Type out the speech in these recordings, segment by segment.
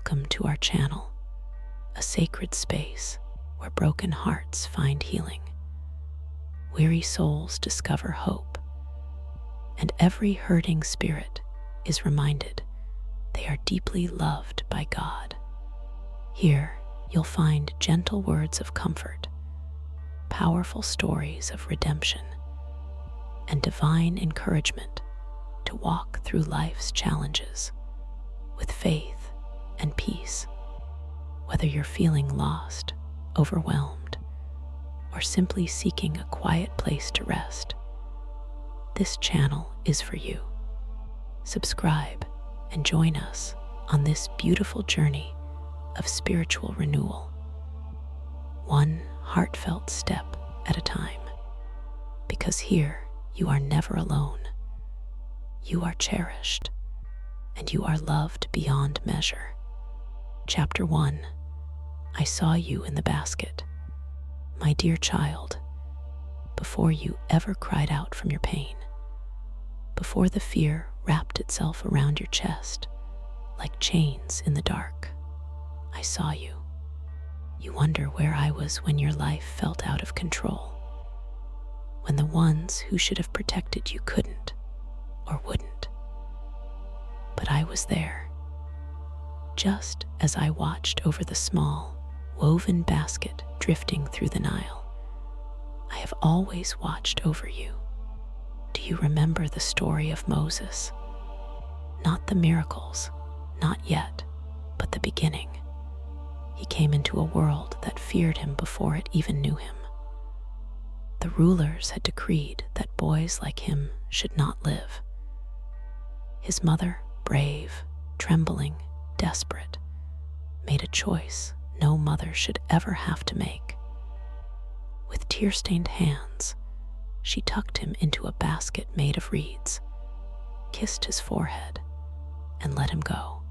Welcome to our channel, a sacred space where broken hearts find healing, weary souls discover hope, and every hurting spirit is reminded they are deeply loved by God. Here, you'll find gentle words of comfort, powerful stories of redemption, and divine encouragement to walk through life's challenges with faith and peace. Whether you're feeling lost, overwhelmed, or simply seeking a quiet place to rest, this channel is for you. Subscribe and join us on this beautiful journey of spiritual renewal, one heartfelt step at a time. Because here you are never alone. You are cherished, and you are loved beyond measure. Chapter 1. I saw you in the basket, my dear child, before you ever cried out from your pain, before the fear wrapped itself around your chest like chains in the dark. I saw you. You wonder where I was when your life felt out of control, when the ones who should have protected you couldn't or wouldn't. But I was there, just as I watched over the small, woven basket drifting through the Nile. I have always watched over you. Do you remember the story of Moses? Not the miracles, not yet, but the beginning. He came into a world that feared him before it even knew him. The rulers had decreed that boys like him should not live. His mother, brave, trembling, desperate, made a choice no mother should ever have to make. With tear-stained hands, she tucked him into a basket made of reeds, kissed his forehead, and let him go.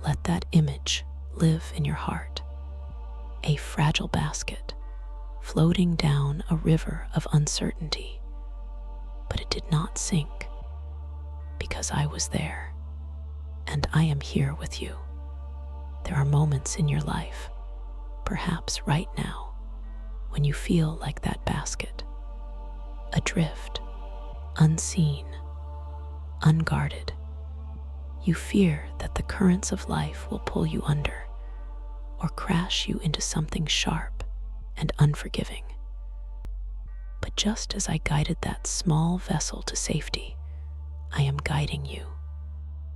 Let that image live in your heart. A fragile basket floating down a river of uncertainty. But it did not sink, because I was there, and I am here with you. There are moments in your life, perhaps right now, when you feel like that basket, adrift, unseen, unguarded. You fear that the currents of life will pull you under or crash you into something sharp and unforgiving. But just as I guided that small vessel to safety, I am guiding you.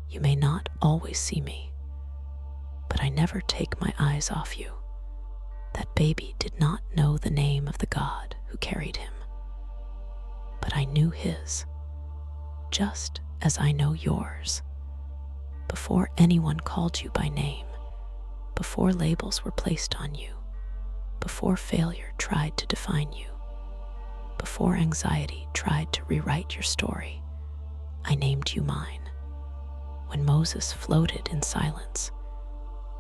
You may not always see me, but I never take my eyes off you. That baby did not know the name of the God who carried him, but I knew his, just as I know yours. Before anyone called you by name, before labels were placed on you, before failure tried to define you, before anxiety tried to rewrite your story, I named you mine. When Moses floated in silence,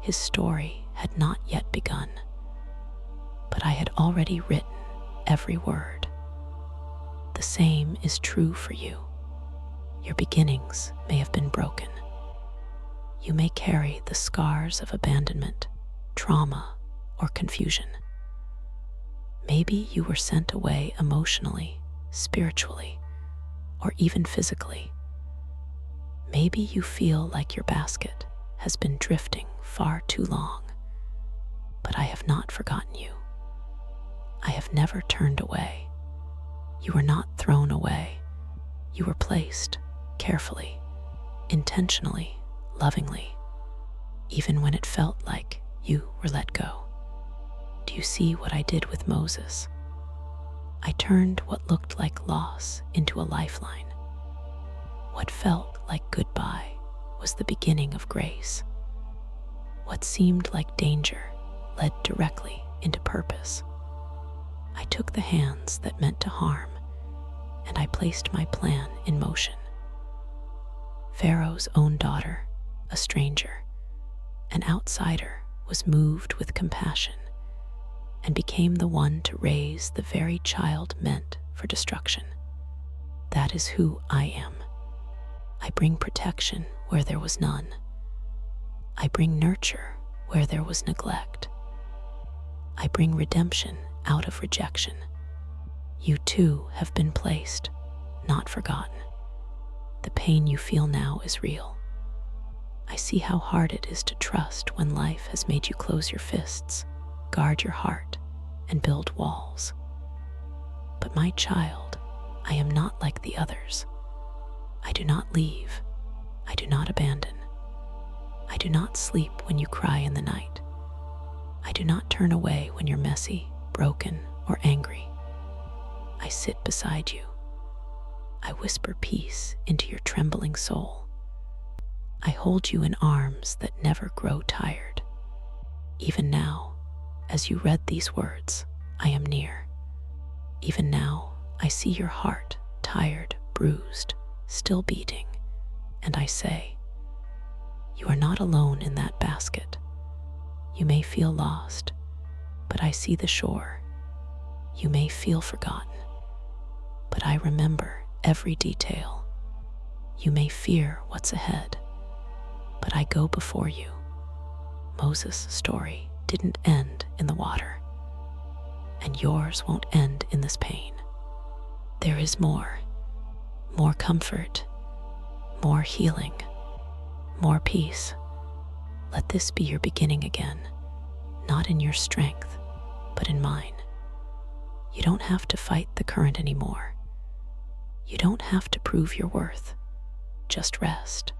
his story had not yet begun, but I had already written every word. The same is true for you. Your beginnings may have been broken. You may carry the scars of abandonment, trauma, or confusion. Maybe you were sent away emotionally, spiritually, or even physically. Maybe you feel like your basket has been drifting far too long, but I have not forgotten you. I have never turned away. You were not thrown away. You were placed carefully, intentionally, lovingly, even when it felt like you were let go. Do you see what I did with Moses? I turned what looked like loss into a lifeline. What felt like goodbye was the beginning of grace. What seemed like danger led directly into purpose. I took the hands that meant to harm, and I placed my plan in motion. Pharaoh's own daughter, a stranger, an outsider, was moved with compassion and became the one to raise the very child meant for destruction. That is who I am. I bring protection where there was none. I bring nurture where there was neglect. I bring redemption out of rejection. You too have been placed, not forgotten. The pain you feel now is real. I see how hard it is to trust when life has made you close your fists, guard your heart, and build walls. But my child, I am not like the others. I do not leave. I do not abandon. I do not sleep when you cry in the night. I do not turn away when you're messy, broken, or angry. I sit beside you. I whisper peace into your trembling soul. I hold you in arms that never grow tired. Even now, as you read these words, I am near. Even now, I see your heart, tired, bruised, still beating, and I say, you are not alone in that basket. You may feel lost, but I see the shore. You may feel forgotten, but I remember every detail. You may fear what's ahead, but I go before you. Moses' story didn't end in the water, and yours won't end in this pain. There is more comfort, more healing, more peace. Let this be your beginning again, not in your strength, but in mine. You don't have to fight the current anymore. You don't have to prove your worth. Just rest.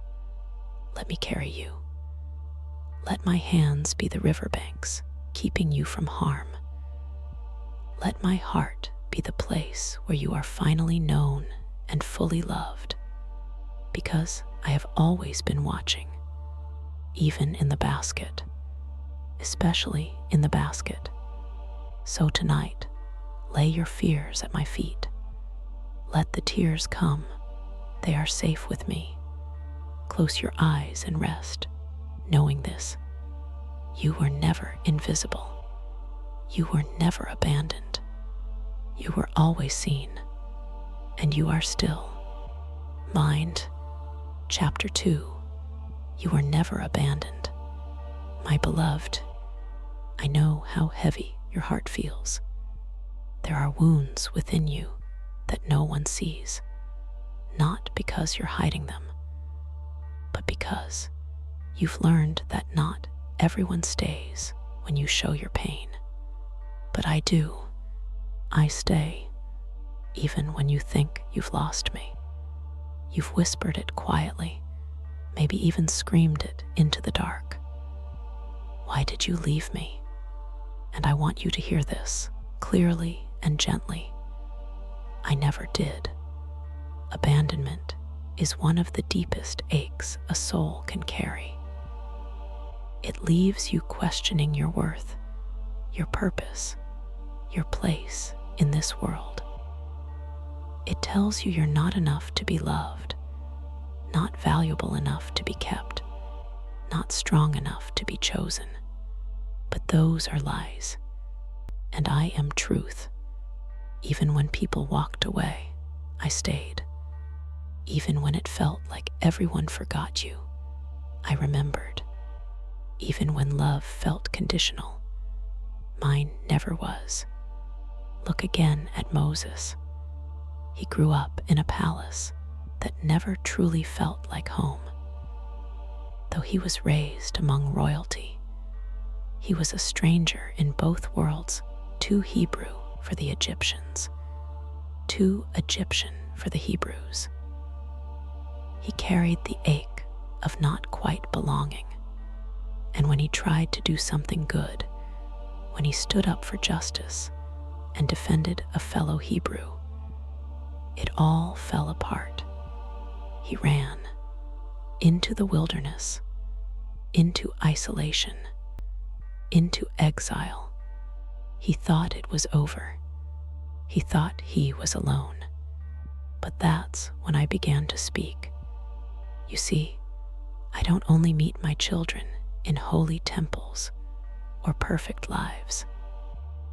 Let me carry you. Let my hands be the riverbanks, keeping you from harm. Let my heart be the place where you are finally known and fully loved, because I have always been watching, even in the basket, especially in the basket. So tonight, lay your fears at my feet. Let the tears come. They are safe with me. Close your eyes and rest, knowing this. You were never invisible. You were never abandoned. You were always seen, and you are still. Mind, Chapter 2. You were never abandoned. My beloved, I know how heavy your heart feels. There are wounds within you that no one sees, not because you're hiding them, but because you've learned that not everyone stays when you show your pain. But I do. I stay, even when you think you've lost me. You've whispered it quietly, maybe even screamed it into the dark. Why did you leave me? And I want you to hear this clearly and gently. I never did. Abandonment is one of the deepest aches a soul can carry. It leaves you questioning your worth, your purpose, your place in this world. It tells you you're not enough to be loved, not valuable enough to be kept, not strong enough to be chosen. But those are lies, and I am truth. Even when people walked away, I stayed. Even when it felt like everyone forgot you, I remembered. Even when love felt conditional, mine never was. Look again at Moses. He grew up in a palace that never truly felt like home. Though he was raised among royalty, he was a stranger in both worlds, too Hebrew for the Egyptians, too Egyptian for the Hebrews. He carried the ache of not quite belonging, and when he tried to do something good, when he stood up for justice and defended a fellow Hebrew, it all fell apart. He ran into the wilderness, into isolation, into exile. He thought it was over. He thought he was alone. But that's when I began to speak. You see, I don't only meet my children in holy temples or perfect lives.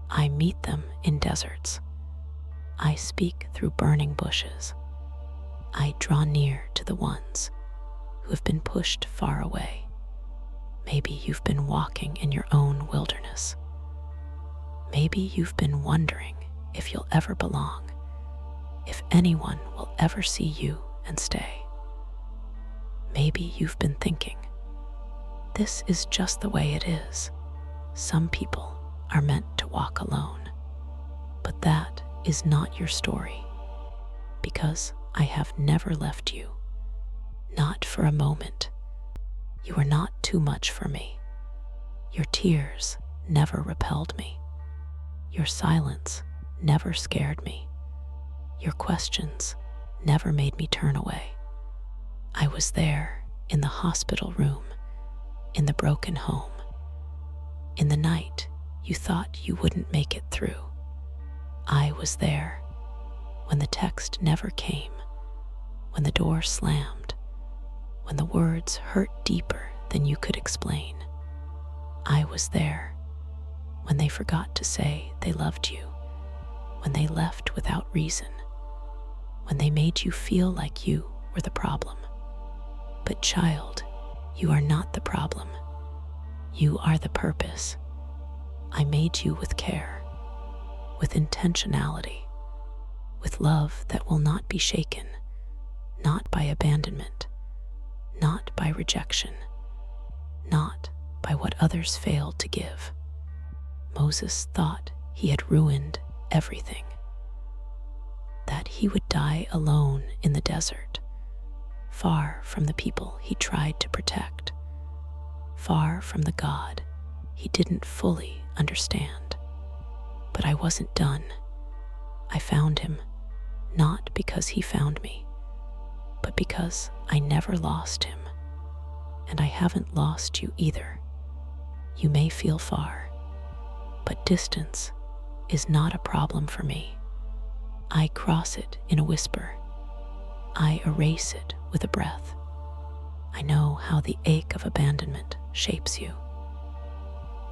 I meet them in deserts. I speak through burning bushes. I draw near to the ones who have been pushed far away. Maybe you've been walking in your own wilderness. Maybe you've been wondering if you'll ever belong, if anyone will ever see you and stay. Maybe you've been thinking, this is just the way it is. Some people are meant to walk alone. But that is not your story, because I have never left you, not for a moment. You are not too much for me. Your tears never repelled me. Your silence never scared me. Your questions never made me turn away. I was there in the hospital room, in the broken home, in the night you thought you wouldn't make it through. I was there when the text never came, when the door slammed, when the words hurt deeper than you could explain. I was there when they forgot to say they loved you, when they left without reason, when they made you feel like you were the problem. But child, you are not the problem. You are the purpose. I made you with care, with intentionality, with love that will not be shaken, not by abandonment, not by rejection, not by what others failed to give. Moses thought he had ruined everything, that he would die alone in the desert, far from the people he tried to protect, far from the God he didn't fully understand. But I wasn't done. I found him, not because he found me, but because I never lost him. And I haven't lost you either. You may feel far, but distance is not a problem for me. I cross it in a whisper. I erase it with a breath. I know how the ache of abandonment shapes you.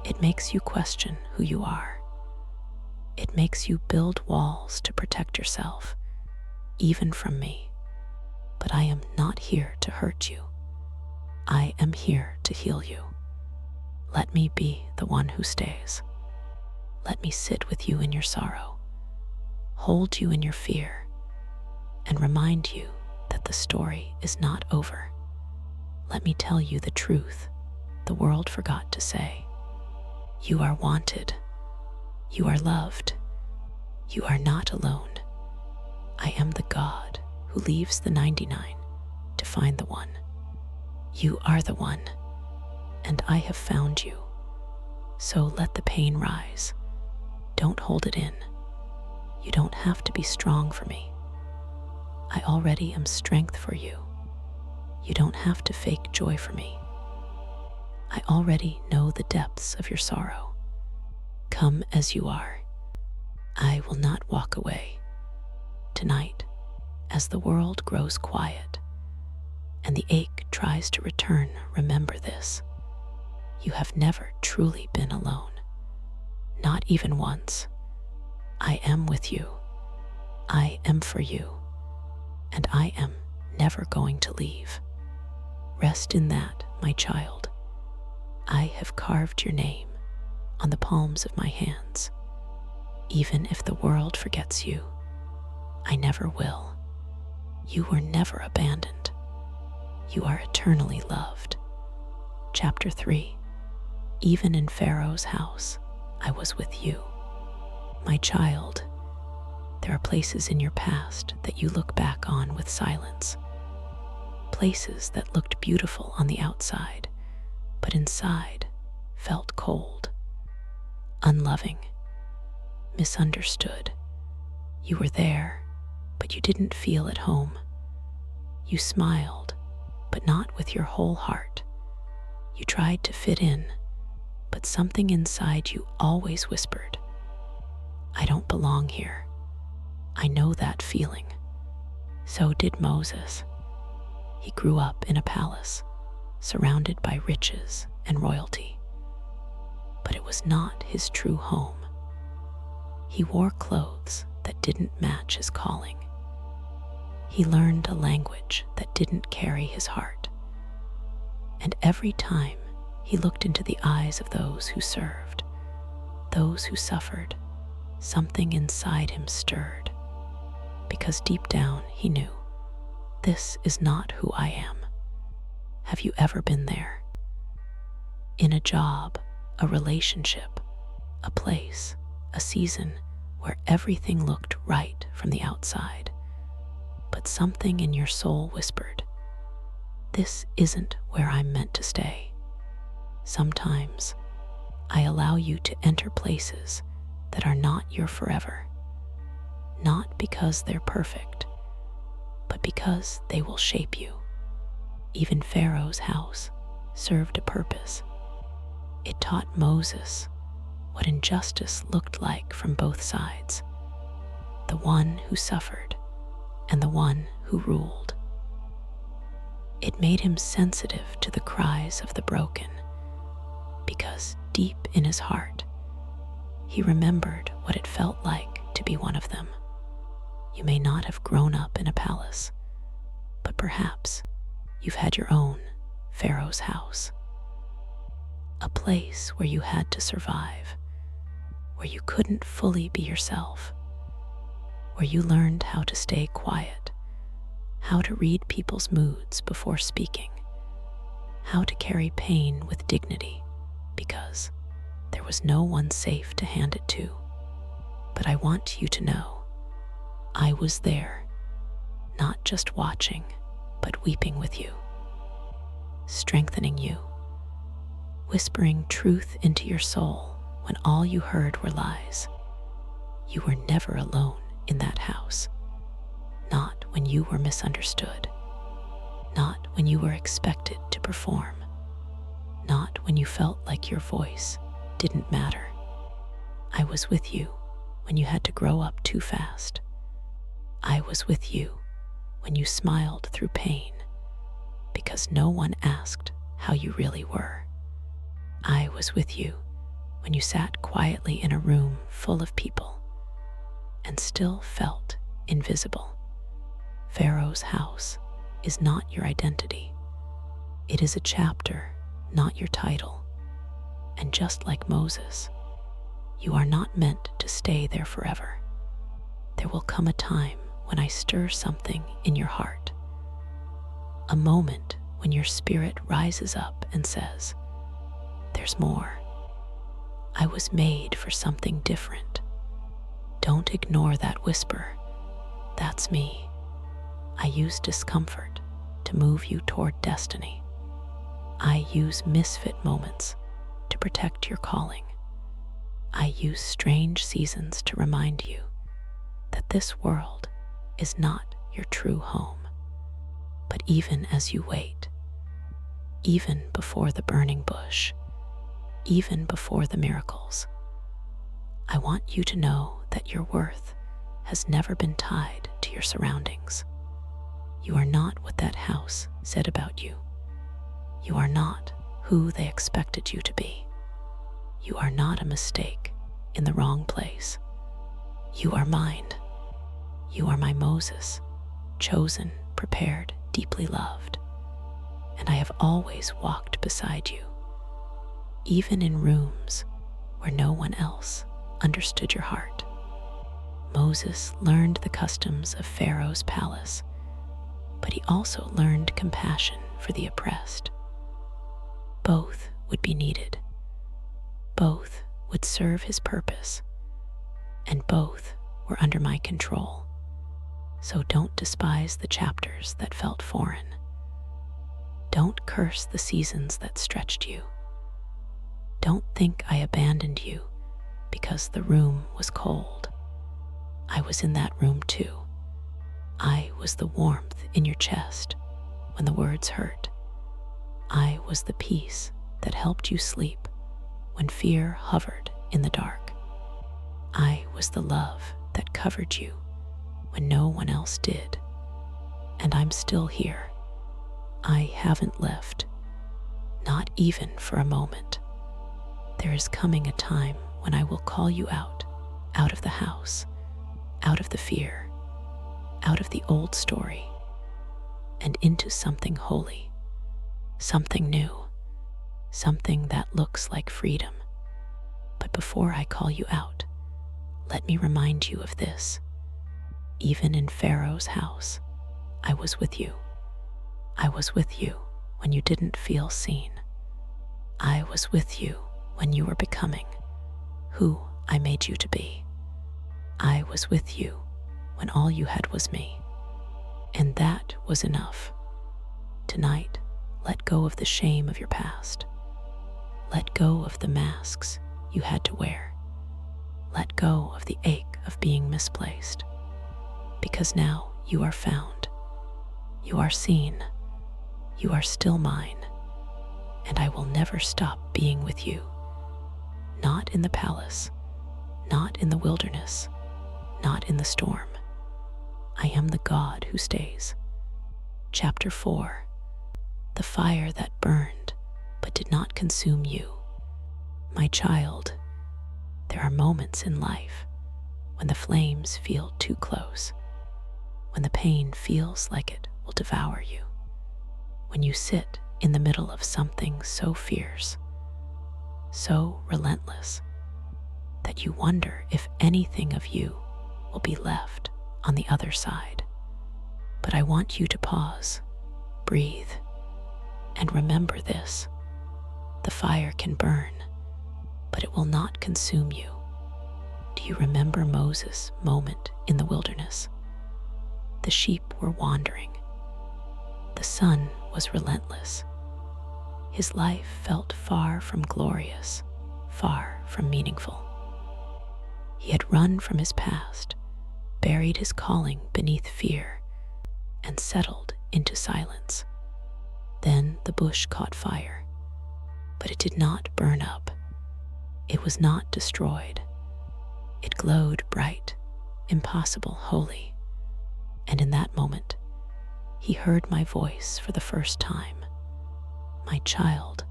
It makes you question who you are. It makes you build walls to protect yourself, even from me. But I am not here to hurt you. I am here to heal you. Let me be the one who stays. Let me sit with you in your sorrow, hold you in your fear, and remind you that the story is not over. Let me tell you the truth the world forgot to say. You are wanted. You are loved. You are not alone. I am the God who leaves the 99 to find the one. You are the one, and I have found you. So let the pain rise. Don't hold it in. You don't have to be strong for me. I already am strength for you. You don't have to fake joy for me. I already know the depths of your sorrow. Come as you are. I will not walk away. Tonight, as the world grows quiet and the ache tries to return, remember this. You have never truly been alone. Not even once. I am with you. I am for you. And I am never going to leave. Rest in that, my child. I have carved your name on the palms of my hands. Even if the world forgets you, I never will. You were never abandoned. You are eternally loved. Chapter 3. Even in Pharaoh's house, I was with you. My child, there are places in your past that you look back on with silence. Places that looked beautiful on the outside, but inside felt cold, unloving, misunderstood. You were there, but you didn't feel at home. You smiled, but not with your whole heart. You tried to fit in, but something inside you always whispered, I don't belong here. I know that feeling. So did Moses. He grew up in a palace, surrounded by riches and royalty. But it was not his true home. He wore clothes that didn't match his calling. He learned a language that didn't carry his heart. And every time He looked into the eyes of those who served, those who suffered. Something inside him stirred, because deep down he knew, this is not who I am. Have you ever been there? In a job, a relationship, a place, a season where everything looked right from the outside, but something in your soul whispered, this isn't where I'm meant to stay. Sometimes I allow you to enter places that are not your forever, not because they're perfect, but because they will shape you. Even Pharaoh's house served a purpose. It taught Moses what injustice looked like from both sides, the one who suffered and the one who ruled. It made him sensitive to the cries of the broken, because deep in his heart, he remembered what it felt like to be one of them. You may not have grown up in a palace, but perhaps you've had your own Pharaoh's house. A place where you had to survive, where you couldn't fully be yourself, where you learned how to stay quiet, how to read people's moods before speaking, how to carry pain with dignity, because there was no one safe to hand it to. But I want you to know, I was there, not just watching, but weeping with you, strengthening you, whispering truth into your soul when all you heard were lies. You were never alone in that house, not when you were misunderstood, not when you were expected to perform, not when you felt like your voice didn't matter. I was with you when you had to grow up too fast. I was with you when you smiled through pain, because no one asked how you really were. I was with you when you sat quietly in a room full of people and still felt invisible. Pharaoh's house is not your identity. It is a chapter, not your title. And just like Moses, you are not meant to stay there forever. There will come a time when I stir something in your heart, a moment when your spirit rises up and says, there's more. I was made for something different. Don't ignore that whisper. That's me. I use discomfort to move you toward destiny. I use misfit moments to protect your calling. I use strange seasons to remind you that this world is not your true home. But even as you wait, even before the burning bush, even before the miracles, I want you to know that your worth has never been tied to your surroundings. You are not what that house said about you. You are not who they expected you to be. You are not a mistake in the wrong place. You are mine. You are my Moses, chosen, prepared, deeply loved. And I have always walked beside you, even in rooms where no one else understood your heart. Moses learned the customs of Pharaoh's palace, but he also learned compassion for the oppressed. Both would be needed. Both would serve his purpose, and both were under my control. So don't despise the chapters that felt foreign. Don't curse the seasons that stretched you. Don't think I abandoned you because the room was cold. I was in that room too. I was the warmth in your chest when the words hurt. I was the peace that helped you sleep when fear hovered in the dark. I was the love that covered you when no one else did. And I'm still here. I haven't left, not even for a moment. There is coming a time when I will call you out of the house, out of the fear, out of the old story, and into something holy, something new. something that looks like freedom. But before I call you out, let me remind you of this. Even in Pharaoh's house, I was with you. I was with you when you didn't feel seen. I was with you when you were becoming who I made you to be. I was with you when all you had was me. And that was enough. Tonight, let go of the shame of your past. Let go of the masks you had to wear. Let go of the ache of being misplaced. Because now you are found. You are seen. You are still mine. And I will never stop being with you. Not in the palace, not in the wilderness, not in the storm. I am the God who stays. Chapter 4. The fire that burned but did not consume you. My child, there are moments in life when the flames feel too close, when the pain feels like it will devour you, when you sit in the middle of something so fierce, so relentless, that you wonder if anything of you will be left on the other side. But I want you to pause, breathe, and remember this. The fire can burn, but it will not consume you. Do you remember Moses' moment in the wilderness? The sheep were wandering. The sun was relentless. His life felt far from glorious, far from meaningful. He had run from his past, buried his calling beneath fear, and settled into silence. Then the bush caught fire, but it did not burn up. It was not destroyed. It glowed bright, impossible, holy. And in that moment, he heard my voice for the first time. My child,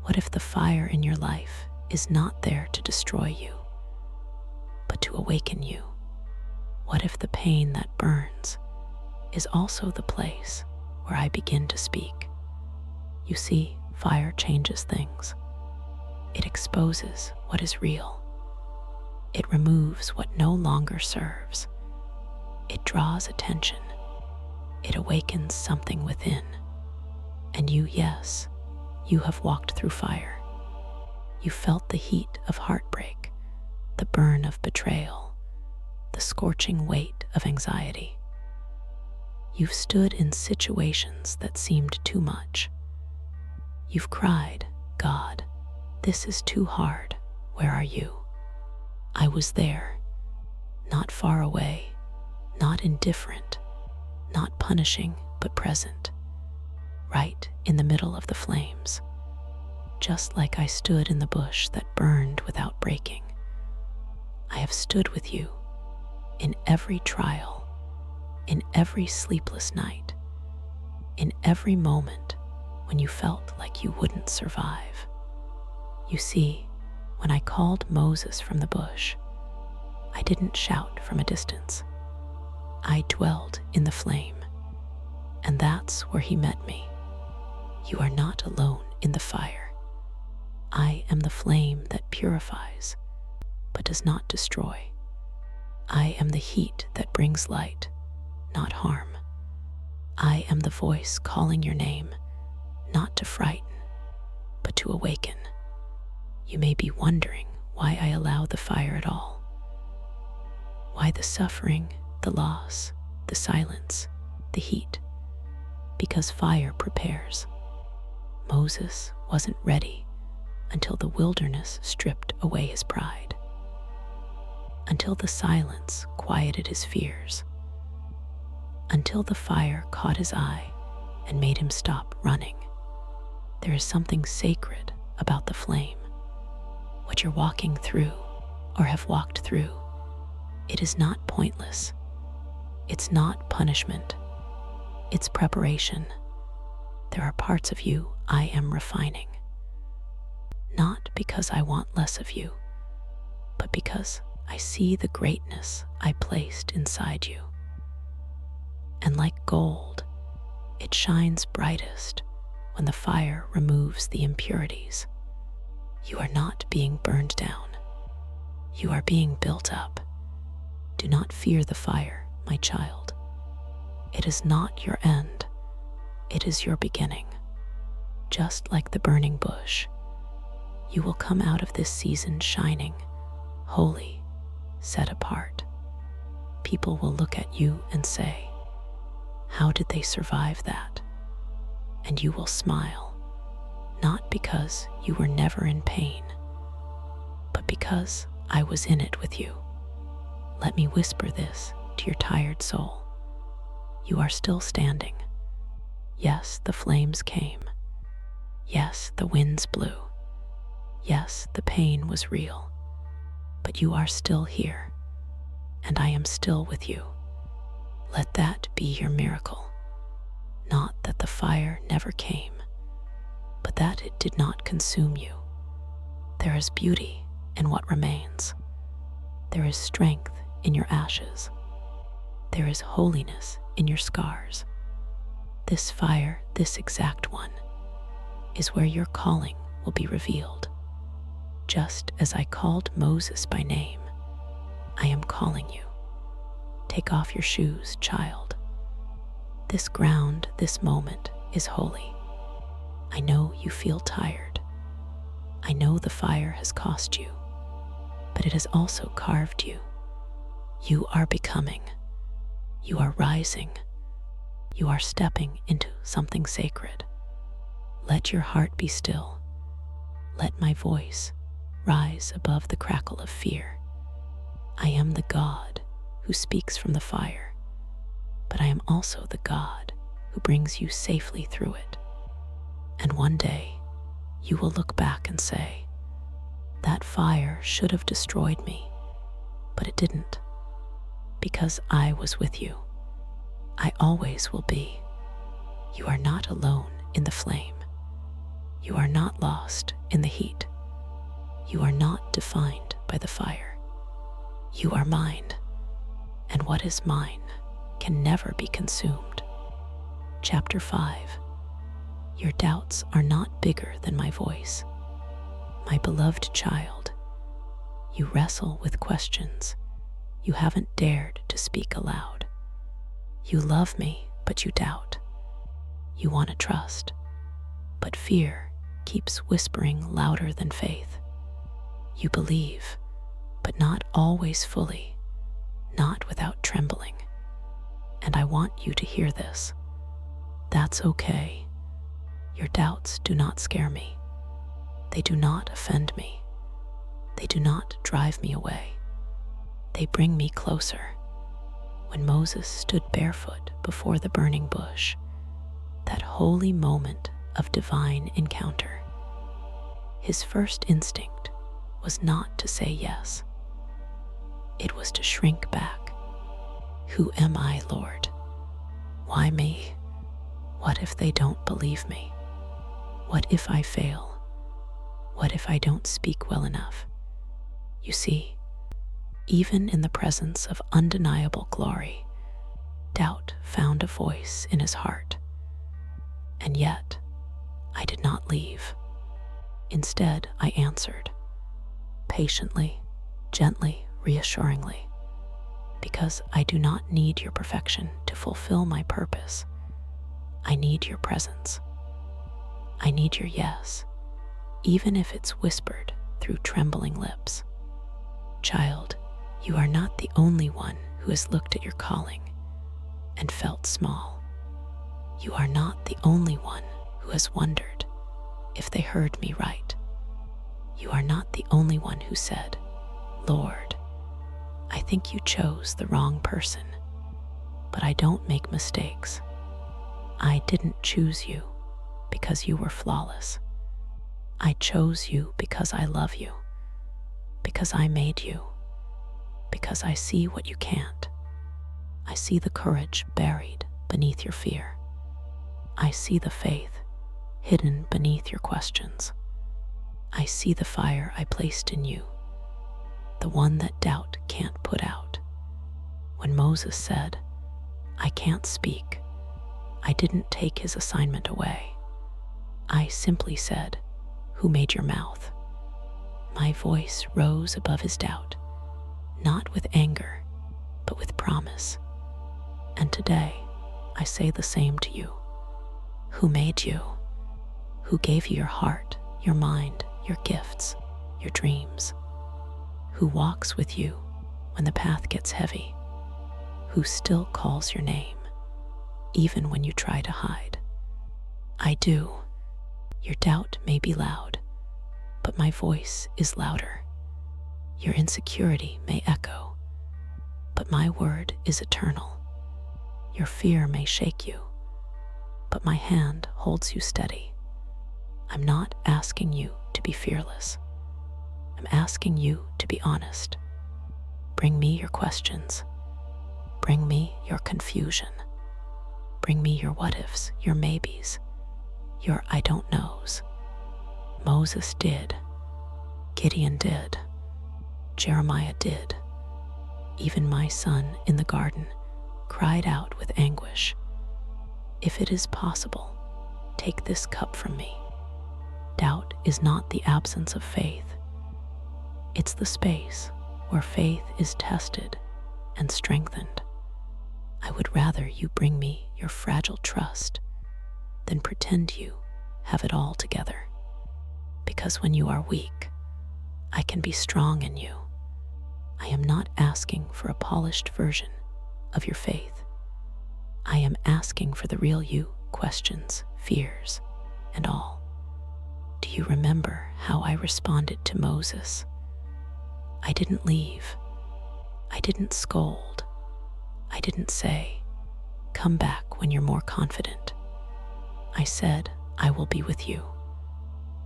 what if the fire in your life is not there to destroy you, but to awaken you? What if the pain that burns is also the place where I begin to speak? You see, fire changes things. It exposes what is real. It removes what no longer serves. It draws attention. It awakens something within. And you, yes, you have walked through fire. You felt the heat of heartbreak, the burn of betrayal, the scorching weight of anxiety. You've stood in situations that seemed too much. You've cried, God, this is too hard. Where are you? I was there, not far away, not indifferent, not punishing, but present, right in the middle of the flames, just like I stood in the bush that burned without breaking. I have stood with you in every trial, in every sleepless night, in every moment when you felt like you wouldn't survive. You see, when I called Moses from the bush, I didn't shout from a distance. I dwelled in the flame, and that's where he met me. You are not alone in the fire. I am the flame that purifies, but does not destroy. I am the heat that brings light, not harm. I am the voice calling your name, not to frighten, but to awaken. You may be wondering why I allow the fire at all. Why the suffering, the loss, the silence, the heat? Because fire prepares. Moses wasn't ready until the wilderness stripped away his pride, until the silence quieted his fears, until the fire caught his eye and made him stop running. There is something sacred about the flame. What you're walking through or have walked through, it is not pointless. It's not punishment. It's preparation. There are parts of you I am refining. Not because I want less of you, but because I see the greatness I placed inside you. And like gold, it shines brightest when the fire removes the impurities. You are not being burned down. You are being built up. Do not fear the fire, my child. It is not your end. It is your beginning. Just like the burning bush, you will come out of this season shining, holy, set apart. People will look at you and say, "How did they survive that?" And you will smile, not because you were never in pain, but because I was in it with you. Let me whisper this to your tired soul. You are still standing. Yes, the flames came. Yes, the winds blew. Yes, the pain was real. But you are still here, and I am still with you. Let that be your miracle. Not that the fire never came, but that it did not consume you. There is beauty in what remains. There is strength in your ashes. There is holiness in your scars. This fire, this exact one, is where your calling will be revealed. Just as I called Moses by name, I am calling you. Take off your shoes, child. This ground, this moment is holy. I know you feel tired. I know the fire has cost you, but it has also carved you. You are becoming. You are rising. You are stepping into something sacred. Let your heart be still. Let my voice rise above the crackle of fear. I am the God who speaks from the fire, but I am also the God who brings you safely through it. And one day, you will look back and say, "That fire should have destroyed me, but it didn't, because I was with you. I always will be. You are not alone in the flame. You are not lost in the heat. You are not defined by the fire. You are mine, and what is mine can never be consumed." Chapter 5. Your doubts are not bigger than my voice. My beloved child, you wrestle with questions you haven't dared to speak aloud. You love me, but you doubt. You want to trust, but fear keeps whispering louder than faith. You believe, but not always fully, not without trembling. And I want you to hear this. That's okay. Your doubts do not scare me. They do not offend me. They do not drive me away. They bring me closer. When Moses stood barefoot before the burning bush, that holy moment of divine encounter, his first instinct was not to say yes. It was to shrink back. Who am I, Lord? Why me? What if they don't believe me? What if I fail? What if I don't speak well enough? You see, even in the presence of undeniable glory, doubt found a voice in his heart. And yet, I did not leave. Instead, I answered, patiently, gently, reassuringly, because I do not need your perfection to fulfill my purpose. I need your presence. I need your yes, even if it's whispered through trembling lips. Child, you are not the only one who has looked at your calling and felt small. You are not the only one who has wondered if they heard me right. You are not the only one who said, "Lord, I think you chose the wrong person." But I don't make mistakes. I didn't choose you because you were flawless. I chose you because I love you, because I made you, because I see what you can't. I see the courage buried beneath your fear. I see the faith hidden beneath your questions. I see the fire I placed in you, the one that doubt can't put out. When Moses said, "I can't speak," I didn't take his assignment away. I simply said, "Who made your mouth?" My voice rose above his doubt, not with anger, but with promise. And today, I say the same to you. Who made you? Who gave you your heart, your mind, your gifts, your dreams? Who walks with you when the path gets heavy? Who still calls your name, even when you try to hide? I do. Your doubt may be loud, but my voice is louder. Your insecurity may echo, but my word is eternal. Your fear may shake you, but my hand holds you steady. I'm not asking you to be fearless. I'm asking you to be honest. Bring me your questions. Bring me your confusion. Bring me your what ifs, your maybes, your I don't knows. Moses did. Gideon did. Jeremiah did. Even my son in the garden cried out with anguish, "If it is possible, take this cup from me." Doubt is not the absence of faith. It's the space where faith is tested and strengthened. I would rather you bring me your fragile trust than pretend you have it all together. Because when you are weak, I can be strong in you. I am not asking for a polished version of your faith. I am asking for the real you, questions, fears, and all. Do you remember how I responded to Moses? I didn't leave. I didn't scold. I didn't say, "Come back when you're more confident." I said, "I will be with you."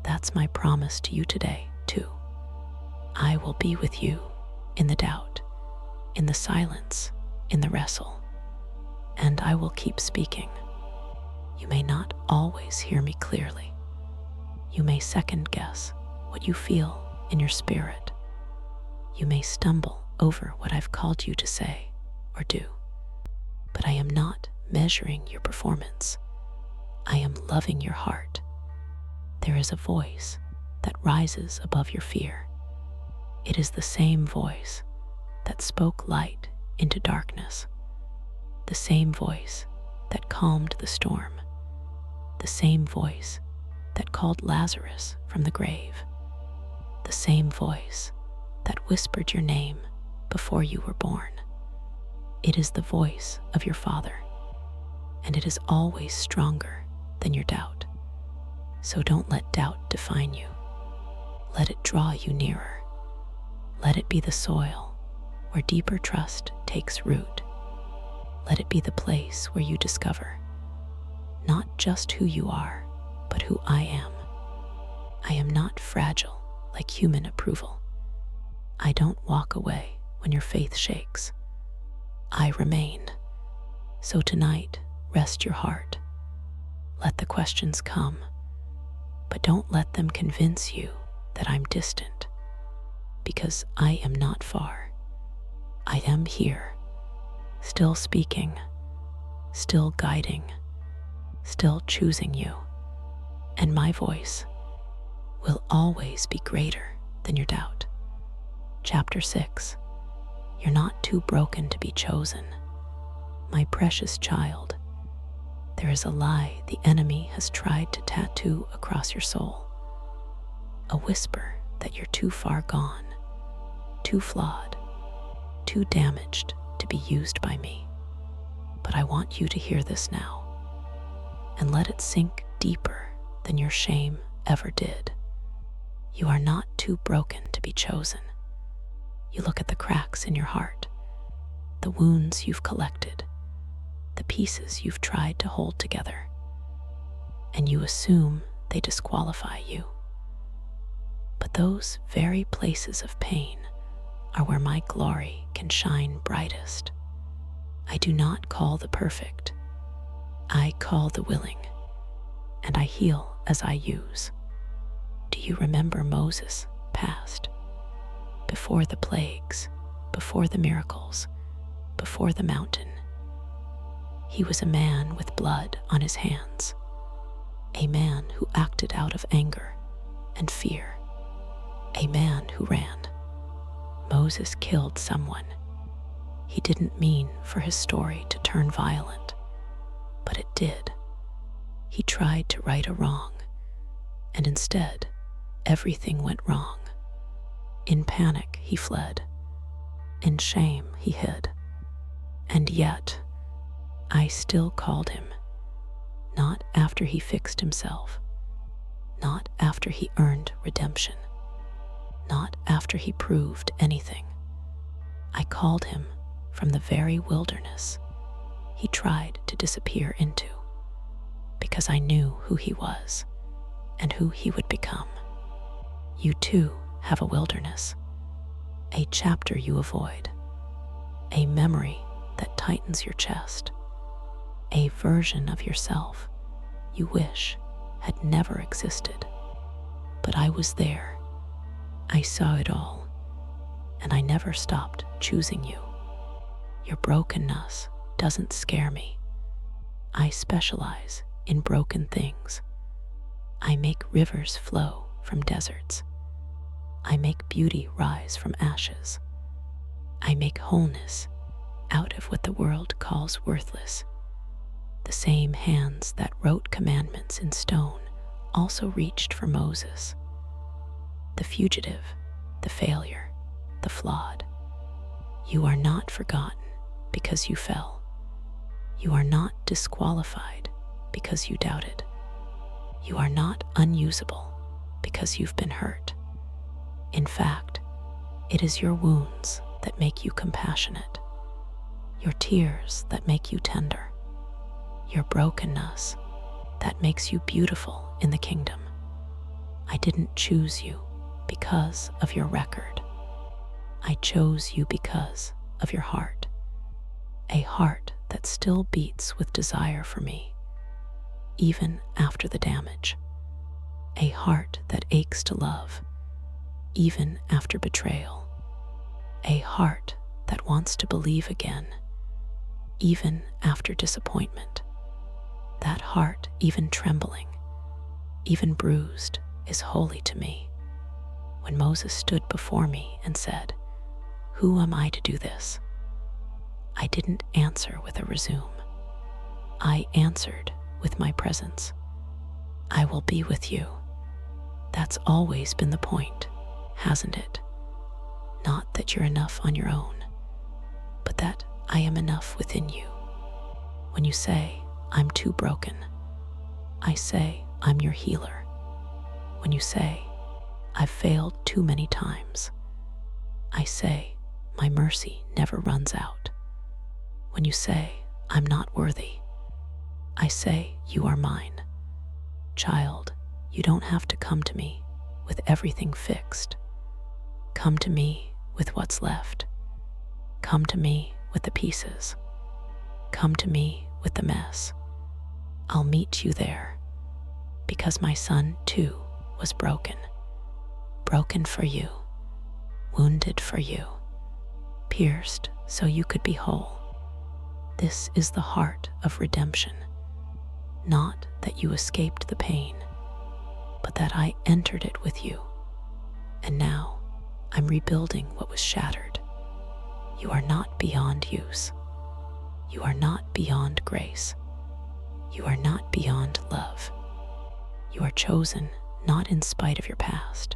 That's my promise to you today, too. I will be with you in the doubt, in the silence, in the wrestle. And I will keep speaking. You may not always hear me clearly. You may second guess what you feel in your spirit. You may stumble over what I've called you to say or do. But I am not measuring your performance. I am loving your heart. There is a voice that rises above your fear. It is the same voice that spoke light into darkness. The same voice that calmed the storm. The same voice that called Lazarus from the grave. The same voice that whispered your name before you were born. It is the voice of your Father, and it is always stronger than your doubt. So don't let doubt define you. Let it draw you nearer. Let it be the soil where deeper trust takes root. Let it be the place where you discover not just who you are, but who I am. I am not fragile like human approval. I don't walk away when your faith shakes. I remain. So tonight, rest your heart. Let the questions come, but don't let them convince you that I'm distant, because I am not far. I am here, still speaking, still guiding, still choosing you, and my voice will always be greater than your doubt. Chapter 6. You're not too broken to be chosen. My precious child, there is a lie the enemy has tried to tattoo across your soul. A whisper that you're too far gone, too flawed, too damaged to be used by me. But I want you to hear this now, and let it sink deeper than your shame ever did. You are not too broken to be chosen. You look at the cracks in your heart, the wounds you've collected, the pieces you've tried to hold together, and you assume they disqualify you. But those very places of pain are where my glory can shine brightest. I do not call the perfect. I call the willing, and I heal as I use. Do you remember Moses past? Before the plagues, before the miracles, before the mountain, he was a man with blood on his hands. a man who acted out of anger and fear, a man who ran. Moses killed someone. He didn't mean for his story to turn violent, but it did. He tried to right a wrong, and instead, everything went wrong. In panic, he fled. In shame, he hid. And yet, I still called him, not after he fixed himself, not after he earned redemption, not after he proved anything. I called him from the very wilderness he tried to disappear into, because I knew who he was and who he would become. You too have a wilderness, a chapter you avoid, a memory that tightens your chest, a version of yourself you wish had never existed. But I was there. I saw it all, and I never stopped choosing you. Your brokenness doesn't scare me. I specialize in broken things. I make rivers flow from deserts. I make beauty rise from ashes. I make wholeness out of what the world calls worthless. The same hands that wrote commandments in stone also reached for Moses. The fugitive, the failure, the flawed. You are not forgotten because you fell. You are not disqualified because you doubted. You are not unusable because you've been hurt. In fact, it is your wounds that make you compassionate, your tears that make you tender, your brokenness that makes you beautiful in the kingdom. I didn't choose you because of your record. I chose you because of your heart, a heart that still beats with desire for me, even after the damage, a heart that aches to love, even after betrayal, a heart that wants to believe again, even after disappointment. That heart, even trembling, even bruised, is holy to me. When Moses stood before me and said, "Who am I to do this?" I didn't answer with a resume. I answered with my presence. I will be with you. That's always been the point, hasn't it? Not that you're enough on your own, but that I am enough within you. When you say, "I'm too broken," I say, "I'm your healer." When you say, "I've failed too many times," I say, "My mercy never runs out." When you say, "I'm not worthy," I say, "You are mine." Child, you don't have to come to me with everything fixed. Come to me with what's left. Come to me with the pieces. Come to me with the mess. I'll meet you there, because my son too was broken. Broken for you, wounded for you, pierced so you could be whole. This is the heart of redemption. Not that you escaped the pain, but that I entered it with you. And now I'm rebuilding what was shattered. You are not beyond use. You are not beyond grace. You are not beyond love. You are chosen not in spite of your past,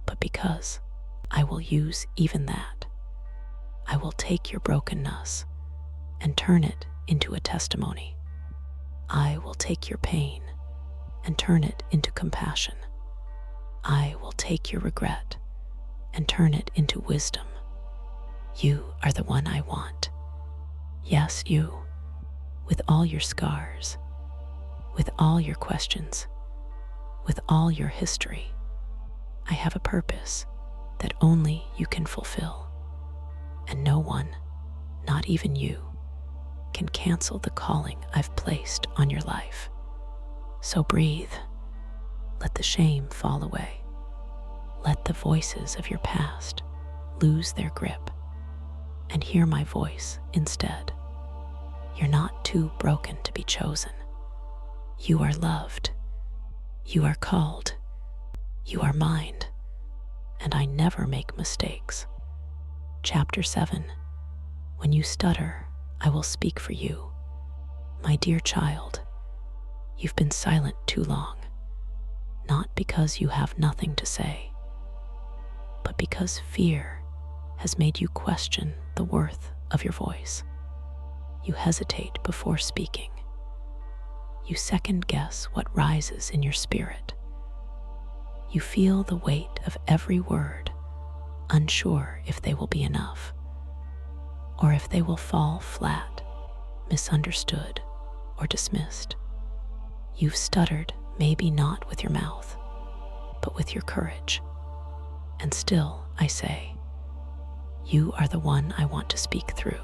but because I will use even that. I will take your brokenness and turn it into a testimony. I will take your pain and turn it into compassion. I will take your regret and turn it into wisdom. You are the one I want. Yes, you, with all your scars, with all your questions, with all your history. I have a purpose that only you can fulfill, and no one, not even you, can cancel the calling I've placed on your life. So breathe. Let the shame fall away. Let the voices of your past lose their grip, and hear my voice instead. You're not too broken to be chosen. You are loved. You are called. You are mine, and I never make mistakes. Chapter 7. When you stutter, I will speak for you. My dear child, you've been silent too long, not because you have nothing to say, but because fear has made you question the worth of your voice. You hesitate before speaking. You second-guess what rises in your spirit. You feel the weight of every word, unsure if they will be enough, or if they will fall flat, misunderstood, or dismissed. You've stuttered, maybe not with your mouth, but with your courage. And still, I say, you are the one I want to speak through.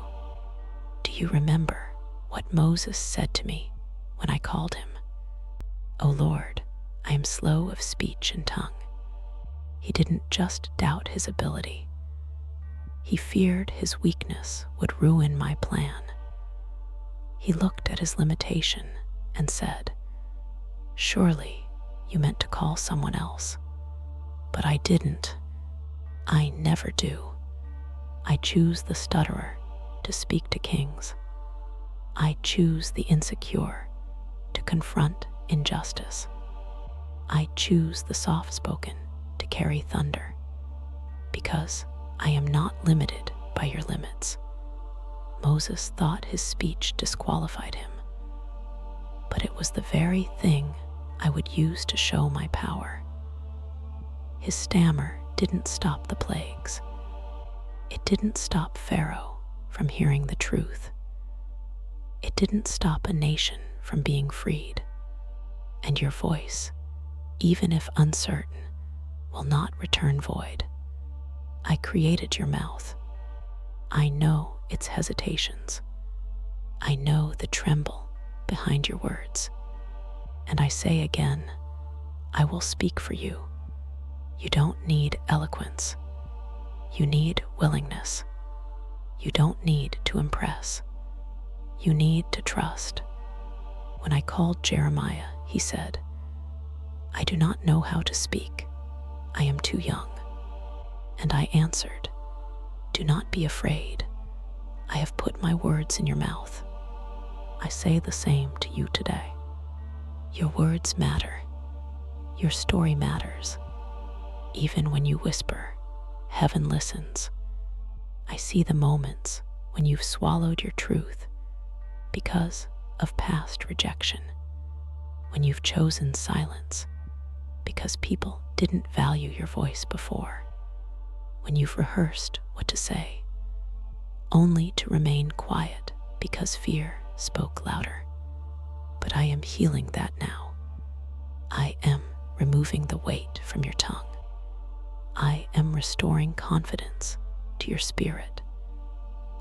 Do you remember what Moses said to me when I called him? O Lord, I am slow of speech and tongue. He didn't just doubt his ability. He feared his weakness would ruin my plan. He looked at his limitation and said, surely you meant to call someone else. But I didn't. I never do. I choose the stutterer to speak to kings. I choose the insecure to confront injustice. I choose the soft-spoken to carry thunder, because I am not limited by your limits. Moses thought his speech disqualified him, but it was the very thing I would use to show my power. His stammer didn't stop the plagues. It didn't stop Pharaoh from hearing the truth. It didn't stop a nation from being freed. And your voice, even if uncertain, will not return void. I created your mouth. I know its hesitations. I know the tremble behind your words. And I say again, I will speak for you. You don't need eloquence. You need willingness. You don't need to impress. You need to trust. When I called Jeremiah, he said, I do not know how to speak. I am too young. And I answered, do not be afraid. I have put my words in your mouth. I say the same to you today. Your words matter. Your story matters. Even when you whisper, heaven listens. I see the moments when you've swallowed your truth because of past rejection, when you've chosen silence because people didn't value your voice before, when you've rehearsed what to say, only to remain quiet because fear spoke louder. But I am healing that now. I am removing the weight from your tongue. I am restoring confidence to your spirit.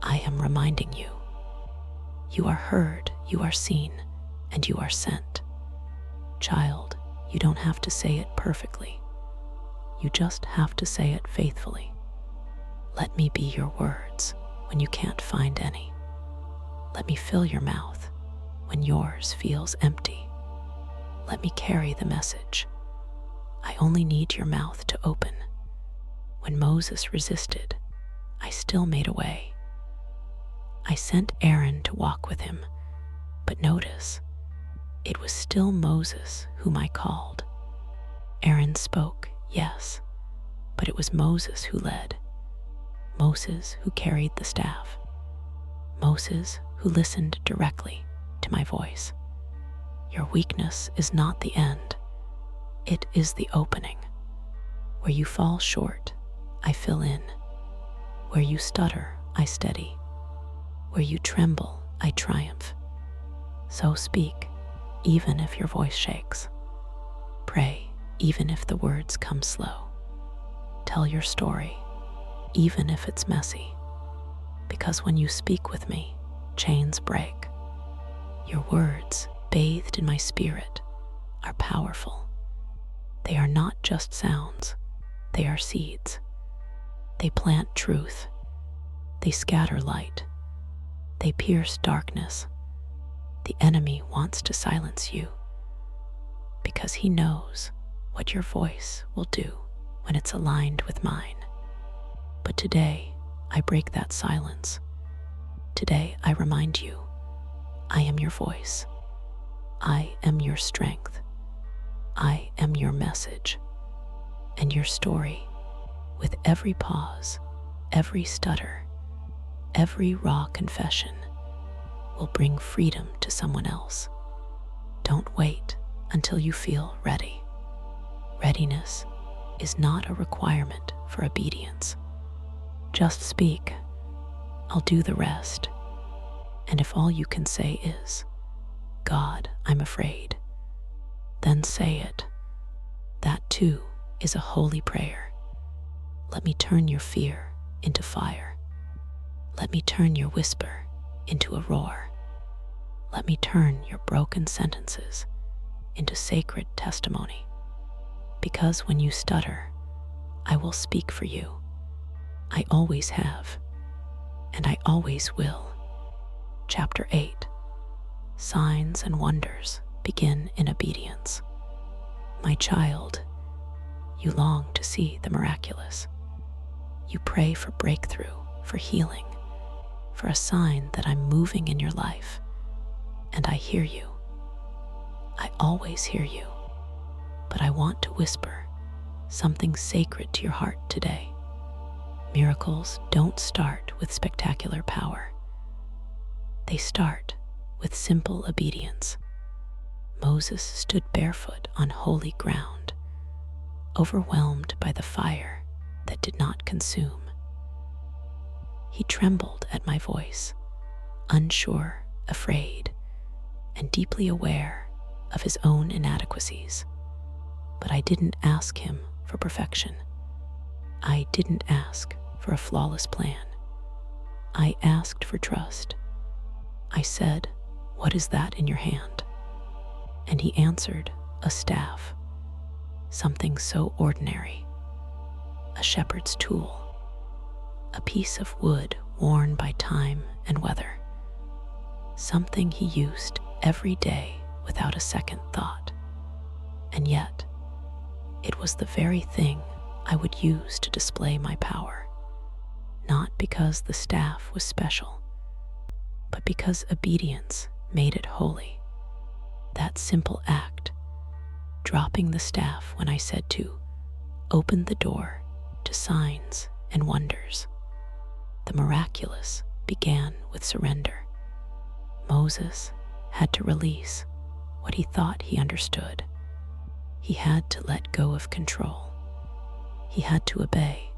I am reminding you, you are heard, you are seen, and you are sent. Child, you don't have to say it perfectly. You just have to say it faithfully. Let me be your words when you can't find any. Let me fill your mouth when yours feels empty. Let me carry the message. I only need your mouth to open. When Moses resisted, I still made a way. I sent Aaron to walk with him, but notice, it was still Moses whom I called. Aaron spoke, yes, but it was Moses who led. Moses who carried the staff. Moses who listened directly to my voice. Your weakness is not the end. It is the opening. Where you fall short, I fill in. Where you stutter, I steady. Where you tremble, I triumph. So speak, even if your voice shakes. Pray, even if the words come slow. Tell your story, even if it's messy. Because when you speak with me, chains break. Your words, bathed in my spirit, are powerful. They are not just sounds, they are seeds. They plant truth. They scatter light. They pierce darkness. The enemy wants to silence you, because He knows what your voice will do when it's aligned with mine. But today, I break that silence. Today, I remind you, I am your voice. I am your strength. I am your message. And your story, with every pause, every stutter, every raw confession, will bring freedom to someone else. Don't wait until you feel ready. Readiness is not a requirement for obedience. Just speak. I'll do the rest. And if all you can say is, God, I'm afraid, then say it. That too is a holy prayer. Let me turn your fear into fire. Let me turn your whisper into a roar. Let me turn your broken sentences into sacred testimony. Because when you stutter, I will speak for you. I always have, and I always will. Chapter 8. Signs and wonders begin in obedience. My child, you long to see the miraculous. You pray for breakthrough, for healing, for a sign that I'm moving in your life. And I hear you. I always hear you. But I want to whisper something sacred to your heart today. Miracles don't start with spectacular power. They start with simple obedience. Moses stood barefoot on holy ground, overwhelmed by the fire that did not consume. He trembled at my voice, unsure, afraid, and deeply aware of his own inadequacies. But I didn't ask him for perfection. I didn't ask for a flawless plan. I asked for trust. I said, "What is that in your hand?" And he answered, "A staff." Something so ordinary. A shepherd's tool. A piece of wood worn by time and weather. Something he used every day without a second thought. And yet, it was the very thing I would use to display my power. Not because the staff was special, but because obedience made it holy. That simple act, dropping the staff when I said to, opened the door to signs and wonders. The miraculous began with surrender. Moses had to release what he thought he understood. He had to let go of control. He had to obey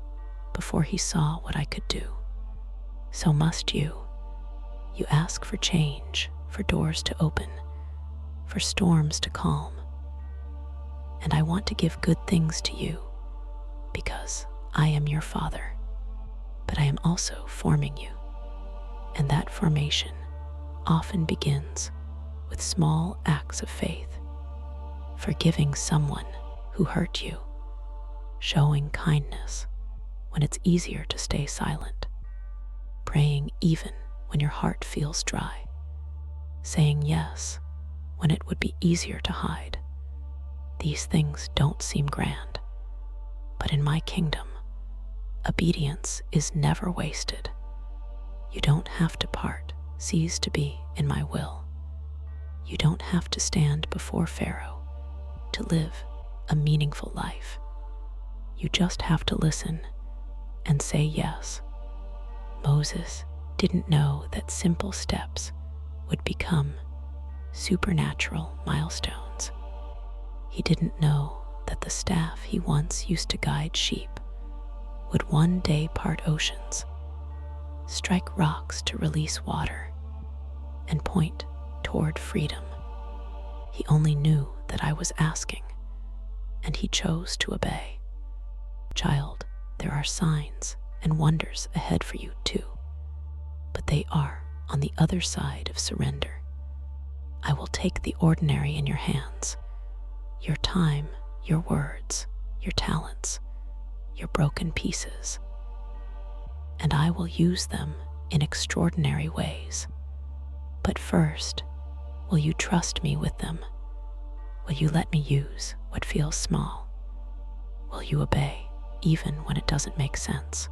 before he saw what I could do. So must you. You ask for change, for doors to open, for storms to calm. And I want to give good things to you because I am your Father, but I am also forming you. And that formation often begins with small acts of faith, forgiving someone who hurt you, showing kindness when it's easier to stay silent, praying even when your heart feels dry, saying yes when it would be easier to hide. These things don't seem grand, but in my kingdom, obedience is never wasted. You don't have to part, cease to be in my will. You don't have to stand before Pharaoh to live a meaningful life. You just have to listen and say yes. Moses didn't know that simple steps would become supernatural milestones. He didn't know that the staff he once used to guide sheep would one day part oceans, strike rocks to release water, and point toward freedom. He only knew that I was asking, and he chose to obey. Child, there are signs and wonders ahead for you too, but they are on the other side of surrender. I will take the ordinary in your hands, your time, your words, your talents, your broken pieces, and I will use them in extraordinary ways. But first, will you trust me with them? Will you let me use what feels small? Will you obey even when it doesn't make sense?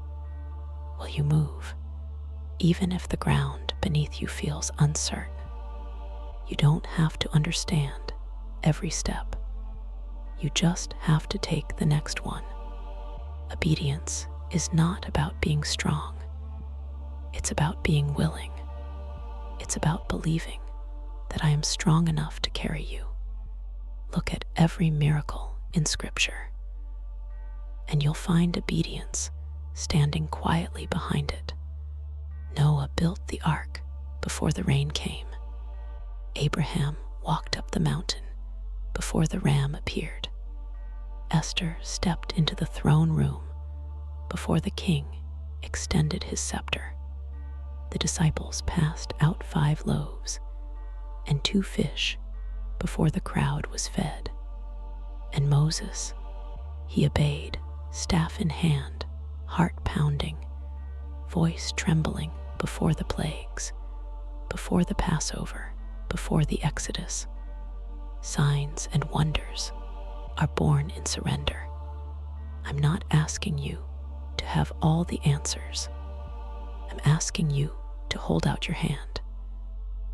Will you move even if the ground beneath you feels uncertain? You don't have to understand every step. You just have to take the next one. Obedience is not about being strong. It's about being willing. It's about believing that I am strong enough to carry you. Look at every miracle in Scripture, and you'll find obedience standing quietly behind it. Noah built the ark before the rain came. Abraham walked up the mountain before the ram appeared. Esther stepped into the throne room before the king extended his scepter. The disciples passed out 5 loaves and 2 fish before the crowd was fed. And Moses, he obeyed, staff in hand, heart pounding, voice trembling before the plagues, before the Passover, before the Exodus. Signs and wonders are born in surrender. I'm not asking you to have all the answers. I'm asking you to hold out your hand,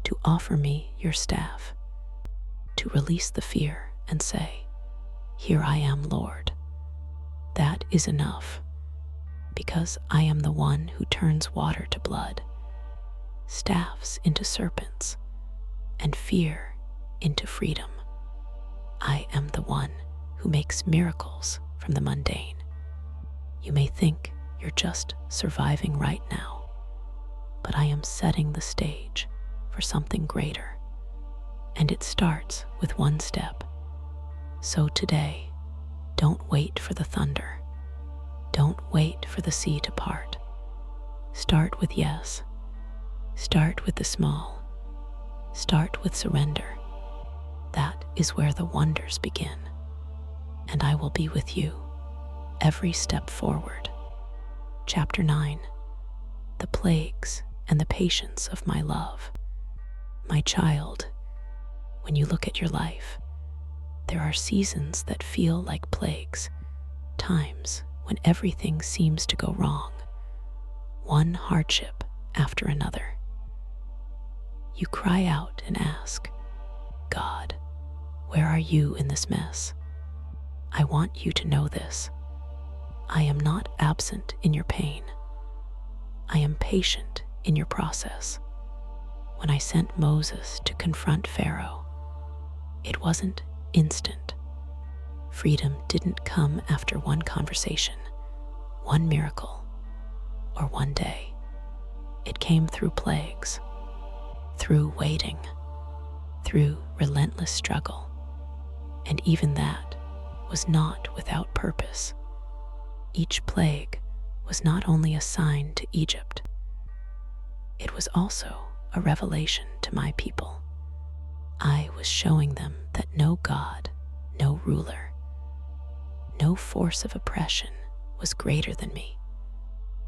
to offer me your staff, to release the fear and say, "Here I am, Lord." That is enough, because I am the one who turns water to blood, staffs into serpents, and fear into freedom. I am the one who makes miracles from the mundane. You may think you're just surviving right now, but I am setting the stage for something greater. And it starts with one step. So today, don't wait for the thunder. Don't wait for the sea to part. Start with yes. Start with the small. Start with surrender. That is where the wonders begin. And I will be with you every step forward. Chapter 9. The plagues and the patience of my love. My child, when you look at your life, there are seasons that feel like plagues, times when everything seems to go wrong, one hardship after another. You cry out and ask, "God, where are you in this mess?" I want you to know this. I am not absent in your pain. I am patient in your process. When I sent Moses to confront Pharaoh, it wasn't instant. Freedom didn't come after one conversation, one miracle, or one day. It came through plagues, through waiting, through relentless struggle. And even that was not without purpose. Each plague was not only a sign to Egypt, it was also a revelation to my people. I was showing them that no God, no ruler, no force of oppression was greater than me.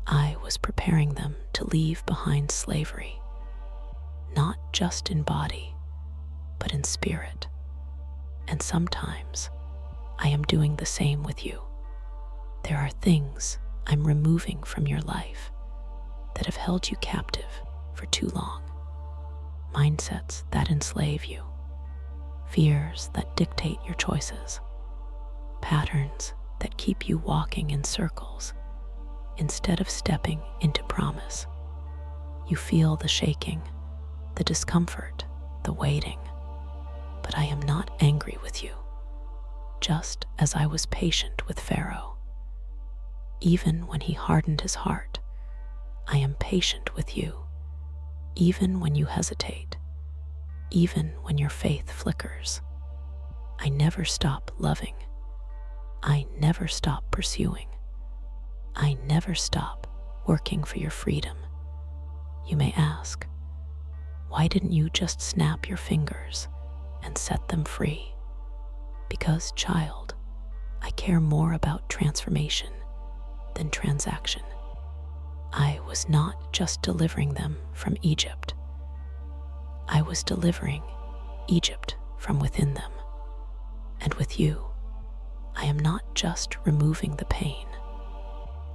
I was preparing them to leave behind slavery, not just in body, but in spirit. And sometimes I am doing the same with you. There are things I'm removing from your life that have held you captive for too long. Mindsets that enslave you, fears that dictate your choices, patterns that keep you walking in circles instead of stepping into promise. You feel the shaking, the discomfort, the waiting, but I am not angry with you, just as I was patient with Pharaoh. Even when he hardened his heart, I am patient with you. Even when you hesitate, even when your faith flickers, I never stop loving. I never stop pursuing. I never stop working for your freedom. You may ask, why didn't you just snap your fingers and set them free? Because, child, I care more about transformation than transaction. I was not just delivering them from Egypt. I was delivering Egypt from within them. And with you, I am not just removing the pain,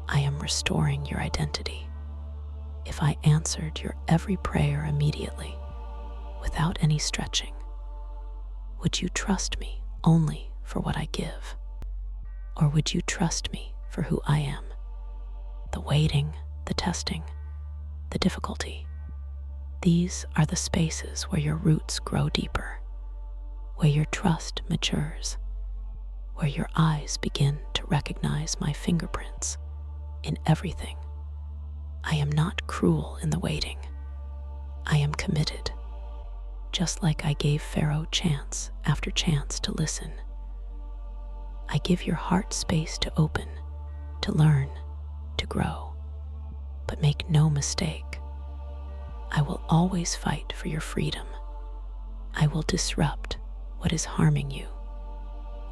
I am restoring your identity. If I answered your every prayer immediately, without any stretching, would you trust me only for what I give? Or would you trust me for who I am? The waiting, the testing, the difficulty. These are the spaces where your roots grow deeper, where your trust matures, where your eyes begin to recognize my fingerprints in everything. I am not cruel in the waiting. I am committed, just like I gave Pharaoh chance after chance to listen. I give your heart space to open, to learn, to grow. But make no mistake, I will always fight for your freedom. I will disrupt what is harming you.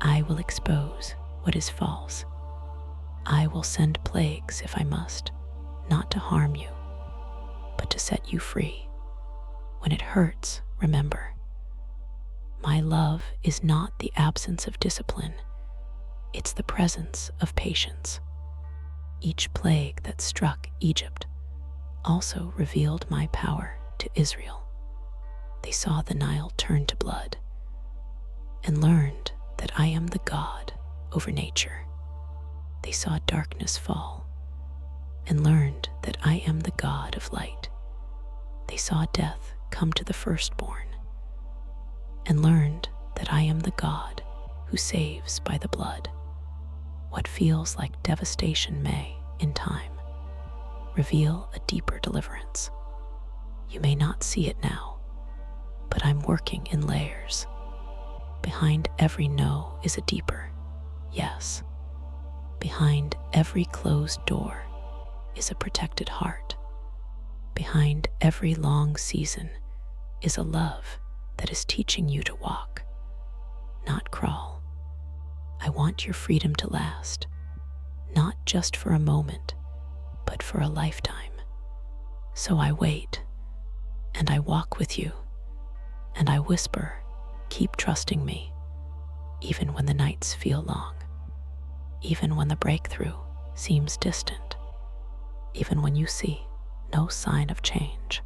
I will expose what is false. I will send plagues if I must, not to harm you, but to set you free. When it hurts, remember, my love is not the absence of discipline, it's the presence of patience. Each plague that struck Egypt also revealed my power to Israel. They saw the Nile turn to blood and learned that I am the God over nature. They saw darkness fall and learned that I am the God of light. They saw death come to the firstborn and learned that I am the God who saves by the blood. What feels like devastation may, in time, reveal a deeper deliverance. You may not see it now, but I'm working in layers. Behind every no is a deeper yes. Behind every closed door is a protected heart. Behind every long season is a love that is teaching you to walk, not crawl. I want your freedom to last, not just for a moment, but for a lifetime. So I wait, and I walk with you, and I whisper, keep trusting me, even when the nights feel long, even when the breakthrough seems distant, even when you see no sign of change.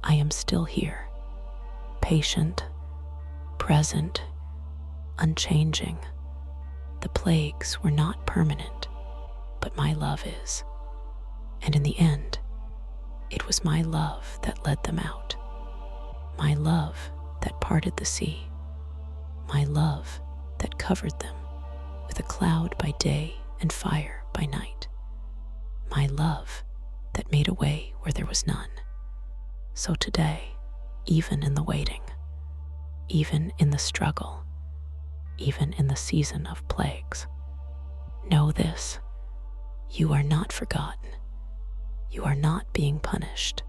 I am still here, patient, present, unchanging. The plagues were not permanent, but my love is. And in the end, it was my love that led them out. My love that parted the sea. My love that covered them with a cloud by day and fire by night. My love that made a way where there was none. So today, even in the waiting, even in the struggle, even in the season of plagues, know this: you are not forgotten. You are not being punished.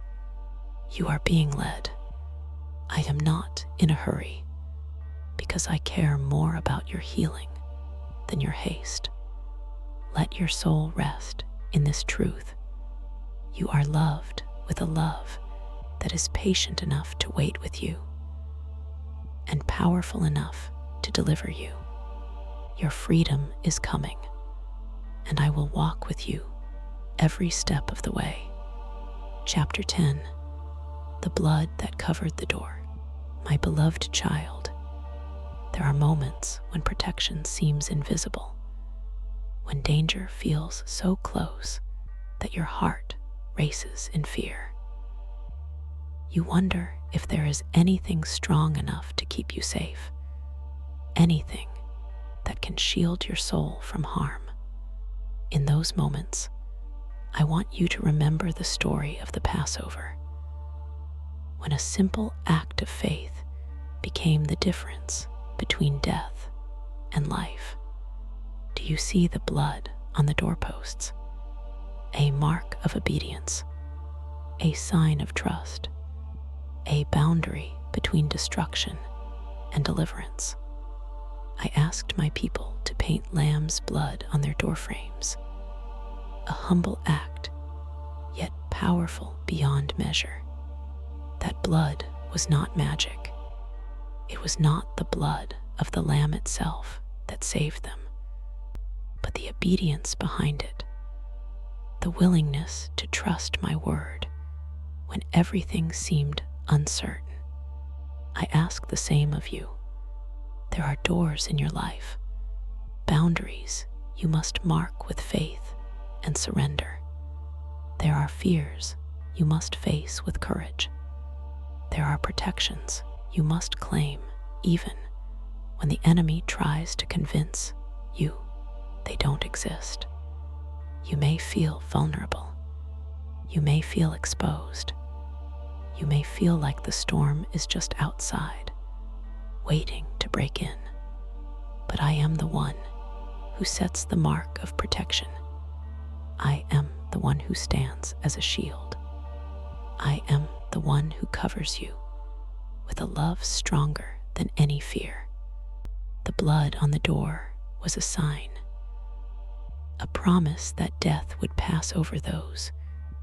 You are being led. I am not in a hurry, because I care more about your healing than your haste. Let your soul rest in this truth. You are loved with a love that is patient enough to wait with you and powerful enough to deliver you. Your freedom is coming, and I will walk with you every step of the way. Chapter 10. The blood that covered the door. My beloved child, there are moments when protection seems invisible, when danger feels so close that your heart races in fear. You wonder if there is anything strong enough to keep you safe, anything that can shield your soul from harm. In those moments, I want you to remember the story of the Passover, when a simple act of faith became the difference between death and life. Do you see the blood on the doorposts? A mark of obedience, a sign of trust, a boundary between destruction and deliverance. I asked my people to paint lamb's blood on their doorframes, a humble act, yet powerful beyond measure. That blood was not magic. It was not the blood of the Lamb itself that saved them, but the obedience behind it, the willingness to trust my word when everything seemed uncertain. I ask the same of you. There are doors in your life, boundaries you must mark with faith and surrender. There are fears you must face with courage. There are protections you must claim even when the enemy tries to convince you they don't exist. You may feel vulnerable. You may feel exposed. You may feel like the storm is just outside, waiting to break in. But I am the one who sets the mark of protection. I am the one who stands as a shield. I am the one who covers you with a love stronger than any fear. The blood on the door was a sign, a promise that death would pass over those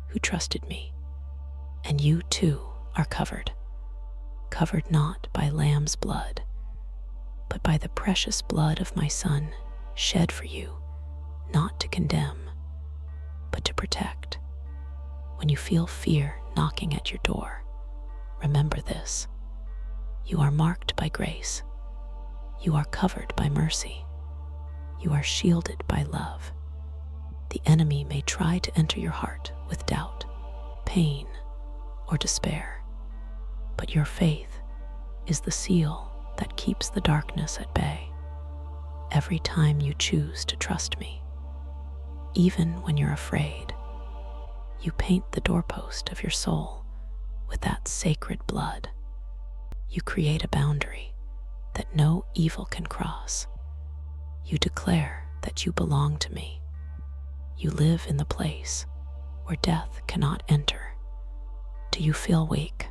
who trusted me. And you too are covered not by lamb's blood, but by the precious blood of my Son, shed for you, not to condemn, but to protect. When you feel fear knocking at your door, remember this: you are marked by grace. You are covered by mercy. You are shielded by love. The enemy may try to enter your heart with doubt, pain, or despair, but your faith is the seal that keeps the darkness at bay. Every time you choose to trust me, even when you're afraid, you paint the doorpost of your soul with that sacred blood. You create a boundary that no evil can cross. You declare that you belong to me. You live in the place where death cannot enter. Do you feel weak?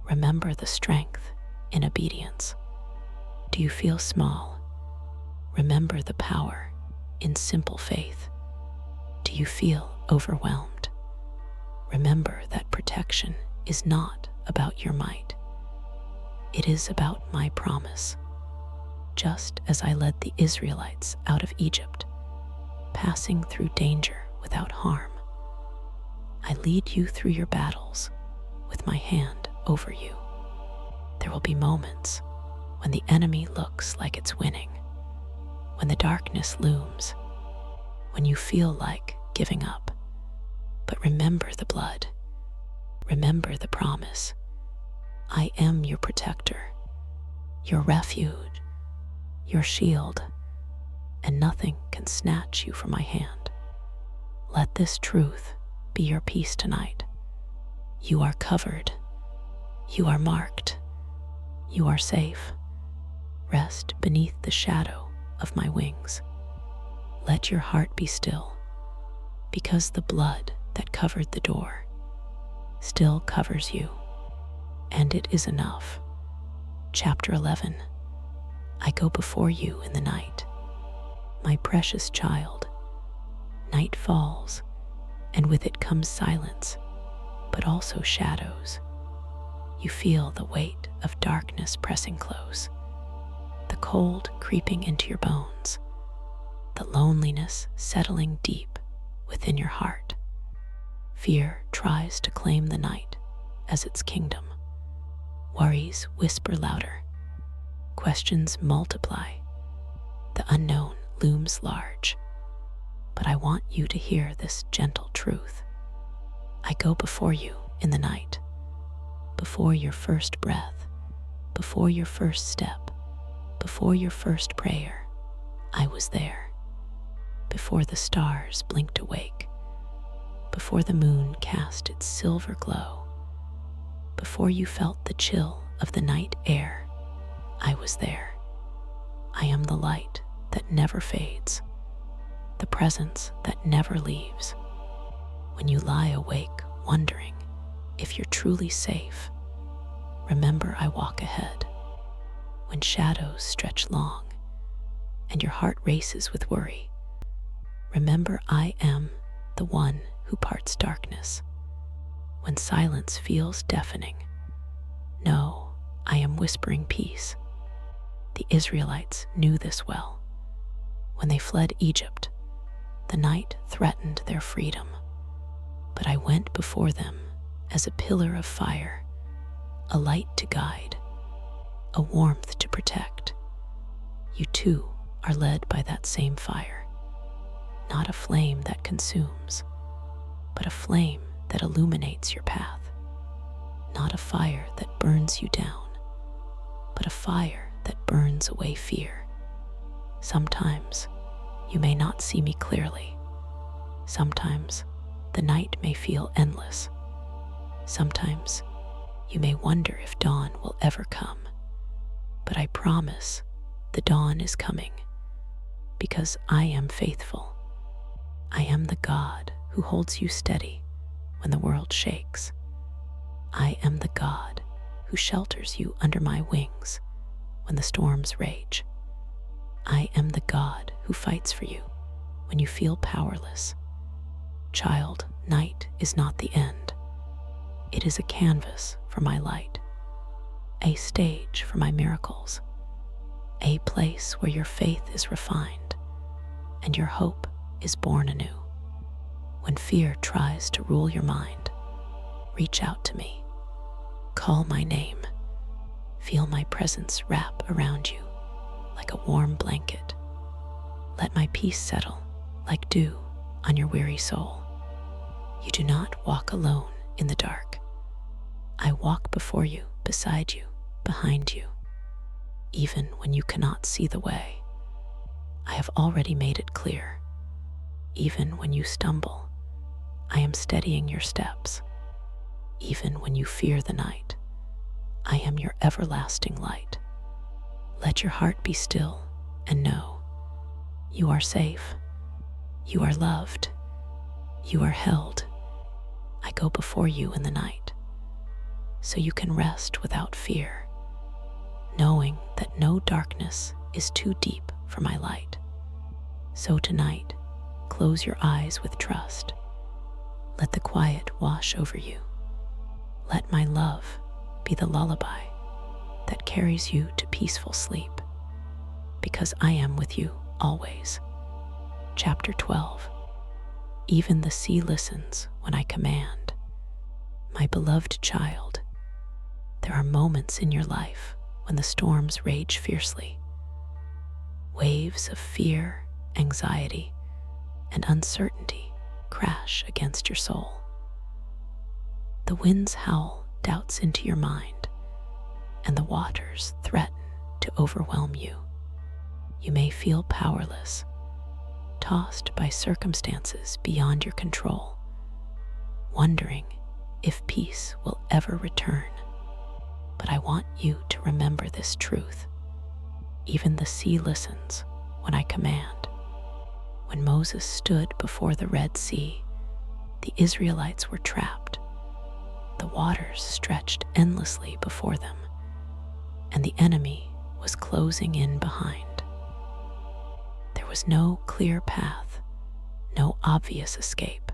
Remember the strength in obedience. Do you feel small? Remember the power in simple faith. Do you feel overwhelmed? Remember that protection is not about your might. It is about my promise. Just as I led the Israelites out of Egypt, passing through danger without harm, I lead you through your battles with my hand over you. There will be moments when the enemy looks like it's winning, when the darkness looms, when you feel like giving up. But remember the blood. Remember the promise. I am your protector, your refuge, your shield, and nothing can snatch you from my hand. Let this truth be your peace tonight. You are covered. You are marked. You are safe. Rest beneath the shadow of my wings. Let your heart be still, because the blood that covered the door still covers you, and it is enough. Chapter 11. I go before you in the night. My precious child, night falls, and with it comes silence, but also shadows. You feel the weight of darkness pressing close, the cold creeping into your bones, the loneliness settling deep within your heart. Fear tries to claim the night as its kingdom. Worries whisper louder. Questions multiply. The unknown looms large. But I want you to hear this gentle truth. I go before you in the night, before your first breath, before your first step, before your first prayer. I was there. Before the stars blinked awake, before the moon cast its silver glow, before you felt the chill of the night air, I was there. I am the light that never fades, the presence that never leaves. When you lie awake wondering if you're truly safe, remember I walk ahead. When shadows stretch long and your heart races with worry, remember I am the one who parts darkness. When silence feels deafening, know I am whispering peace. The Israelites knew this well. When they fled Egypt, the night threatened their freedom, but I went before them as a pillar of fire, a light to guide, a warmth to protect. You too are led by that same fire, not a flame that consumes, but a flame that illuminates your path, not a fire that burns you down, but a fire that burns away fear. Sometimes you may not see me clearly. Sometimes the night may feel endless. Sometimes you may wonder if dawn will ever come. But I promise the dawn is coming, because I am faithful. I am the God who holds you steady when the world shakes. I am the God who shelters you under my wings when the storms rage. I am the God who fights for you when you feel powerless. Child, night is not the end. It is a canvas for my light, a stage for my miracles, a place where your faith is refined and your hope is born anew. When fear tries to rule your mind, reach out to me. Call my name. Feel my presence wrap around you like a warm blanket. Let my peace settle like dew on your weary soul. You do not walk alone in the dark. I walk before you, beside you, behind you, even when you cannot see the way. I have already made it clear. Even when you stumble, I am steadying your steps. Even when you fear the night, I am your everlasting light. Let your heart be still and know you are safe, you are loved, you are held. I go before you in the night, so you can rest without fear, knowing that no darkness is too deep for my light. So tonight, close your eyes with trust. Let the quiet wash over you. Let my love be the lullaby that carries you to peaceful sleep, because I am with you always. Chapter 12. Even the sea listens when I command. My beloved child, there are moments in your life when the storms rage fiercely. Waves of fear, anxiety, and uncertainty crash against your soul. The winds howl doubts into your mind, and the waters threaten to overwhelm you. You may feel powerless, tossed by circumstances beyond your control, wondering if peace will ever return. But I want you to remember this truth. Even the sea listens when I command. When Moses stood before the Red Sea, the Israelites were trapped. The waters stretched endlessly before them, and the enemy was closing in behind. There was no clear path, no obvious escape,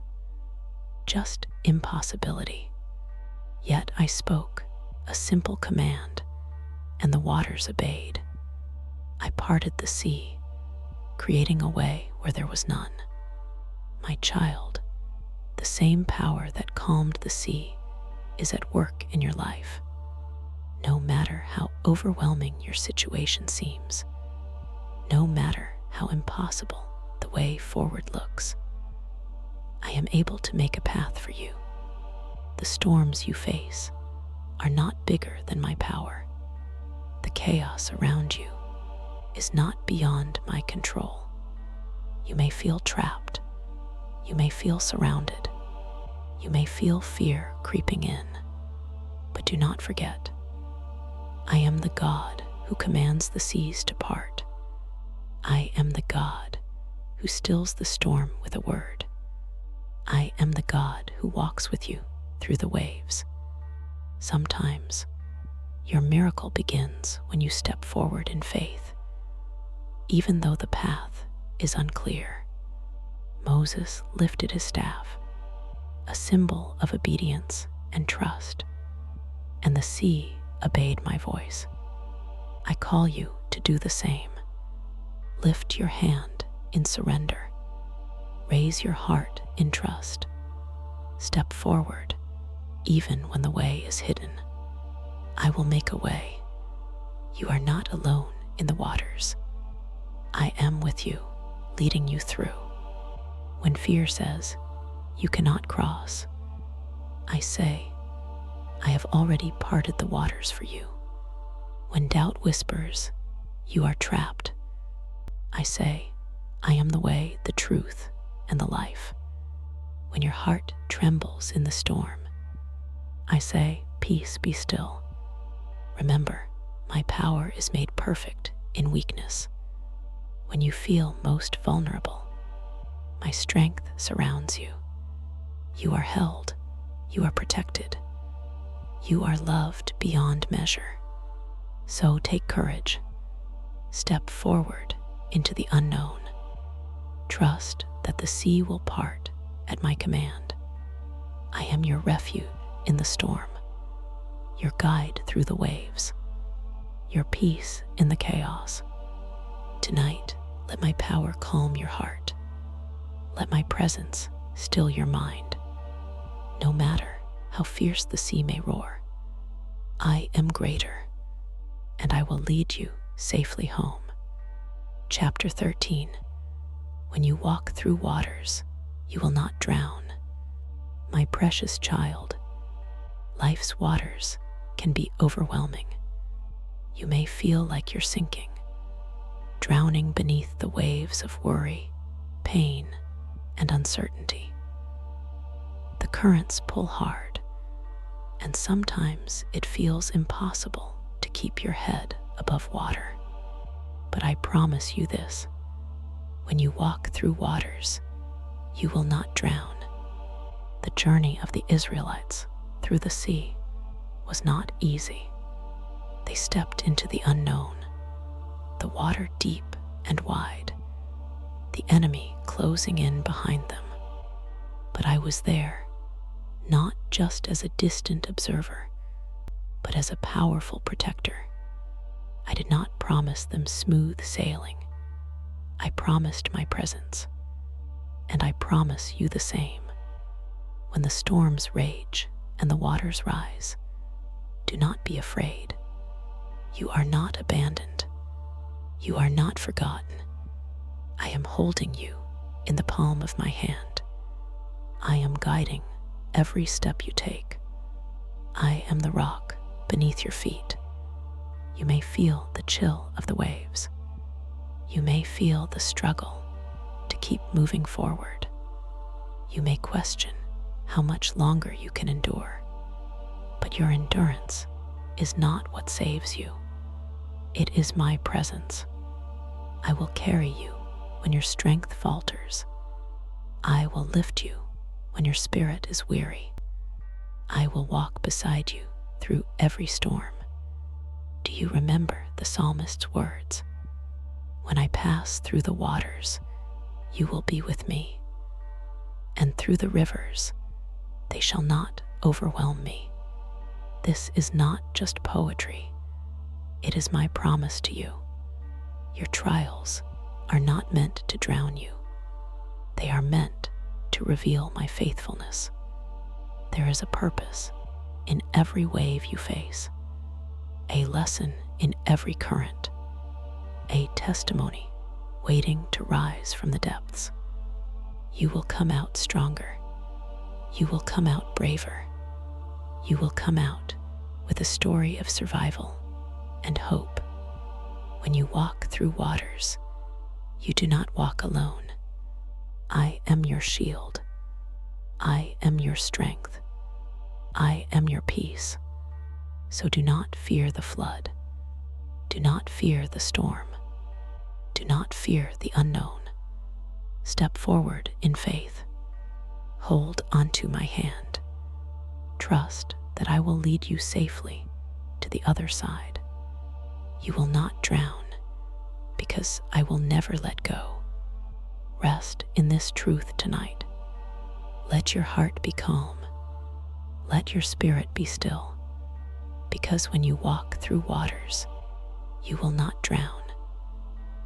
just impossibility. Yet I spoke a simple command, and the waters obeyed. I parted the sea, creating a way where there was none. My child, the same power that calmed the sea is at work in your life. No matter how overwhelming your situation seems, no matter how impossible the way forward looks, I am able to make a path for you. The storms you face are not bigger than my power. The chaos around you is not beyond my control. You may feel trapped. You may feel surrounded. You may feel fear creeping in. But do not forget, I am the God who commands the seas to part. I am the God who stills the storm with a word. I am the God who walks with you through the waves. Sometimes your miracle begins when you step forward in faith, even though the path is unclear. Moses lifted his staff, a symbol of obedience and trust, and the sea obeyed my voice. I call you to do the same. Lift your hand in surrender. Raise your heart in trust. Step forward, even when the way is hidden. I will make a way. You are not alone in the waters. I am with you, leading you through. When fear says, you cannot cross, I say, I have already parted the waters for you. When doubt whispers, you are trapped, I say, I am the way, the truth, and the life. When your heart trembles in the storm, I say, peace, be still. Remember, my power is made perfect in weakness. When you feel most vulnerable, my strength surrounds you. You are held, you are protected. You are loved beyond measure. So take courage. Step forward into the unknown. Trust that the sea will part at my command. I am your refuge in the storm, your guide through the waves, your peace in the chaos. Tonight, let my power calm your heart. Let my presence still your mind. No matter how fierce the sea may roar, I am greater, and I will lead you safely home. Chapter 13. When you walk through waters, you will not drown. My precious child, life's waters can be overwhelming. You may feel like you're sinking, drowning beneath the waves of worry, pain, and uncertainty. The currents pull hard, and sometimes it feels impossible to keep your head above water. But I promise you this, when you walk through waters, you will not drown. The journey of the Israelites through the sea was not easy. They stepped into the unknown, the water deep and wide, the enemy closing in behind them. But I was there, not just as a distant observer, but as a powerful protector. I did not promise them smooth sailing. I promised my presence, and I promise you the same. When the storms rage and the waters rise, do not be afraid. You are not abandoned. You are not forgotten. I am holding you in the palm of my hand. I am guiding every step you take. I am the rock beneath your feet. You may feel the chill of the waves. You may feel the struggle to keep moving forward. You may question how much longer you can endure. But your endurance is not what saves you. It is my presence. I will carry you when your strength falters. I will lift you when your spirit is weary. I will walk beside you through every storm. Do you remember the psalmist's words? When I pass through the waters, you will be with me. And through the rivers, they shall not overwhelm me. This is not just poetry. It is my promise to you. Your trials are not meant to drown you. They are meant to reveal my faithfulness. There is a purpose in every wave you face, a lesson in every current, a testimony waiting to rise from the depths. You will come out stronger. You will come out braver. You will come out with a story of survival and hope. When you walk through waters, you do not walk alone. I am your shield. I am your strength. I am your peace. So do not fear the flood. Do not fear the storm. Do not fear the unknown. Step forward in faith. Hold onto my hand. Trust that I will lead you safely to the other side. You will not drown, because I will never let go. Rest in this truth tonight. Let your heart be calm. Let your spirit be still, because when you walk through waters, You will not drown.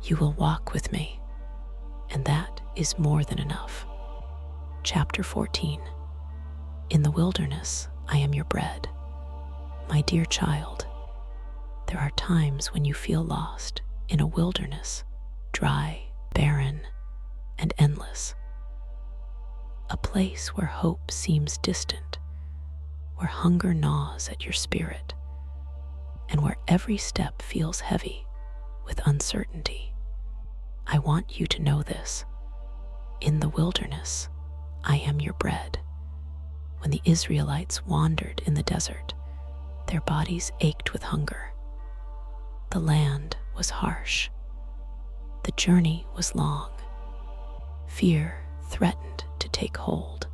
You will walk with me, and that is more than enough. Chapter 14. In the wilderness, I am your bread. My dear child, there are times when you feel lost in a wilderness, dry, barren, and endless. A place where hope seems distant, where hunger gnaws at your spirit, and where every step feels heavy with uncertainty. I want you to know this. In the wilderness, I am your bread. When the Israelites wandered in the desert, their bodies ached with hunger. The land was harsh. The journey was long. Fear threatened to take hold,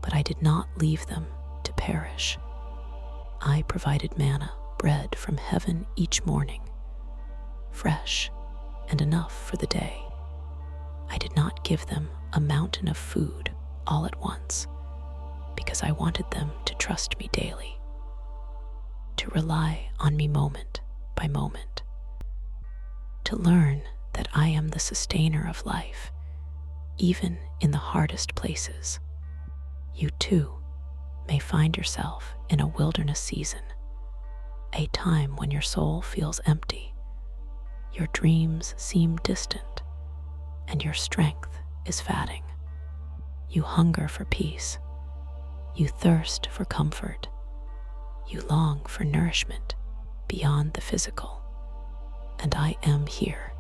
but I did not leave them to perish. I provided manna, bread from heaven each morning, fresh and enough for the day. I did not give them a mountain of food all at once, because I wanted them to trust me daily, to rely on me moment by moment, to learn that I am the sustainer of life, even in the hardest places. You too may find yourself in a wilderness season, a time when your soul feels empty, your dreams seem distant, and your strength is fading. You hunger for peace. You thirst for comfort. You long for nourishment beyond the physical. And I am here.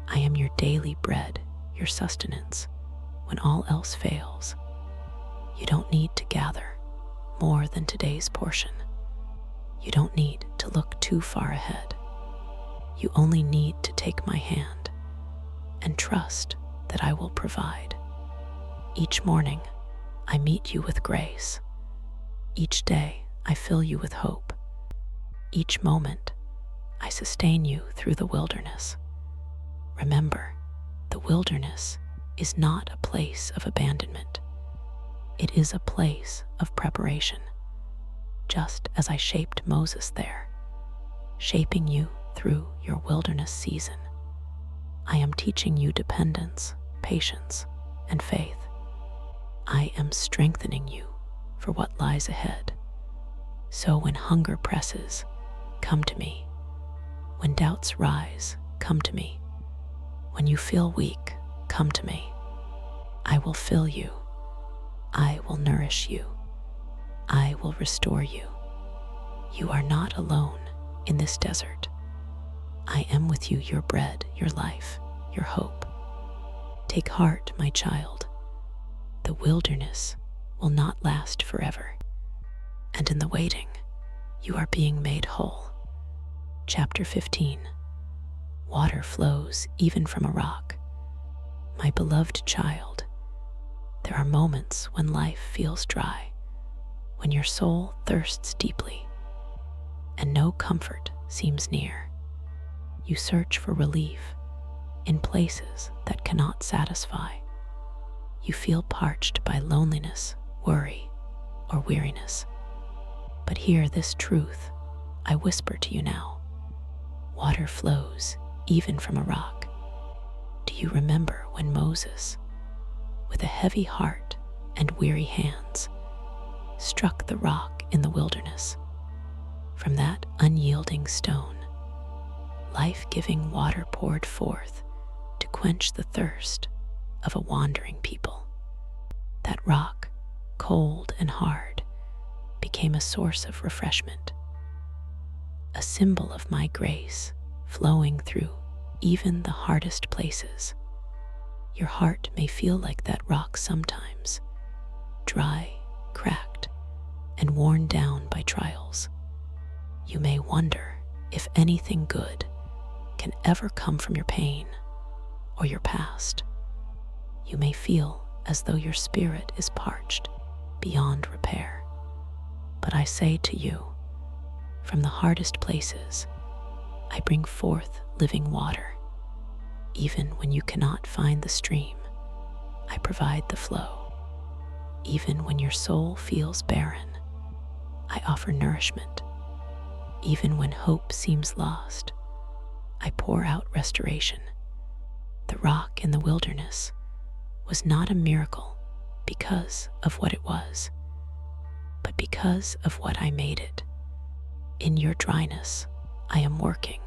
I am your daily bread, your sustenance, when all else fails. You don't need to gather more than today's portion. You don't need to look too far ahead. You only need to take my hand and trust that I will provide. Each morning, I meet you with grace. Each day, I fill you with hope. Each moment, I sustain you through the wilderness. Remember, the wilderness is not a place of abandonment. It is a place of preparation, just as I shaped Moses there, shaping you through your wilderness season. I am teaching you dependence, patience, and faith. I am strengthening you for what lies ahead. So when hunger presses, come to me. When doubts rise, come to me. When you feel weak, come to me. I will fill you. I will nourish you. I will restore you. You are not alone in this desert. I am with you, your bread, your life, your hope. Take heart, my child. The wilderness will not last forever, and in the waiting, you are being made whole. Chapter 15. Water flows even from a rock. My beloved child, there are moments when life feels dry, when your soul thirsts deeply, and no comfort seems near. You search for relief in places that cannot satisfy. You feel parched by loneliness, worry, or weariness. But hear this truth I whisper to you now. Water flows even from a rock. Do you remember when Moses, with a heavy heart and weary hands, struck the rock in the wilderness? From that unyielding stone, life-giving water poured forth to quench the thirst of a wandering people. That rock, cold and hard, became a source of refreshment, a symbol of my grace flowing through even the hardest places. Your heart may feel like that rock sometimes, dry, cracked, and worn down by trials. You may wonder if anything good can ever come from your pain or your past. You may feel as though your spirit is parched beyond repair. But I say to you, from the hardest places, I bring forth living water. Even when you cannot find the stream, I provide the flow. Even when your soul feels barren, I offer nourishment. Even when hope seems lost, I pour out restoration. The rock in the wilderness was not a miracle because of what it was, but because of what I made it. In your dryness, I am working.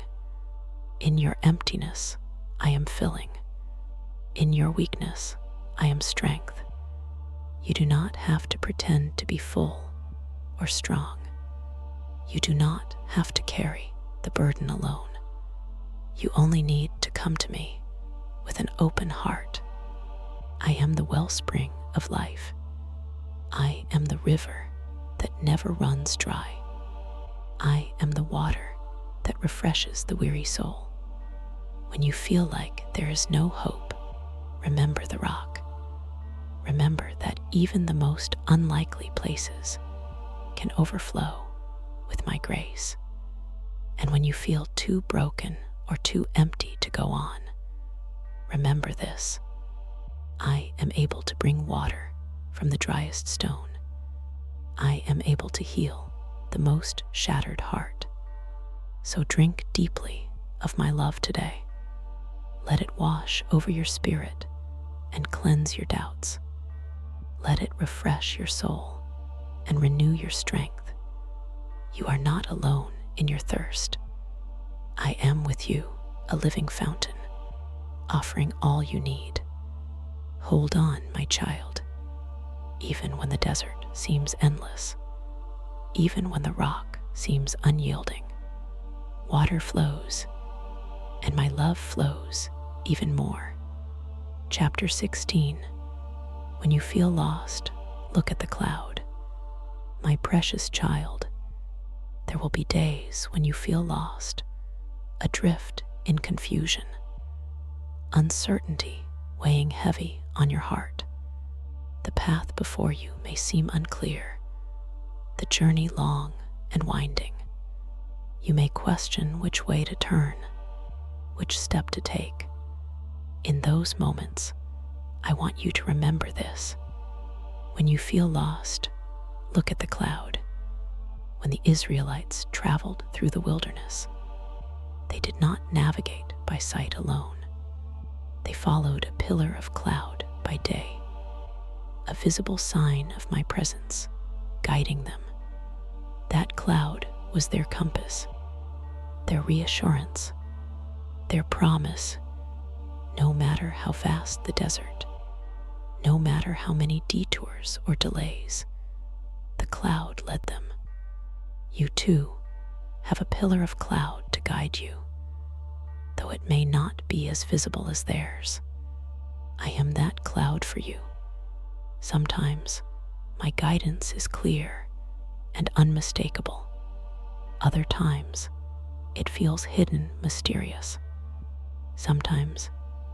In your emptiness, I am filling. In your weakness, I am strength. You do not have to pretend to be full or strong. You do not have to carry the burden alone. You only need to come to me with an open heart. I am the wellspring of life. I am the river that never runs dry. I am the water that refreshes the weary soul. When you feel like there is no hope, remember the rock. Remember that even the most unlikely places can overflow with my grace. And when you feel too broken or too empty to go on, remember this: I am able to bring water from the driest stone. I am able to heal the most shattered heart. So drink deeply of my love today. Let it wash over your spirit and cleanse your doubts. Let it refresh your soul and renew your strength. You are not alone in your thirst. I am with you, a living fountain, offering all you need. Hold on, my child, even when the desert seems endless, even when the rock seems unyielding. Water flows, and my love flows even more. Chapter 16. When you feel lost, look at the cloud. My precious child, there will be days when you feel lost, adrift in confusion, uncertainty weighing heavy on your heart. The path before you may seem unclear, the journey long and winding. You may question which way to turn, which step to take. In those moments, I want you to remember this. When you feel lost, look at the cloud. When the Israelites traveled through the wilderness, they did not navigate by sight alone. They followed a pillar of cloud by day, a visible sign of my presence guiding them. That cloud was their compass, their reassurance, their promise. No matter how vast the desert, no matter how many detours or delays, the cloud led them. You too have a pillar of cloud to guide you, though it may not be as visible as theirs. I am that cloud for you. Sometimes my guidance is clear and unmistakable. Other times it feels hidden, mysterious. Sometimes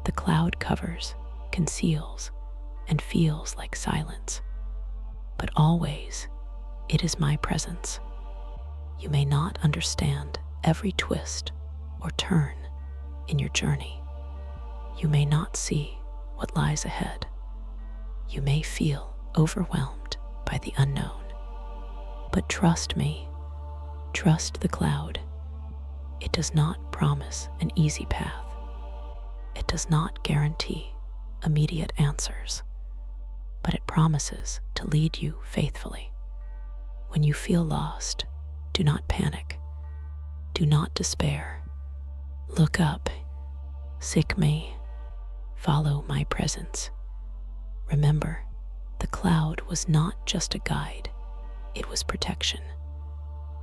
the cloud covers, conceals, and feels like silence. But always, it is my presence. You may not understand every twist or turn in your journey. You may not see what lies ahead. You may feel overwhelmed by the unknown. But trust me, trust the cloud. It does not promise an easy path. It does not guarantee immediate answers, but it promises to lead you faithfully. When you feel lost, do not panic. Do not despair. Look up. Seek me. Follow my presence. Remember, the cloud was not just a guide, it was protection.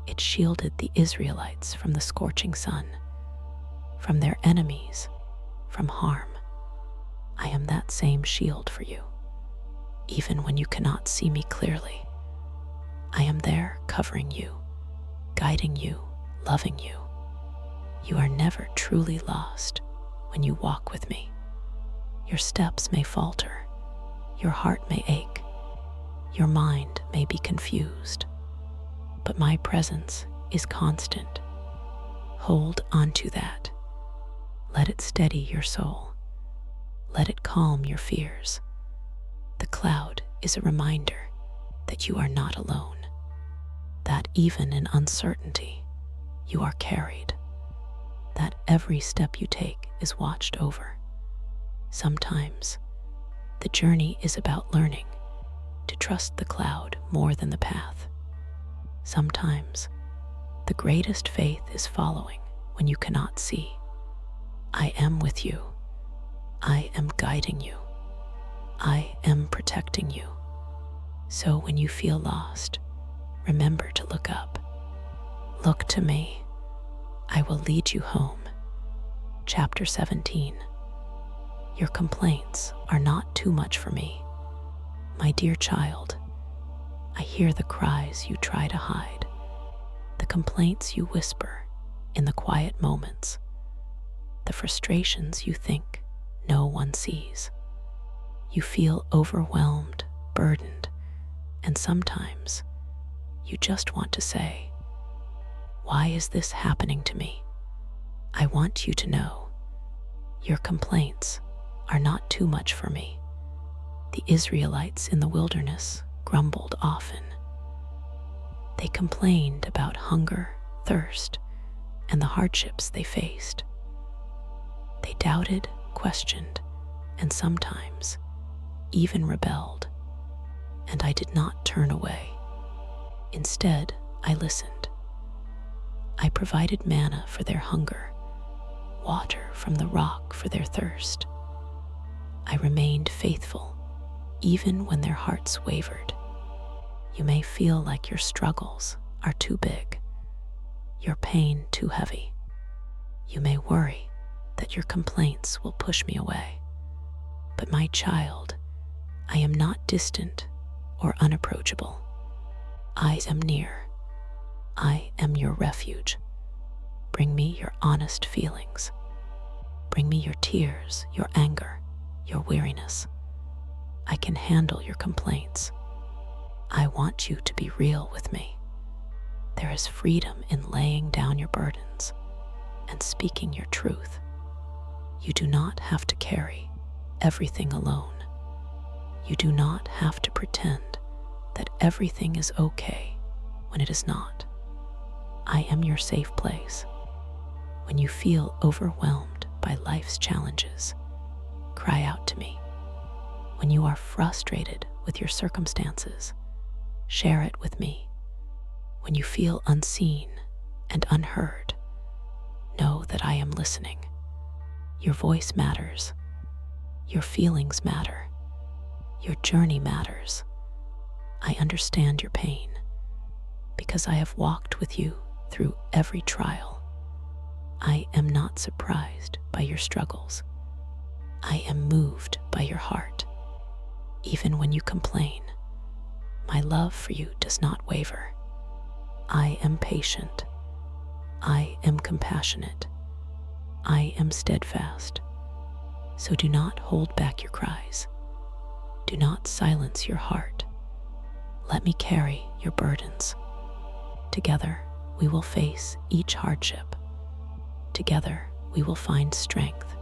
It shielded the Israelites from the scorching sun, from their enemies, from harm. I am that same shield for you. Even when you cannot see me clearly, I am there covering you, guiding you, loving you. You are never truly lost when you walk with me. Your steps may falter, your heart may ache, your mind may be confused, but my presence is constant. Hold on to that. Let it steady your soul. Let it calm your fears. The cloud is a reminder that you are not alone, that even in uncertainty, you are carried, that every step you take is watched over. Sometimes, the journey is about learning to trust the cloud more than the path. Sometimes, the greatest faith is following when you cannot see. I am with you. I am guiding you. I am protecting you. So when you feel lost, remember to look up. Look to me. I will lead you home. Chapter 17. Your complaints are not too much for me. My dear child, I hear the cries you try to hide, the complaints you whisper in the quiet moments, the frustrations you think no one sees. You feel overwhelmed, burdened, and sometimes you just want to say, "Why is this happening to me?" I want you to know your complaints are not too much for me. The Israelites in the wilderness grumbled often. They complained about hunger, thirst, and the hardships they faced. They doubted, questioned, and sometimes even rebelled. And I did not turn away. Instead, I listened. I provided manna for their hunger, water from the rock for their thirst. I remained faithful, even when their hearts wavered. You may feel like your struggles are too big, your pain too heavy. You may worry that your complaints will push me away. But my child, I am not distant or unapproachable. I am near. I am your refuge. Bring me your honest feelings. Bring me your tears, your anger, your weariness. I can handle your complaints. I want you to be real with me. There is freedom in laying down your burdens and speaking your truth. You do not have to carry everything alone. You do not have to pretend that everything is okay when it is not. I am your safe place. When you feel overwhelmed by life's challenges, cry out to me. When you are frustrated with your circumstances, share it with me. When you feel unseen and unheard, know that I am listening. Your voice matters. Your feelings matter. Your journey matters. I understand your pain because I have walked with you through every trial. I am not surprised by your struggles. I am moved by your heart. Even when you complain, my love for you does not waver. I am patient. I am compassionate. I am steadfast. So do not hold back your cries. Do not silence your heart. Let me carry your burdens. Together, we will face each hardship. Together, we will find strength.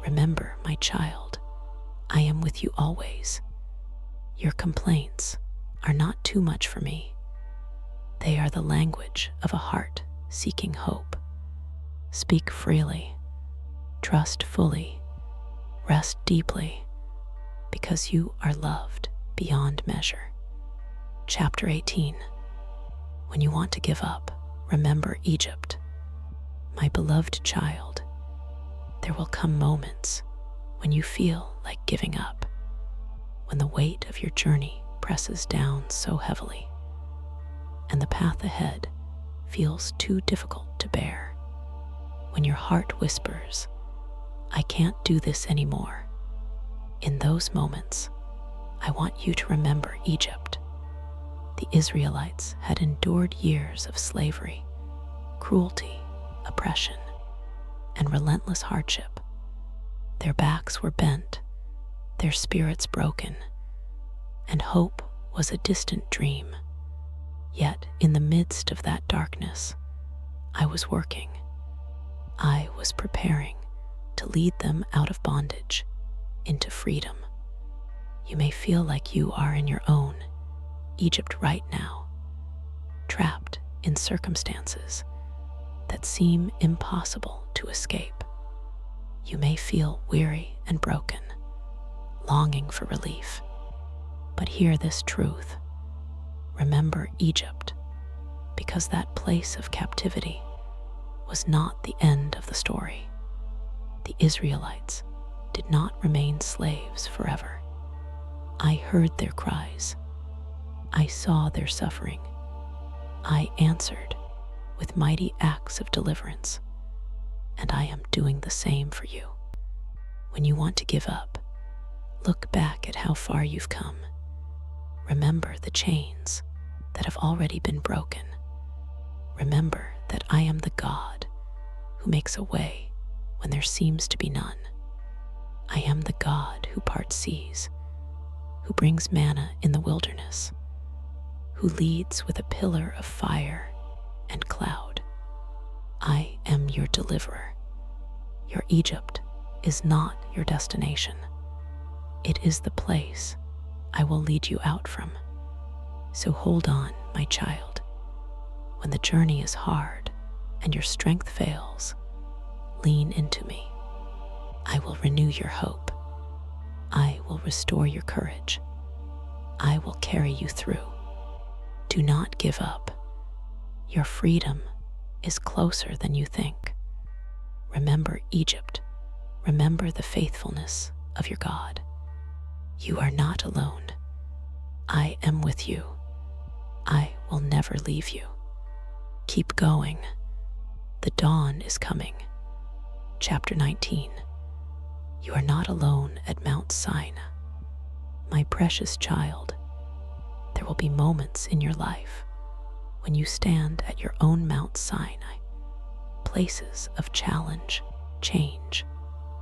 Remember, my child, I am with you always. Your complaints are not too much for me. They are the language of a heart seeking hope. Speak freely, trust fully, rest deeply, because you are loved beyond measure. Chapter 18. When you want to give up, remember Egypt. My beloved child, there will come moments when you feel like giving up, when the weight of your journey presses down so heavily, and the path ahead feels too difficult to bear. When your heart whispers, "I can't do this anymore." In those moments, I want you to remember Egypt. The Israelites had endured years of slavery, cruelty, oppression, and relentless hardship. Their backs were bent, their spirits broken, and hope was a distant dream. Yet in the midst of that darkness, I was working. I was preparing to lead them out of bondage into freedom. You may feel like you are in your own Egypt right now, trapped in circumstances that seem impossible to escape. You may feel weary and broken, longing for relief. But hear this truth. Remember Egypt, because that place of captivity was not the end of the story. The Israelites did not remain slaves forever. I heard their cries. I saw their suffering. I answered with mighty acts of deliverance, and I am doing the same for you. When you want to give up, look back at how far you've come. Remember the chains that have already been broken. Remember that I am the God who makes a way when there seems to be none. I am the God who parts seas, who brings manna in the wilderness, who leads with a pillar of fire and cloud. I am your deliverer. Your Egypt is not your destination. It is the place I will lead you out from. So hold on, my child. When the journey is hard and your strength fails, lean into me. I will renew your hope. I will restore your courage. I will carry you through. Do not give up. Your freedom is closer than you think. Remember Egypt. Remember the faithfulness of your God. You are not alone. I am with you. I will never leave you. Keep going. The dawn is coming. Chapter 19. You are not alone at Mount Sinai. My precious child, there will be moments in your life when you stand at your own Mount Sinai, places of challenge, change,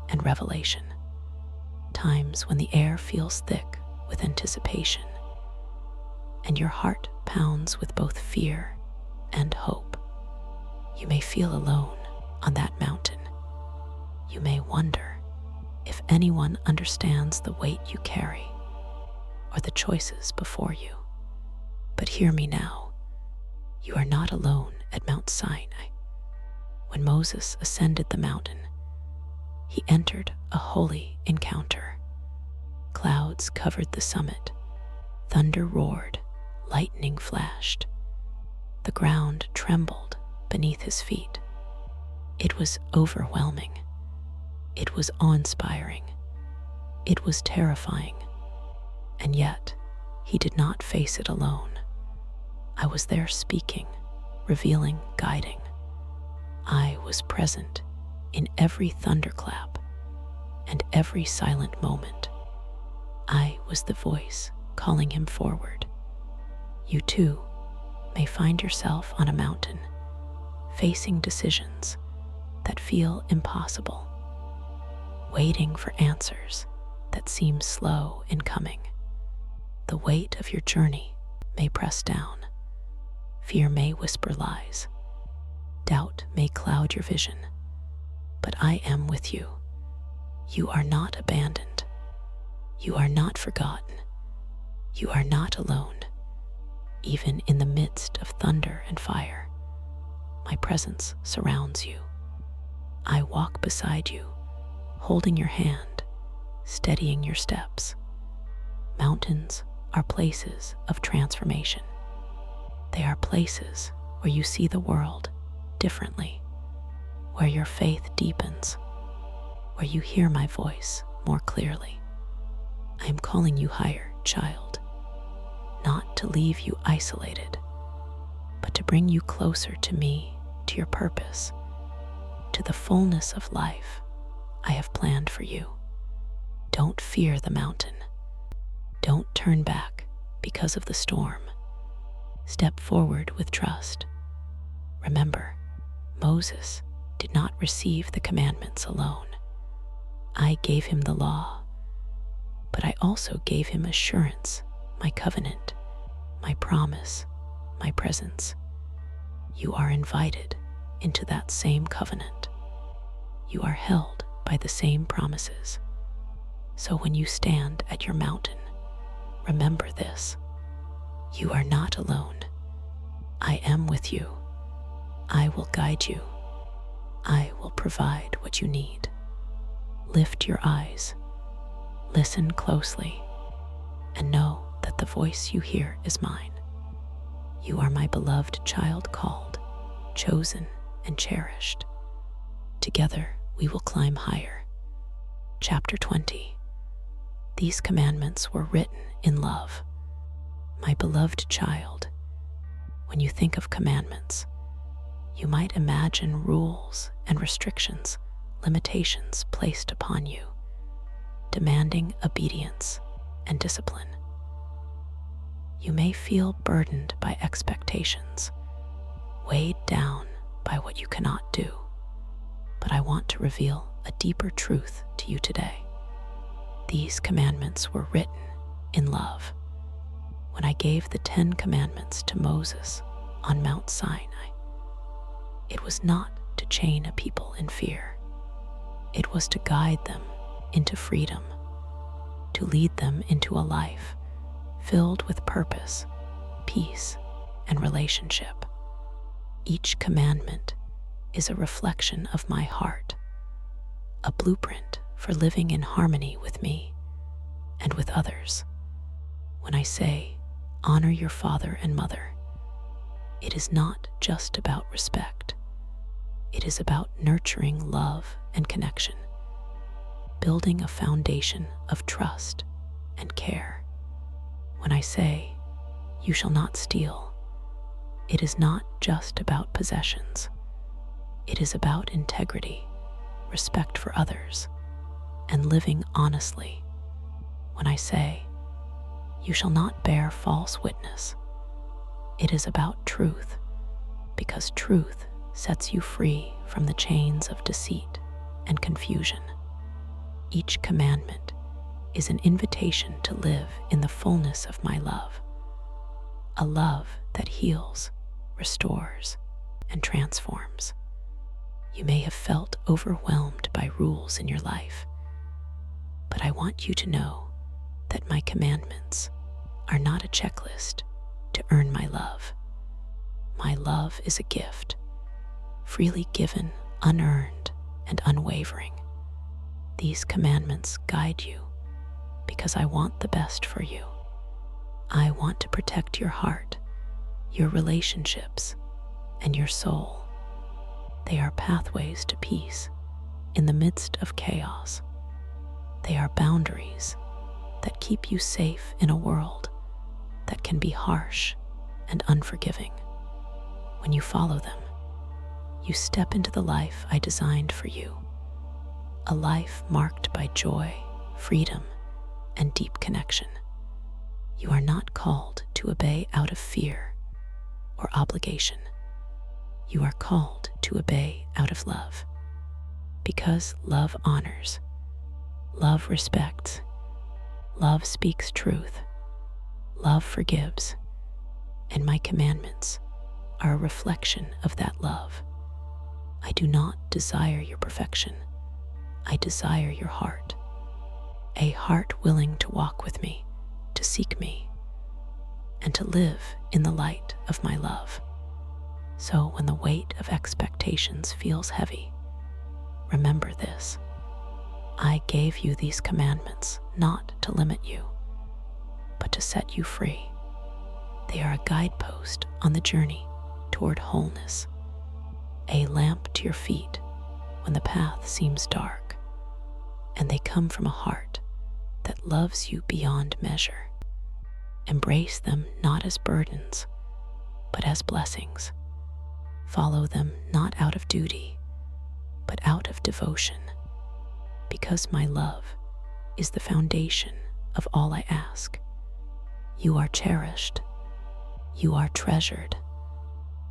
and revelation. Times when the air feels thick with anticipation, and your heart pounds with both fear and hope. You may feel alone on that mountain. You may wonder if anyone understands the weight you carry or the choices before you. But hear me now. You are not alone at Mount Sinai. When Moses ascended the mountain, he entered a holy encounter. Clouds covered the summit. Thunder roared. Lightning flashed. The ground trembled beneath his feet. It was overwhelming. It was awe-inspiring. It was terrifying. And yet, he did not face it alone. I was there speaking, revealing, guiding. I was present in every thunderclap and every silent moment. I was the voice calling him forward. You too may find yourself on a mountain, facing decisions that feel impossible, waiting for answers that seem slow in coming. The weight of your journey may press down. Fear may whisper lies. Doubt may cloud your vision. But I am with you. You are not abandoned. You are not forgotten. You are not alone. Even in the midst of thunder and fire, my presence surrounds you. I walk beside you, holding your hand, steadying your steps. Mountains are places of transformation. They are places where you see the world differently, where your faith deepens, where you hear my voice more clearly. I am calling you higher, child, not to leave you isolated, but to bring you closer to me, to your purpose, to the fullness of life I have planned for you. Don't fear the mountain. Don't turn back because of the storm. Step forward with trust. Remember, Moses did not receive the commandments alone. I gave him the law, but I also gave him assurance, my covenant, my promise, my presence. You are invited into that same covenant. You are held by the same promises. So when you stand at your mountain, remember this. You are not alone. I am with you. I will guide you I will provide what you need. Lift your eyes, listen closely, and know that the voice you hear is mine. You are my beloved child, called, chosen, and cherished. Together we will climb higher. Chapter 20. These commandments were written in love. My beloved child, when you think of commandments, you might imagine rules and restrictions, limitations placed upon you, demanding obedience and discipline. You may feel burdened by expectations, weighed down by what you cannot do, but I want to reveal a deeper truth to you today. These commandments were written in love. When I gave the 10 Commandments to Moses on Mount Sinai, it was not to chain a people in fear. It was to guide them into freedom, to lead them into a life filled with purpose, peace, and relationship. Each commandment is a reflection of my heart, a blueprint for living in harmony with me and with others. When I say, honor your father and mother, it is not just about respect. It is about nurturing love and connection, building a foundation of trust and care. When I say, you shall not steal, it is not just about possessions. It is about integrity, respect for others, and living honestly. When I say, you shall not bear false witness, it is about truth, because truth sets you free from the chains of deceit and confusion. Each commandment is an invitation to live in the fullness of my love, a love that heals, restores, and transforms. You may have felt overwhelmed by rules in your life, but I want you to know that my commandments are not a checklist to earn my love. My love is a gift, freely given, unearned, and unwavering. These commandments guide you because I want the best for you. I want to protect your heart, your relationships, and your soul. They are pathways to peace in the midst of chaos. They are boundaries that keep you safe in a world that can be harsh and unforgiving. When you follow them, you step into the life I designed for you, a life marked by joy, freedom, and deep connection. You are not called to obey out of fear or obligation. You are called to obey out of love, because love honors, love respects, love speaks truth, love forgives, and my commandments are a reflection of that love. I do not desire your perfection. I desire your heart, a heart willing to walk with me, to seek me, and to live in the light of my love. So when the weight of expectations feels heavy, remember this: I gave you these commandments not to limit you, but to set you free. They are a guidepost on the journey toward wholeness, a lamp to your feet when the path seems dark, and they come from a heart that loves you beyond measure. Embrace them not as burdens, but as blessings. Follow them not out of duty, but out of devotion, because my love is the foundation of all I ask. You are cherished, you are treasured,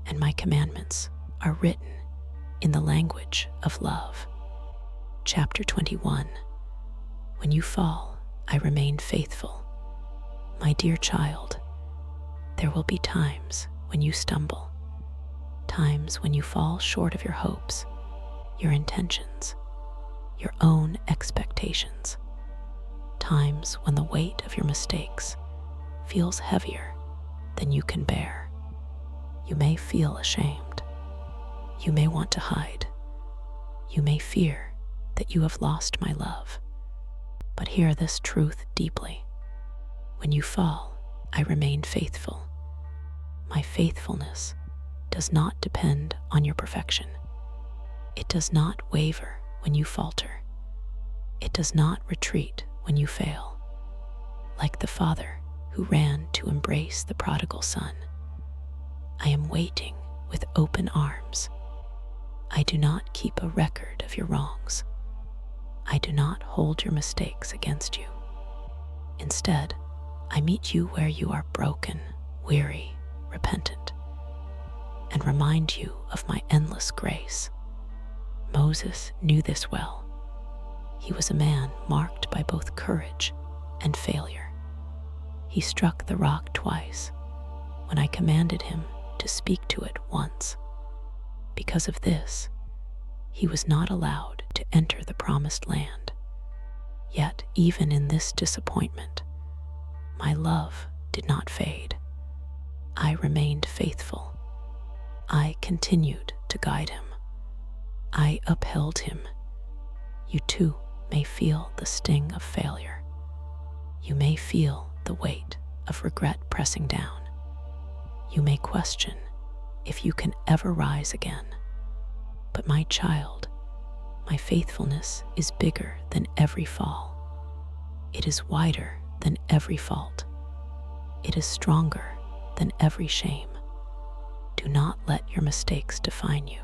and my commandments are written in the language of love. Chapter 21. When you fall, I remain faithful. My dear child, there will be times when you stumble, times when you fall short of your hopes, your intentions, your own expectations, times when the weight of your mistakes feels heavier than you can bear. You may feel ashamed. You may want to hide, You may fear that you have lost my love, but hear this truth deeply. When you fall, I remain faithful. My faithfulness does not depend on your perfection. It does not waver when you falter. It does not retreat when you fail. Like the father who ran to embrace the prodigal son, I am waiting with open arms. I do not keep a record of your wrongs. I do not hold your mistakes against you. Instead, I meet you where you are broken, weary, repentant, and remind you of my endless grace. Moses knew this well. He was a man marked by both courage and failure. He struck the rock twice when I commanded him to speak to it once. Because of this, he was not allowed to enter the promised land. Yet, even in this disappointment, my love did not fade. I remained faithful. I continued to guide him. I upheld him. You too may feel the sting of failure. You may feel the weight of regret pressing down. You may question if you can ever rise again. But my child, my faithfulness is bigger than every fall. It is wider than every fault. It is stronger than every shame. Do not let your mistakes define you.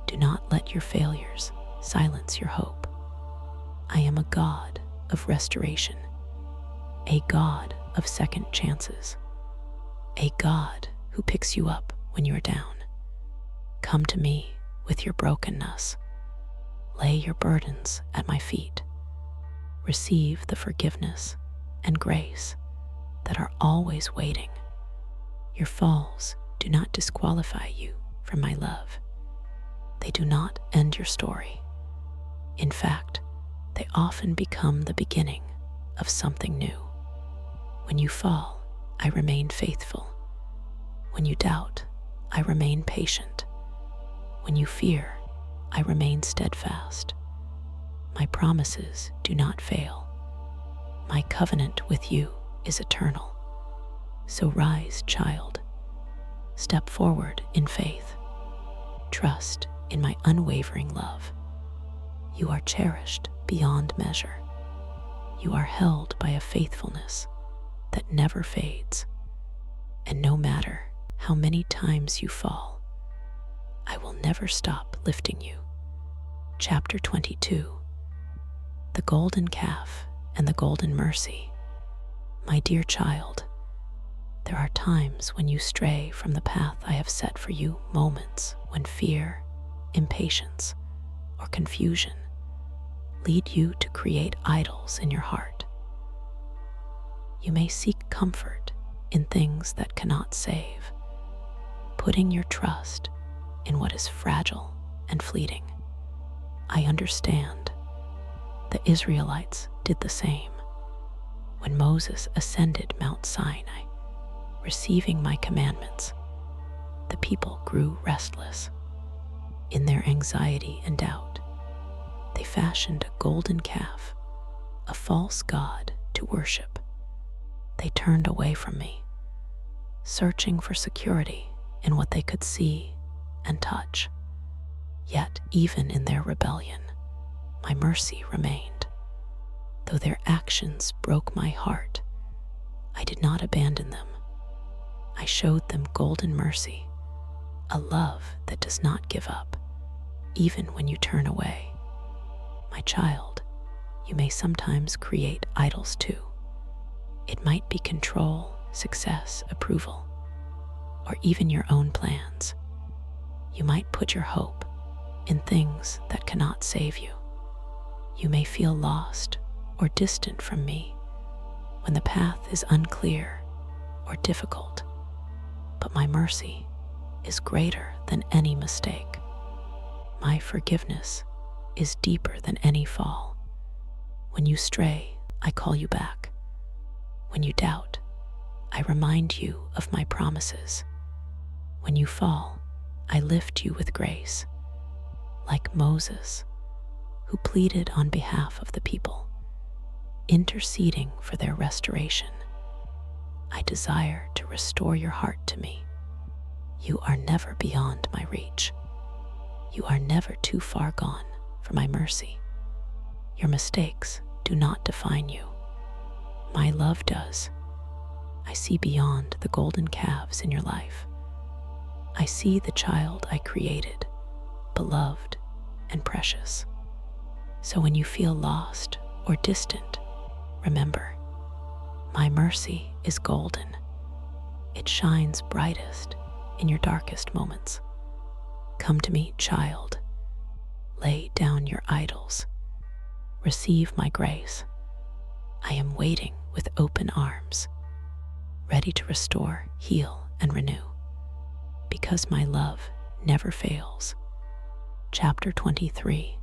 Do not let your failures silence your hope. I am a God of restoration, a God of second chances, a God who picks you up when you are down. Come to me with your brokenness. Lay your burdens at my feet. Receive the forgiveness and grace that are always waiting. Your falls do not disqualify you from my love. They do not end your story. In fact, they often become the beginning of something new. When you fall, I remain faithful. When you doubt, I remain patient. When you fear, I remain steadfast. My promises do not fail. My covenant with you is eternal. So rise, child. Step forward in faith. Trust in my unwavering love. You are cherished beyond measure. You are held by a faithfulness that never fades. And no matter how many times you fall, I will never stop lifting you. Chapter 22. The Golden Calf and the Golden Mercy. My dear child, there are times when you stray from the path I have set for you, moments when fear, impatience, or confusion lead you to create idols in your heart. You may seek comfort in things that cannot save, putting your trust in what is fragile and fleeting. I understand. The Israelites did the same. When Moses ascended Mount Sinai, receiving my commandments, the people grew restless. In their anxiety and doubt, they fashioned a golden calf, a false god to worship. They turned away from me, searching for security in what they could see and touch. Yet, even in their rebellion, my mercy remained. Though their actions broke my heart, I did not abandon them. I showed them golden mercy, a love that does not give up, even when you turn away. My child, you may sometimes create idols too. It might be control, success, approval, or even your own plans. You might put your hope in things that cannot save you. You may feel lost or distant from me when the path is unclear or difficult, but my mercy is greater than any mistake. My forgiveness is deeper than any fall. When you stray, I call you back. When you doubt, I remind you of my promises. When you fall, I lift you with grace. like Moses, who pleaded on behalf of the people, interceding for their restoration. I desire to restore your heart to me. You are never beyond my reach. You are never too far gone for my mercy. Your mistakes do not define you. My love does. I see beyond the golden calves in your life. I see the child I created, beloved and precious. So when you feel lost or distant, remember, my mercy is golden. It shines brightest in your darkest moments. Come to me, child. Lay down your idols. Receive my grace. I am waiting with open arms, ready to restore, heal, and renew, because my love never fails. Chapter 23.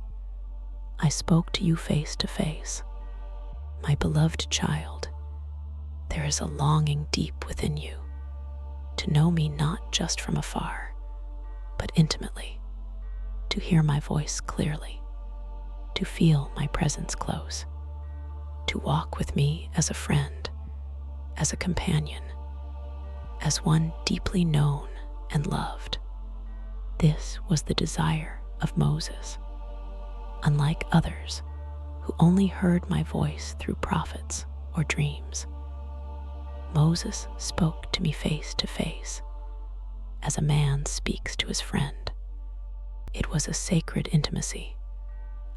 I spoke to you face to face. My beloved child, there is a longing deep within you to know me not just from afar, but intimately, to hear my voice clearly, to feel my presence close, to walk with me as a friend, as a companion, as one deeply known and loved. This was the desire of Moses. Unlike others who only heard my voice through prophets or dreams, Moses spoke to me face to face, as a man speaks to his friend. It was a sacred intimacy,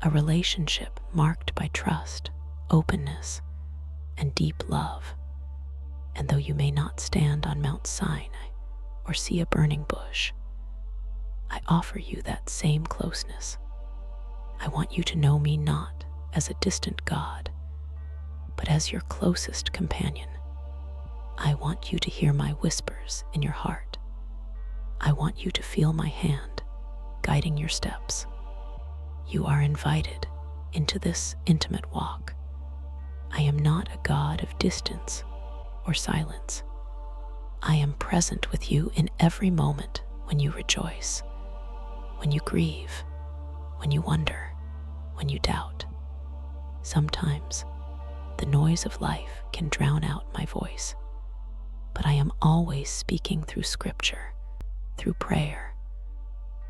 a relationship marked by trust, openness, and deep love. And though you may not stand on Mount Sinai or see a burning bush, I offer you that same closeness. I want you to know me not as a distant God, but as your closest companion. I want you to hear my whispers in your heart. I want you to feel my hand guiding your steps. You are invited into this intimate walk. I am not a God of distance or silence. I am present with you in every moment when you rejoice, when you grieve, when you wonder, when you doubt. Sometimes the noise of life can drown out my voice, but I am always speaking through scripture, through prayer,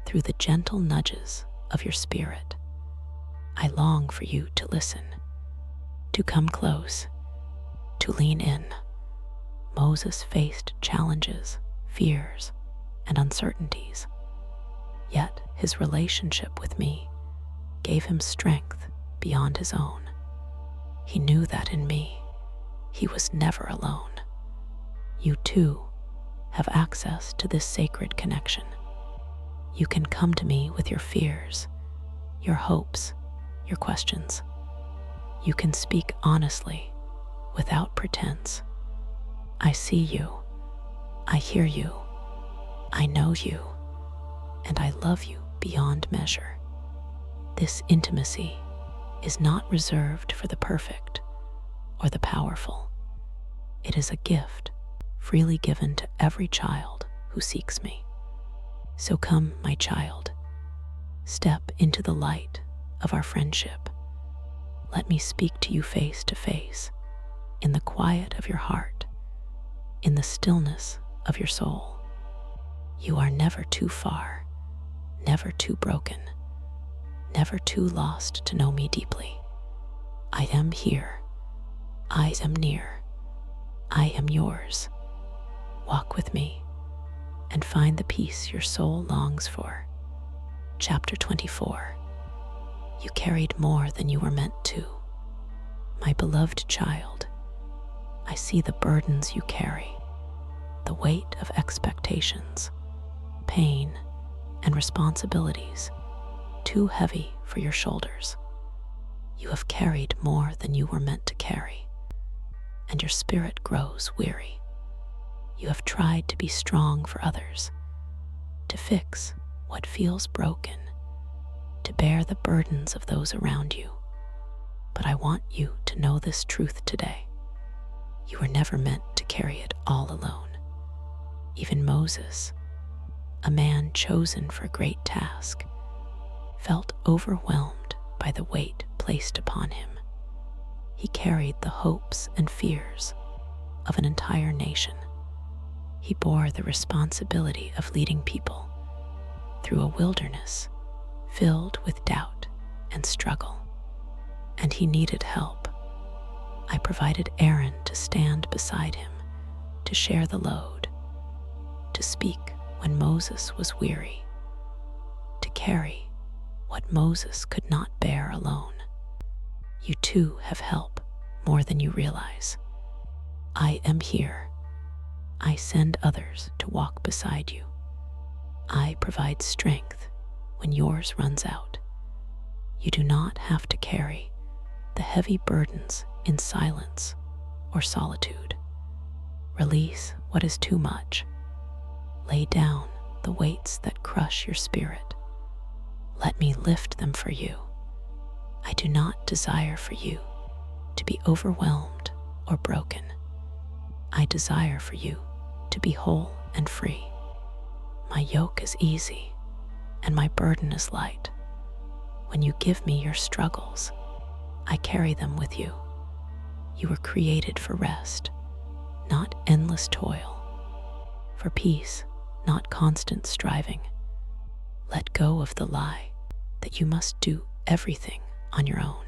through the gentle nudges of your spirit. I long for you to listen, to come close, to lean in. Moses faced challenges, fears, and uncertainties, yet his relationship with me gave him strength beyond his own. He knew that in me, he was never alone. You too have access to this sacred connection. You can come to me with your fears, your hopes, your questions. You can speak honestly, without pretense. I see you, I hear you, I know you, and I love you beyond measure. This intimacy is not reserved for the perfect or the powerful. It is a gift freely given to every child who seeks me. So come, my child, step into the light of our friendship. Let me speak to you face to face, in the quiet of your heart, in the stillness of your soul. You are never too far, never too broken, never too lost to know me deeply. I am here. I am near. I am yours. Walk with me and find the peace your soul longs for. Chapter 24. You carried more than you were meant to. My beloved child, I see the burdens you carry, the weight of expectations, pain, and responsibilities too heavy for your shoulders. You have carried more than you were meant to carry, and your spirit grows weary. You have tried to be strong for others, to fix what feels broken, to bear the burdens of those around you. But I want you to know this truth today. You were never meant to carry it all alone. Even Moses, a man chosen for a great task, felt overwhelmed by the weight placed upon him. He carried the hopes and fears of an entire nation. He bore the responsibility of leading people through a wilderness filled with doubt and struggle. And he needed help. I provided Aaron to stand beside him, to share the load, to speak when Moses was weary, to carry what Moses could not bear alone. You too have help more than you realize. I am here. I send others to walk beside you. I provide strength when yours runs out. You do not have to carry the heavy burdens in silence or solitude. Release what is too much. Lay down the weights that crush your spirit. Let me lift them for you. I do not desire for you to be overwhelmed or broken. I desire for you to be whole and free. My yoke is easy and my burden is light. When you give me your struggles, I carry them with you. You were created for rest, not endless toil, for peace, not constant striving. Let go of the lie that you must do everything on your own.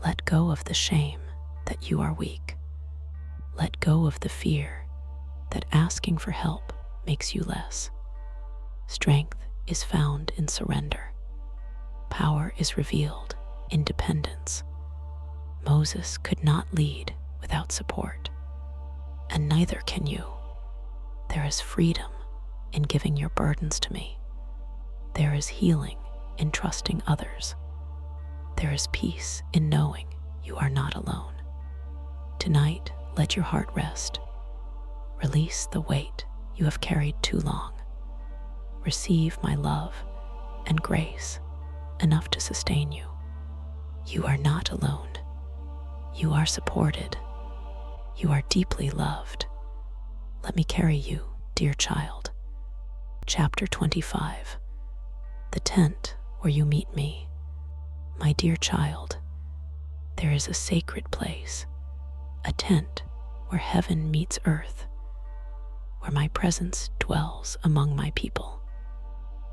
Let go of the shame that you are weak. Let go of the fear that asking for help makes you less. Strength is found in surrender. Power is revealed in dependence. Moses could not lead without support, and neither can you. There is freedom in giving your burdens to me. There is healing in trusting others. There is peace in knowing you are not alone. Tonight, let your heart rest. Release the weight you have carried too long. Receive my love and grace enough to sustain you. You are not alone. You are supported. You are deeply loved. Let me carry you, dear child. Chapter 25. The tent where you meet me. My dear child, there is a sacred place, a tent where heaven meets earth, where my presence dwells among my people.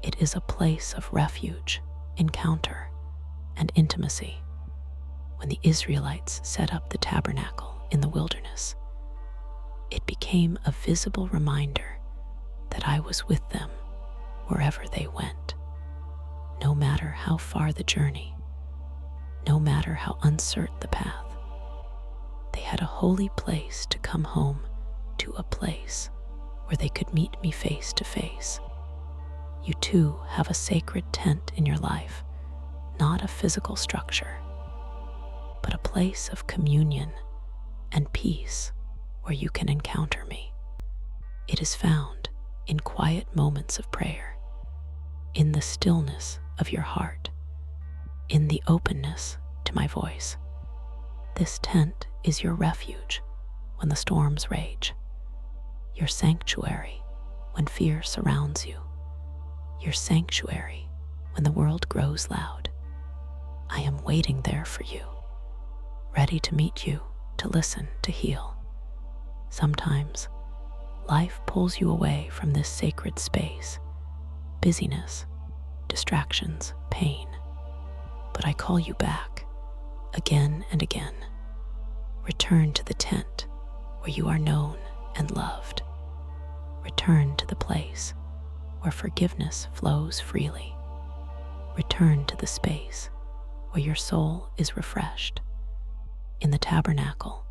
It is a place of refuge, encounter, and intimacy. When the Israelites set up the tabernacle in the wilderness, it became a visible reminder that I was with them wherever they went. No matter how far the journey, no matter how uncertain the path, they had a holy place to come home to, a place where they could meet me face to face. You too have a sacred tent in your life, not a physical structure, but a place of communion and peace where you can encounter me. It is found in quiet moments of prayer, in the stillness of your heart, in the openness to my voice. This tent is your refuge when the storms rage, your sanctuary when fear surrounds you, your sanctuary when the world grows loud. I am waiting there for you, ready to meet you, to listen, to heal. Sometimes life pulls you away from this sacred space, busyness, distractions, pain. But I call you back again and again. Return to the tent where you are known and loved. Return to the place where forgiveness flows freely. Return to the space where your soul is refreshed. In the tabernacle,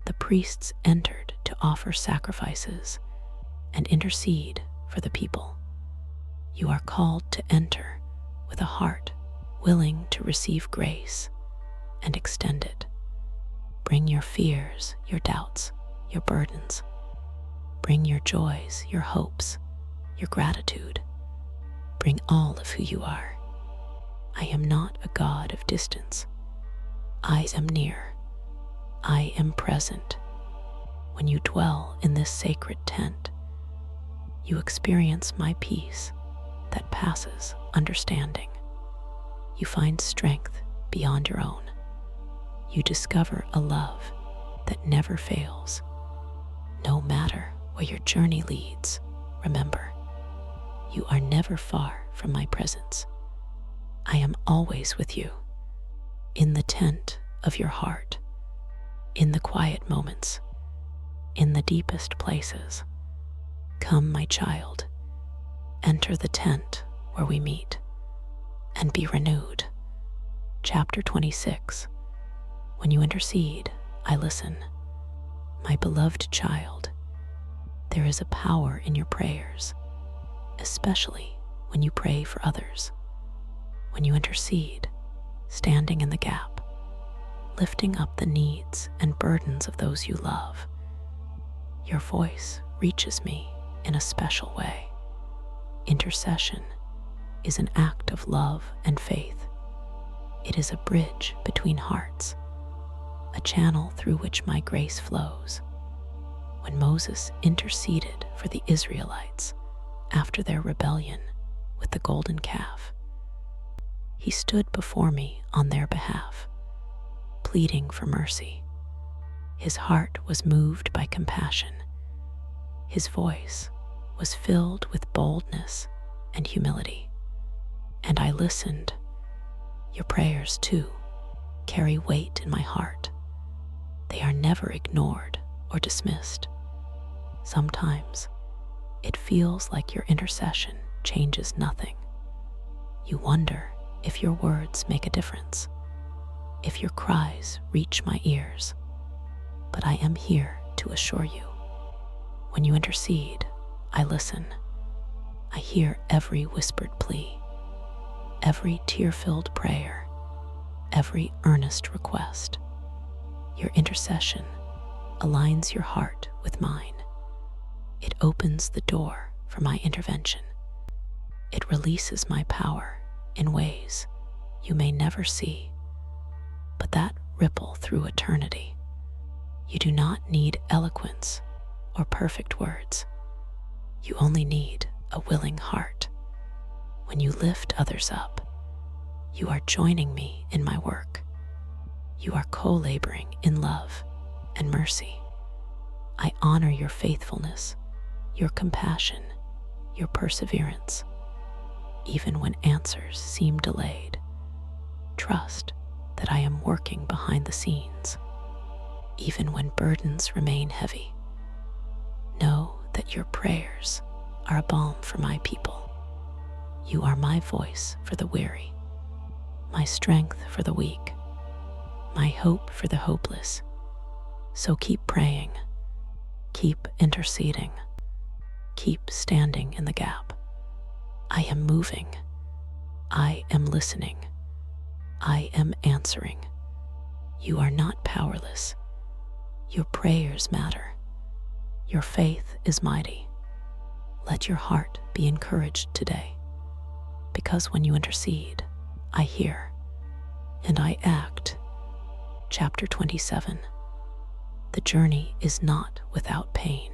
the priests entered to offer sacrifices and intercede for the people. You are called to enter with a heart willing to receive grace and extend it. Bring your fears, your doubts, your burdens. Bring your joys, your hopes, your gratitude. Bring all of who you are. I am not a God of distance. I am near. I am present. When you dwell in this sacred tent, you experience my peace that passes understanding. you find strength beyond your own. You discover a love that never fails. No matter where your journey leads, remember, you are never far from my presence. I am always with you, in the tent of your heart, in the quiet moments, in the deepest places. Come, my child, enter the tent where we meet, and be renewed. Chapter 26. When you intercede, I listen. My beloved child, there is a power in your prayers, especially when you pray for others. When you intercede, standing in the gap, lifting up the needs and burdens of those you love, your voice reaches me in a special way. Intercession is an act of love and faith. It is a bridge between hearts, a channel through which my grace flows. When Moses interceded for the Israelites after their rebellion with the golden calf, he stood before me on their behalf, pleading for mercy. His heart was moved by compassion. His voice was filled with boldness and humility. And I listened. Your prayers, too, carry weight in my heart. They are never ignored or dismissed. Sometimes it feels like your intercession changes nothing. You wonder if your words make a difference, if your cries reach my ears. But I am here to assure you, when you intercede, I listen. I hear every whispered plea, every tear-filled prayer, every earnest request. Your intercession aligns your heart with mine. It opens the door for my intervention. It releases my power in ways you may never see, but that ripple through eternity. You do not need eloquence or perfect words. You only need a willing heart. When you lift others up, you are joining me in my work. You are co-laboring in love and mercy. I honor your faithfulness, your compassion, your perseverance. Even when answers seem delayed, trust that I am working behind the scenes. Even when burdens remain heavy, know that your prayers are a balm for my people. You are my voice for the weary, my strength for the weak, my hope for the hopeless. So keep praying, keep interceding, keep standing in the gap. I am moving. I am listening. I am answering. You are not powerless. Your prayers matter. Your faith is mighty. Let your heart be encouraged today, because when you intercede, I hear and I act. Chapter 27. The journey is not without pain.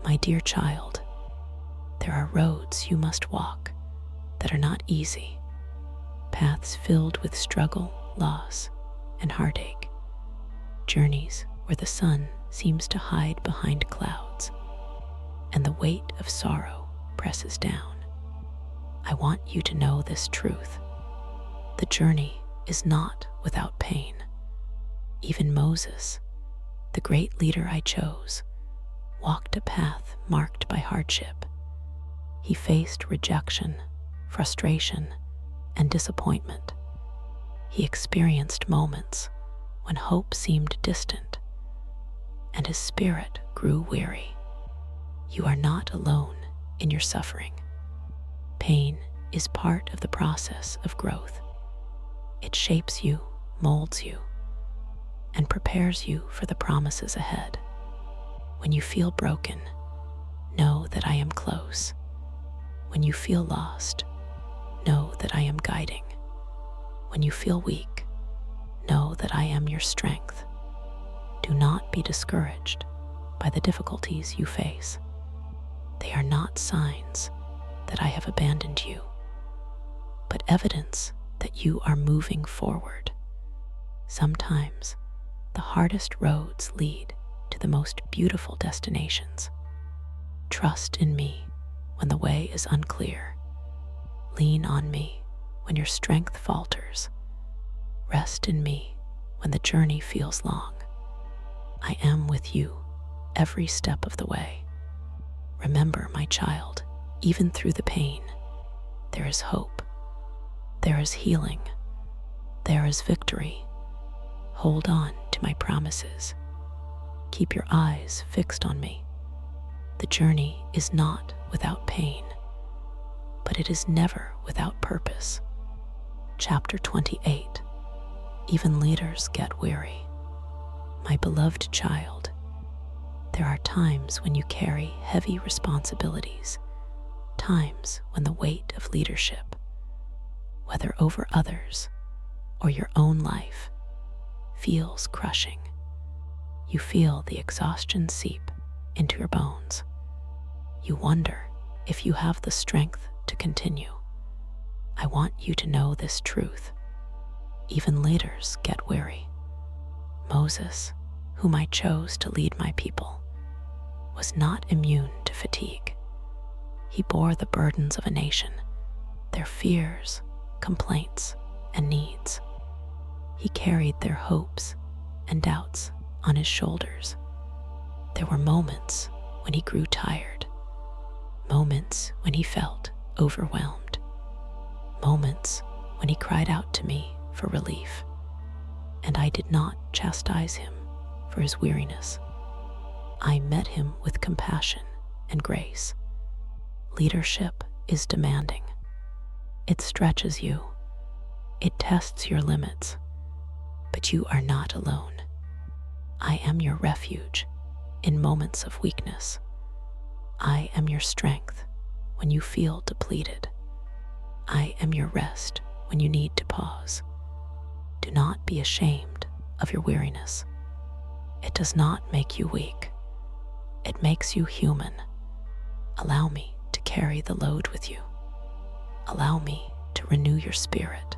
My dear child, there are roads you must walk that are not easy, paths filled with struggle, loss, and heartache, journeys where the sun seems to hide behind clouds and the weight of sorrow presses down. I want you to know this truth. The journey is not without pain. Even Moses, the great leader I chose, walked a path marked by hardship. He faced rejection, frustration, and disappointment. He experienced moments when hope seemed distant, and his spirit grew weary. You are not alone in your suffering. Pain is part of the process of growth. It shapes you, molds you, and prepares you for the promises ahead. When you feel broken, know that I am close. When you feel lost, know that I am guiding. When you feel weak, know that I am your strength. Do not be discouraged by the difficulties you face. They are not signs that I have abandoned you, but evidence that you are moving forward. Sometimes the hardest roads lead to the most beautiful destinations. Trust in me when the way is unclear. Lean on me when your strength falters. Rest in me when the journey feels long. I am with you every step of the way. Remember, my child, even through the pain, there is hope. There is healing. There is victory. Hold on to my promises. Keep your eyes fixed on me. The journey is not without pain, but it is never without purpose. Chapter 28. Even leaders get weary. My beloved child, there are times when you carry heavy responsibilities, times when the weight of leadership, whether over others or your own life, feels crushing. You feel the exhaustion seep into your bones. You wonder if you have the strength to continue. I want you to know this truth. Even leaders get weary. Moses, whom I chose to lead my people, was not immune to fatigue. He bore the burdens of a nation, their fears, complaints, and needs. He carried their hopes and doubts on his shoulders. There were moments when he grew tired, moments when he felt overwhelmed, moments when he cried out to me for relief. And I did not chastise him for his weariness. I met him with compassion and grace. Leadership is demanding. It stretches you. It tests your limits. But you are not alone. I am your refuge in moments of weakness. I am your strength when you feel depleted. I am your rest when you need to pause. Do not be ashamed of your weariness. It does not make you weak. It makes you human. Allow me to carry the load with you. Allow me to renew your spirit.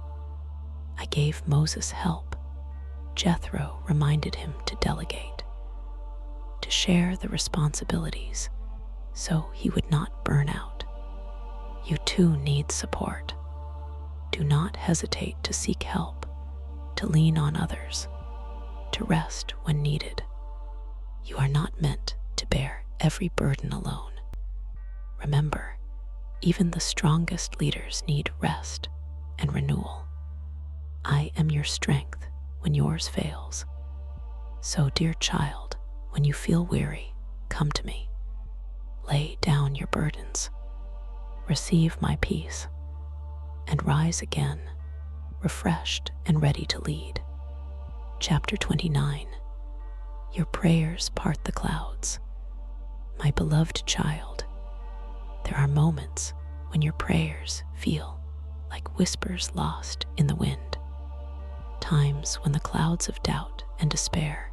I gave Moses help. Jethro reminded him to delegate, to share the responsibilities so he would not burn out. You too need support. Do not hesitate to seek help, to lean on others, to rest when needed. You are not meant to bear every burden alone. Remember, even the strongest leaders need rest and renewal. I am your strength when yours fails. So, dear child, when you feel weary, come to me. Lay down your burdens. Receive my peace, and rise again, refreshed and ready to lead. Chapter 29. Your prayers part the clouds. My beloved child, there are moments when your prayers feel like whispers lost in the wind. Times when the clouds of doubt and despair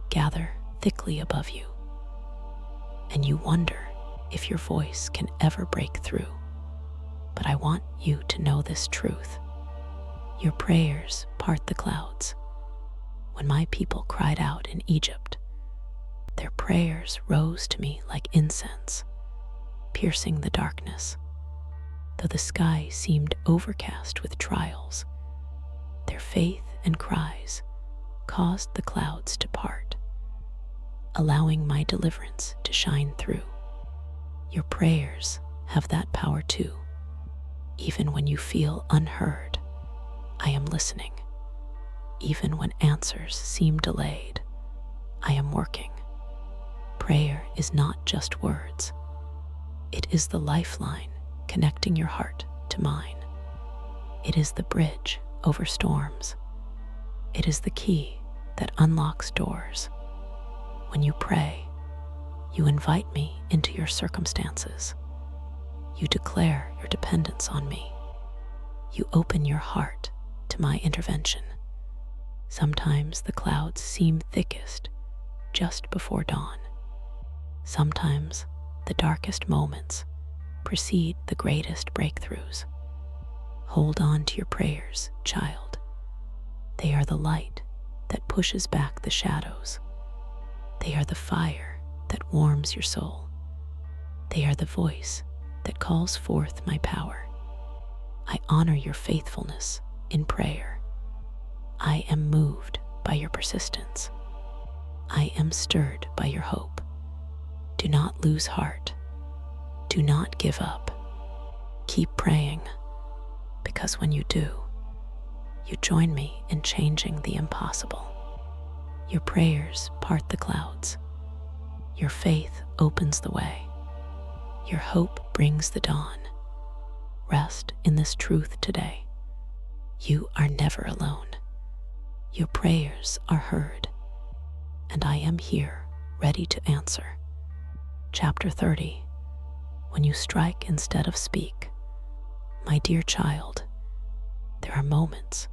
gather thickly above you, and you wonder if your voice can ever break through. But I want you to know this truth. Your prayers part the clouds. When my people cried out in Egypt, their prayers rose to me like incense, piercing the darkness. Though the sky seemed overcast with trials, their faith and cries caused the clouds to part, allowing my deliverance to shine through. Your prayers have that power too. Even when you feel unheard, I am listening. Even when answers seem delayed, I am working. Prayer is not just words. It is the lifeline connecting your heart to mine. It is the bridge over storms. It is the key that unlocks doors. When you pray, you invite me into your circumstances. You declare your dependence on me. You open your heart to my intervention. Sometimes the clouds seem thickest just before dawn. Sometimes the darkest moments precede the greatest breakthroughs. Hold on to your prayers, child. They are the light that pushes back the shadows. They are the fire that warms your soul. They are the voice that calls forth my power. I honor your faithfulness in prayer. I am moved by your persistence. I am stirred by your hope. Do not lose heart. Do not give up. Keep praying, because when you do, you join me in changing the impossible. Your prayers part the clouds. Your faith opens the way. Your hope brings the dawn. Rest in this truth today. You are never alone. Your prayers are heard, and I am here, ready to answer. Chapter 30. When you strike instead of speak. My dear child, there are moments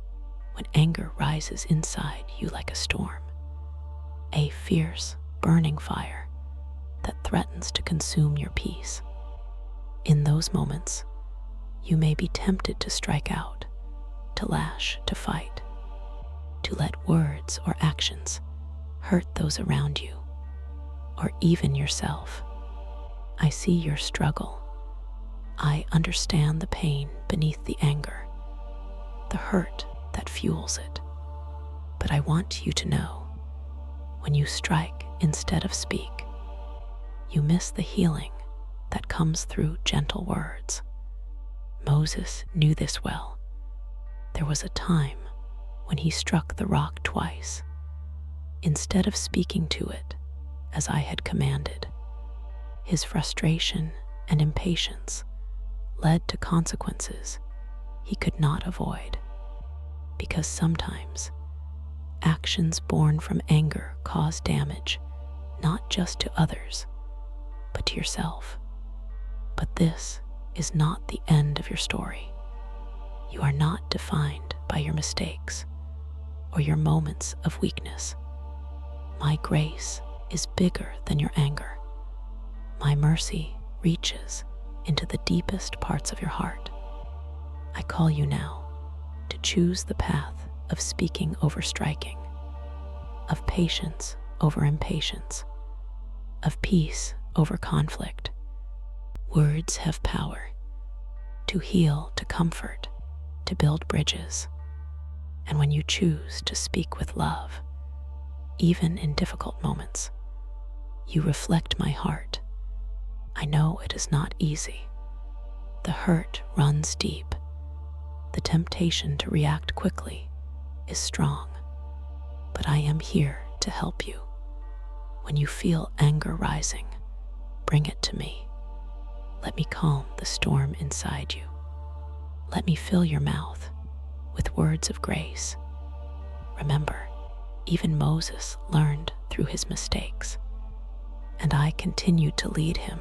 when anger rises inside you like a storm, a fierce, burning fire that threatens to consume your peace. In those moments, you may be tempted to strike out, to lash, to fight, to let words or actions hurt those around you, or even yourself. I see your struggle. I understand the pain beneath the anger, the hurt that fuels it. But I want you to know, when you strike instead of speak, you miss the healing that comes through gentle words. Moses knew this well. There was a time when he struck the rock twice. Instead of speaking to it as I had commanded, his frustration and impatience led to consequences he could not avoid, because sometimes actions born from anger cause damage, not just to others, but to yourself. But this is not the end of your story. You are not defined by your mistakes or your moments of weakness. My grace is bigger than your anger. My mercy reaches into the deepest parts of your heart. I call you now to choose the path of speaking over striking, of patience over impatience, of peace over conflict. Words have power to heal, to comfort, to build bridges. And when you choose to speak with love, even in difficult moments, you reflect my heart. I know it is not easy. The hurt runs deep. The temptation to react quickly is strong. But I am here to help you. When you feel anger rising, bring it to me. Let me calm the storm inside you. Let me fill your mouth with words of grace. Remember, even Moses learned through his mistakes, and I continue to lead him,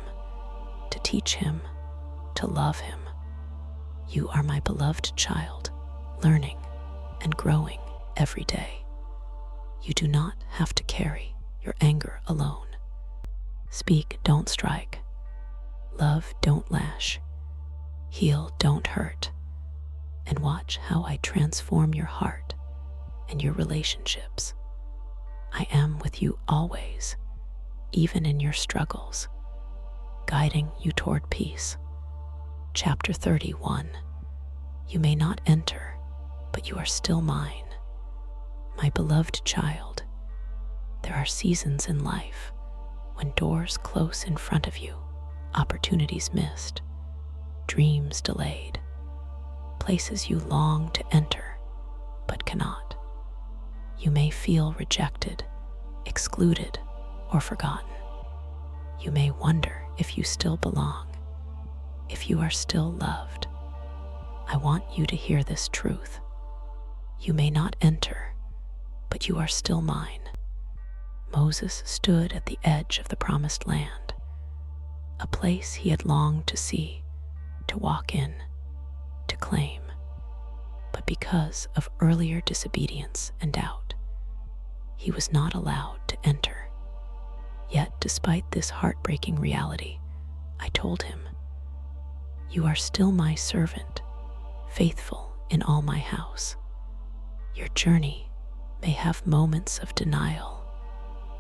to teach him, to love him. You are my beloved child, learning and growing every day. You do not have to carry your anger alone. Speak, don't strike. Love, don't lash. Heal, don't hurt. And watch how I transform your heart and your relationships. I am with you always, even in your struggles, guiding you toward peace. Chapter 31. You may not enter, but you are still mine. My beloved child, there are seasons in life when doors close in front of you, opportunities missed, dreams delayed, places you long to enter but cannot. You may feel rejected, excluded, or forgotten. You may wonder if you still belong, if you are still loved. I want you to hear this truth. You may not enter, but you are still mine. Moses stood at the edge of the promised land, a place he had longed to see, to walk in, to claim. But because of earlier disobedience and doubt, he was not allowed to enter. Yet, despite this heartbreaking reality, I told him, "You are still my servant, faithful in all my house. Your journey may have moments of denial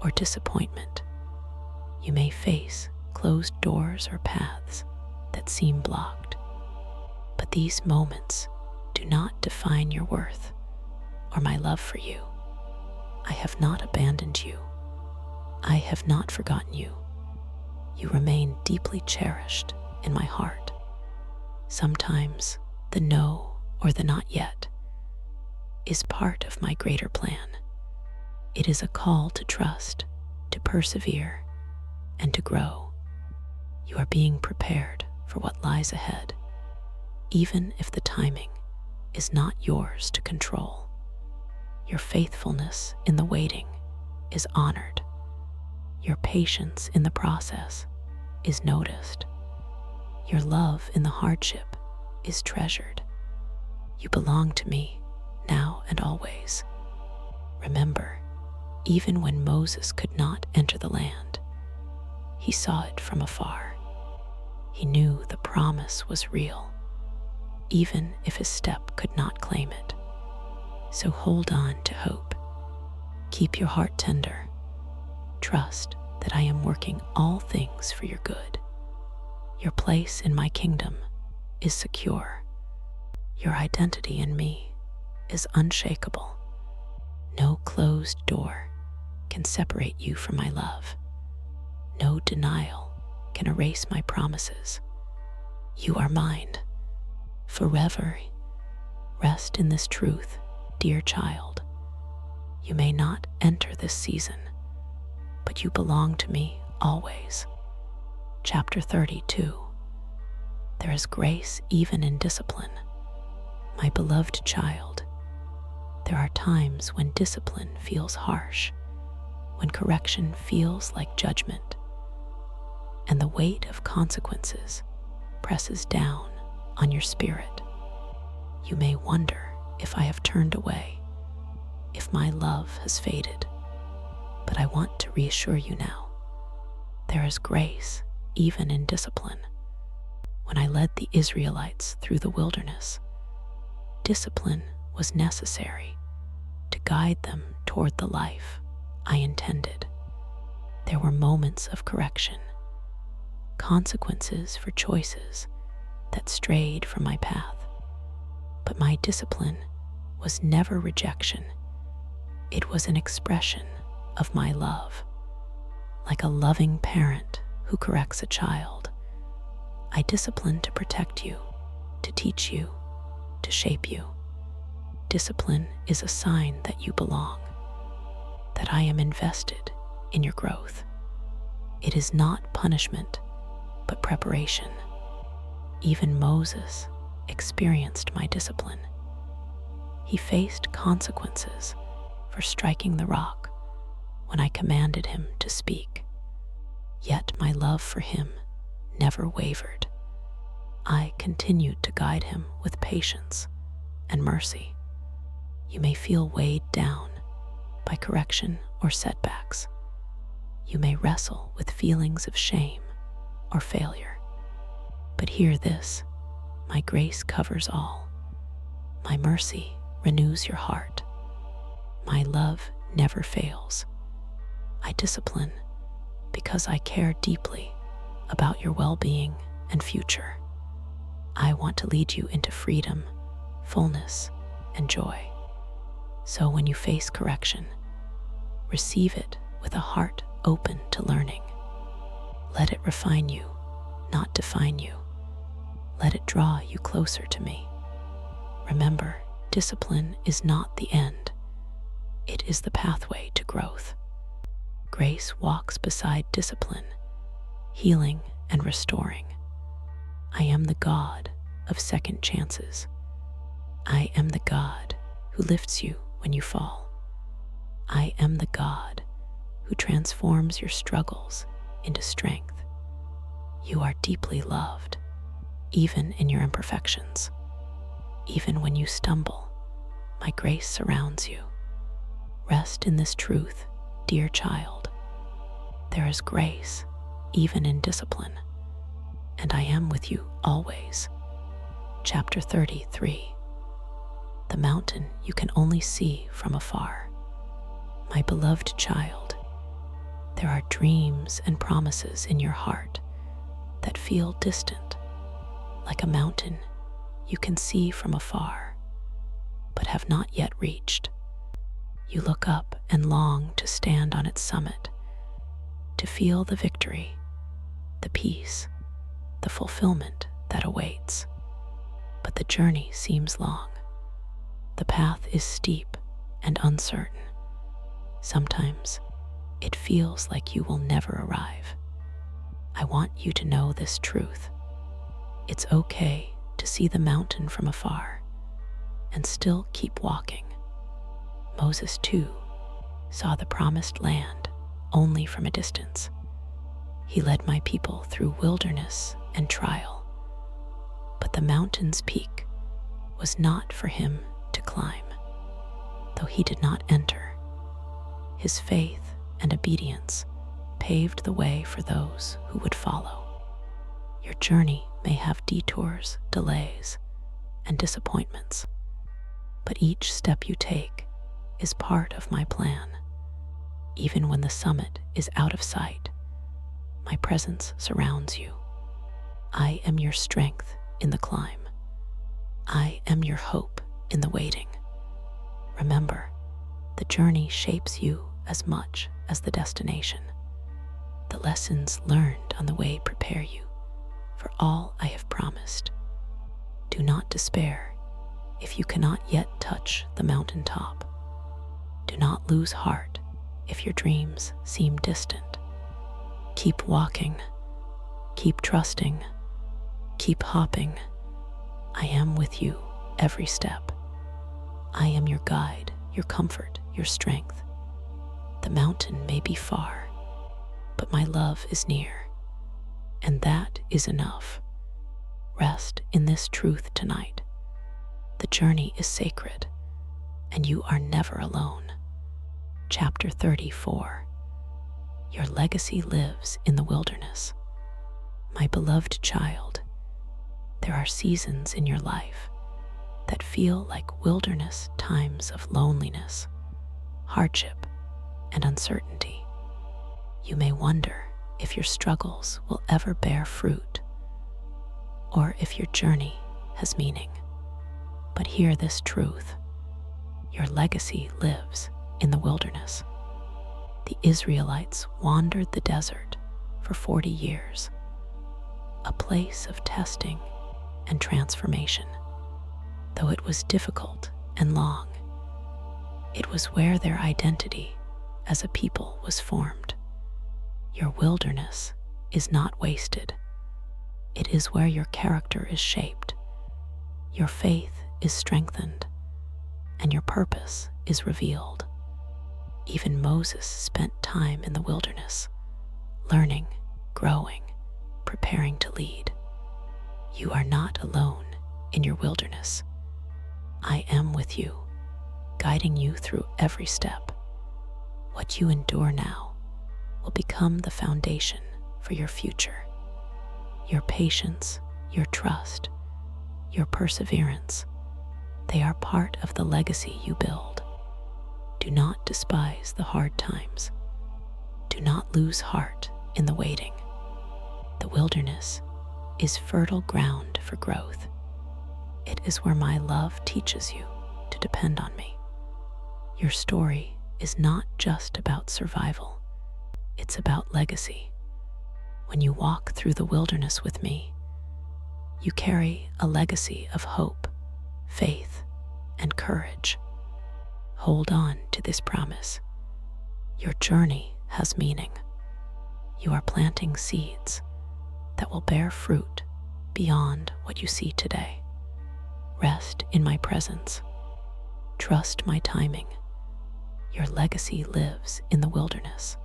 or disappointment. You may face closed doors or paths that seem blocked. But these moments do not define your worth or my love for you. I have not abandoned you. I have not forgotten you. You remain deeply cherished in my heart. Sometimes the no or the not yet is part of my greater plan. It is a call to trust, to persevere, and to grow. You are being prepared for what lies ahead, even if the timing is not yours to control. Your faithfulness in the waiting is honored. Your patience in the process is noticed. Your love in the hardship is treasured. You belong to me now and always. Remember, even when Moses could not enter the land, he saw it from afar. He knew the promise was real, even if his step could not claim it. So hold on to hope. Keep your heart tender. Trust that I am working all things for your good. Your place in my kingdom is secure. Your identity in me is unshakable. No closed door can separate you from my love. No denial can erase my promises. You are mine forever. Rest in this truth, dear child. You may not enter this season, but you belong to me always. Chapter 32. There is grace even in discipline. My beloved child, there are times when discipline feels harsh, when correction feels like judgment, and the weight of consequences presses down on your spirit. You may wonder if I have turned away, if my love has faded, but I want to reassure you now. There is grace even in discipline. When I led the Israelites through the wilderness, discipline was necessary to guide them toward the life I intended. There were moments of correction, consequences for choices that strayed from my path. But my discipline was never rejection. It was an expression of my love. Like a loving parent who corrects a child, I discipline to protect you, to teach you, to shape you. Discipline is a sign that you belong, that I am invested in your growth. It is not punishment, but preparation. Even Moses experienced my discipline. He faced consequences for striking the rock when I commanded him to speak. Yet my love for him never wavered. I continued to guide him with patience and mercy. You may feel weighed down by correction or setbacks. You may wrestle with feelings of shame or failure. But hear this, my grace covers all. My mercy renews your heart. My love never fails. I discipline because I care deeply about your well-being and future. I want to lead you into freedom, fullness, and joy. So when you face correction, receive it with a heart open to learning. Let it refine you, not define you. Let it draw you closer to me. Remember, discipline is not the end. It is the pathway to growth. Grace walks beside discipline, healing and restoring. I am the God of second chances. I am the God who lifts you when you fall. I am the God who transforms your struggles into strength. You are deeply loved, even in your imperfections. Even when you stumble, my grace surrounds you. Rest in this truth, dear child. There is grace, even in discipline, and I am with you always. Chapter 33. The mountain you can only see from afar. My beloved child, there are dreams and promises in your heart that feel distant, like a mountain you can see from afar, but have not yet reached. You look up and long to stand on its summit, to feel the victory, the peace, the fulfillment that awaits. But the journey seems long. The path is steep and uncertain. Sometimes it feels like you will never arrive. I want you to know this truth. It's okay to see the mountain from afar and still keep walking. Moses, too, saw the promised land only from a distance. He led my people through wilderness and trial, but the mountain's peak was not for him to climb. Though he did not enter, his faith and obedience paved the way for those who would follow. Your journey may have detours, delays, and disappointments, but each step you take is part of my plan. Even when the summit is out of sight, my presence surrounds you. I am your strength in the climb. I am your hope in the waiting. Remember, the journey shapes you as much as the destination. The lessons learned on the way prepare you for all I have promised. Do not despair if you cannot yet touch the mountaintop. Do not lose heart if your dreams seem distant. Keep walking, keep trusting, keep hopping. I am with you every step. I am your guide, your comfort, your strength. The mountain may be far, but my love is near, and that is enough. Rest in this truth tonight. The journey is sacred, and you are never alone. Chapter 34. Your legacy lives in the wilderness. My beloved child, there are seasons in your life that feel like wilderness times of loneliness, hardship, and uncertainty. You may wonder if your struggles will ever bear fruit, or if your journey has meaning. But hear this truth: your legacy lives in the wilderness. The Israelites wandered the desert for 40 years, a place of testing and transformation. Though it was difficult and long, it was where their identity as a people was formed. Your wilderness is not wasted. It is where your character is shaped, your faith is strengthened, and your purpose is revealed. Even Moses spent time in the wilderness, learning, growing, preparing to lead. You are not alone in your wilderness. I am with you, guiding you through every step. What you endure now will become the foundation for your future. Your patience, your trust, your perseverance, they are part of the legacy you build. Do not despise the hard times. Do not lose heart in the waiting. The wilderness is fertile ground for growth. It is where my love teaches you to depend on me. Your story is not just about survival, it's about legacy. When you walk through the wilderness with me, you carry a legacy of hope, faith, and courage. Hold on to this promise. Your journey has meaning. You are planting seeds that will bear fruit beyond what you see today. Rest in my presence. Trust my timing. Your legacy lives in the wilderness,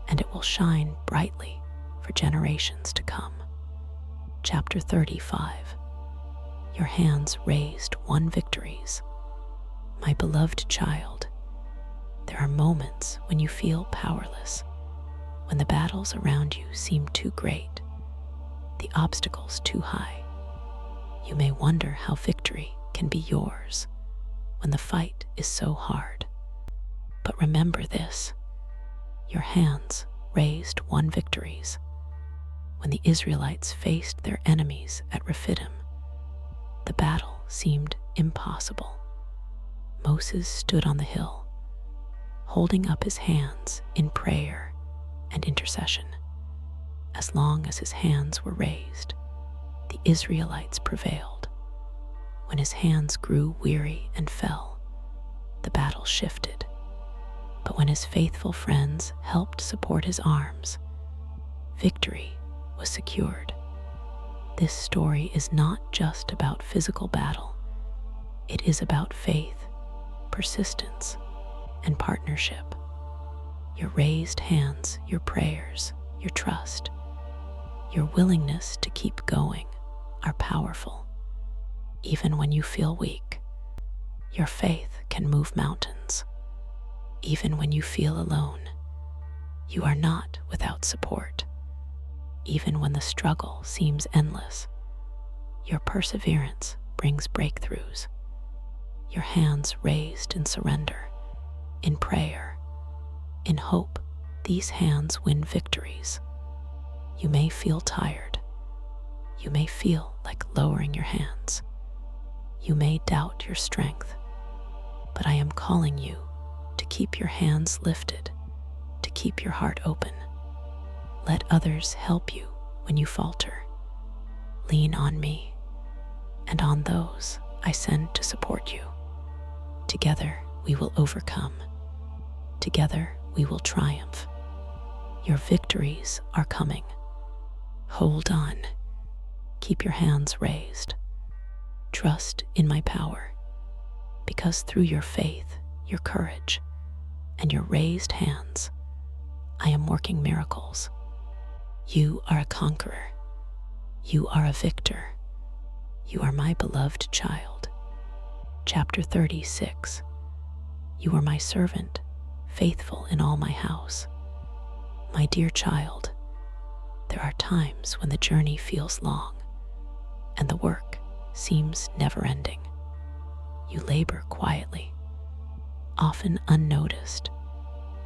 and it will shine brightly for generations to come. Chapter 35. Your hands raised won victories. My beloved child, there are moments when you feel powerless, when the battles around you seem too great, the obstacles too high. You may wonder how victory can be yours when the fight is so hard. But remember this: your hands raised won victories. When the Israelites faced their enemies at Rephidim, the battle seemed impossible. Moses stood on the hill, holding up his hands in prayer and intercession. As long as his hands were raised, the Israelites prevailed. When his hands grew weary and fell, the battle shifted. But when his faithful friends helped support his arms, victory was secured. This story is not just about physical battle. It is about faith, persistence, and partnership. Your raised hands, your prayers, your trust, your willingness to keep going are powerful. Even when you feel weak, your faith can move mountains. Even when you feel alone, you are not without support. Even when the struggle seems endless, your perseverance brings breakthroughs. Your hands raised in surrender, in prayer, in hope, these hands win victories. You may feel tired. You may feel like lowering your hands. You may doubt your strength, but I am calling you to keep your hands lifted, to keep your heart open. Let others help you when you falter. Lean on me and on those I send to support you. Together we will overcome. Together we will triumph. Your victories are coming. Hold on. Keep your hands raised. Trust in my power, because through your faith, your courage, and your raised hands, I am working miracles. You are a conqueror. You are a victor. You are my beloved child. Chapter 36. You are my servant, faithful in all my house. My dear child, there are times when the journey feels long and the work seems never-ending. You labor quietly, often unnoticed,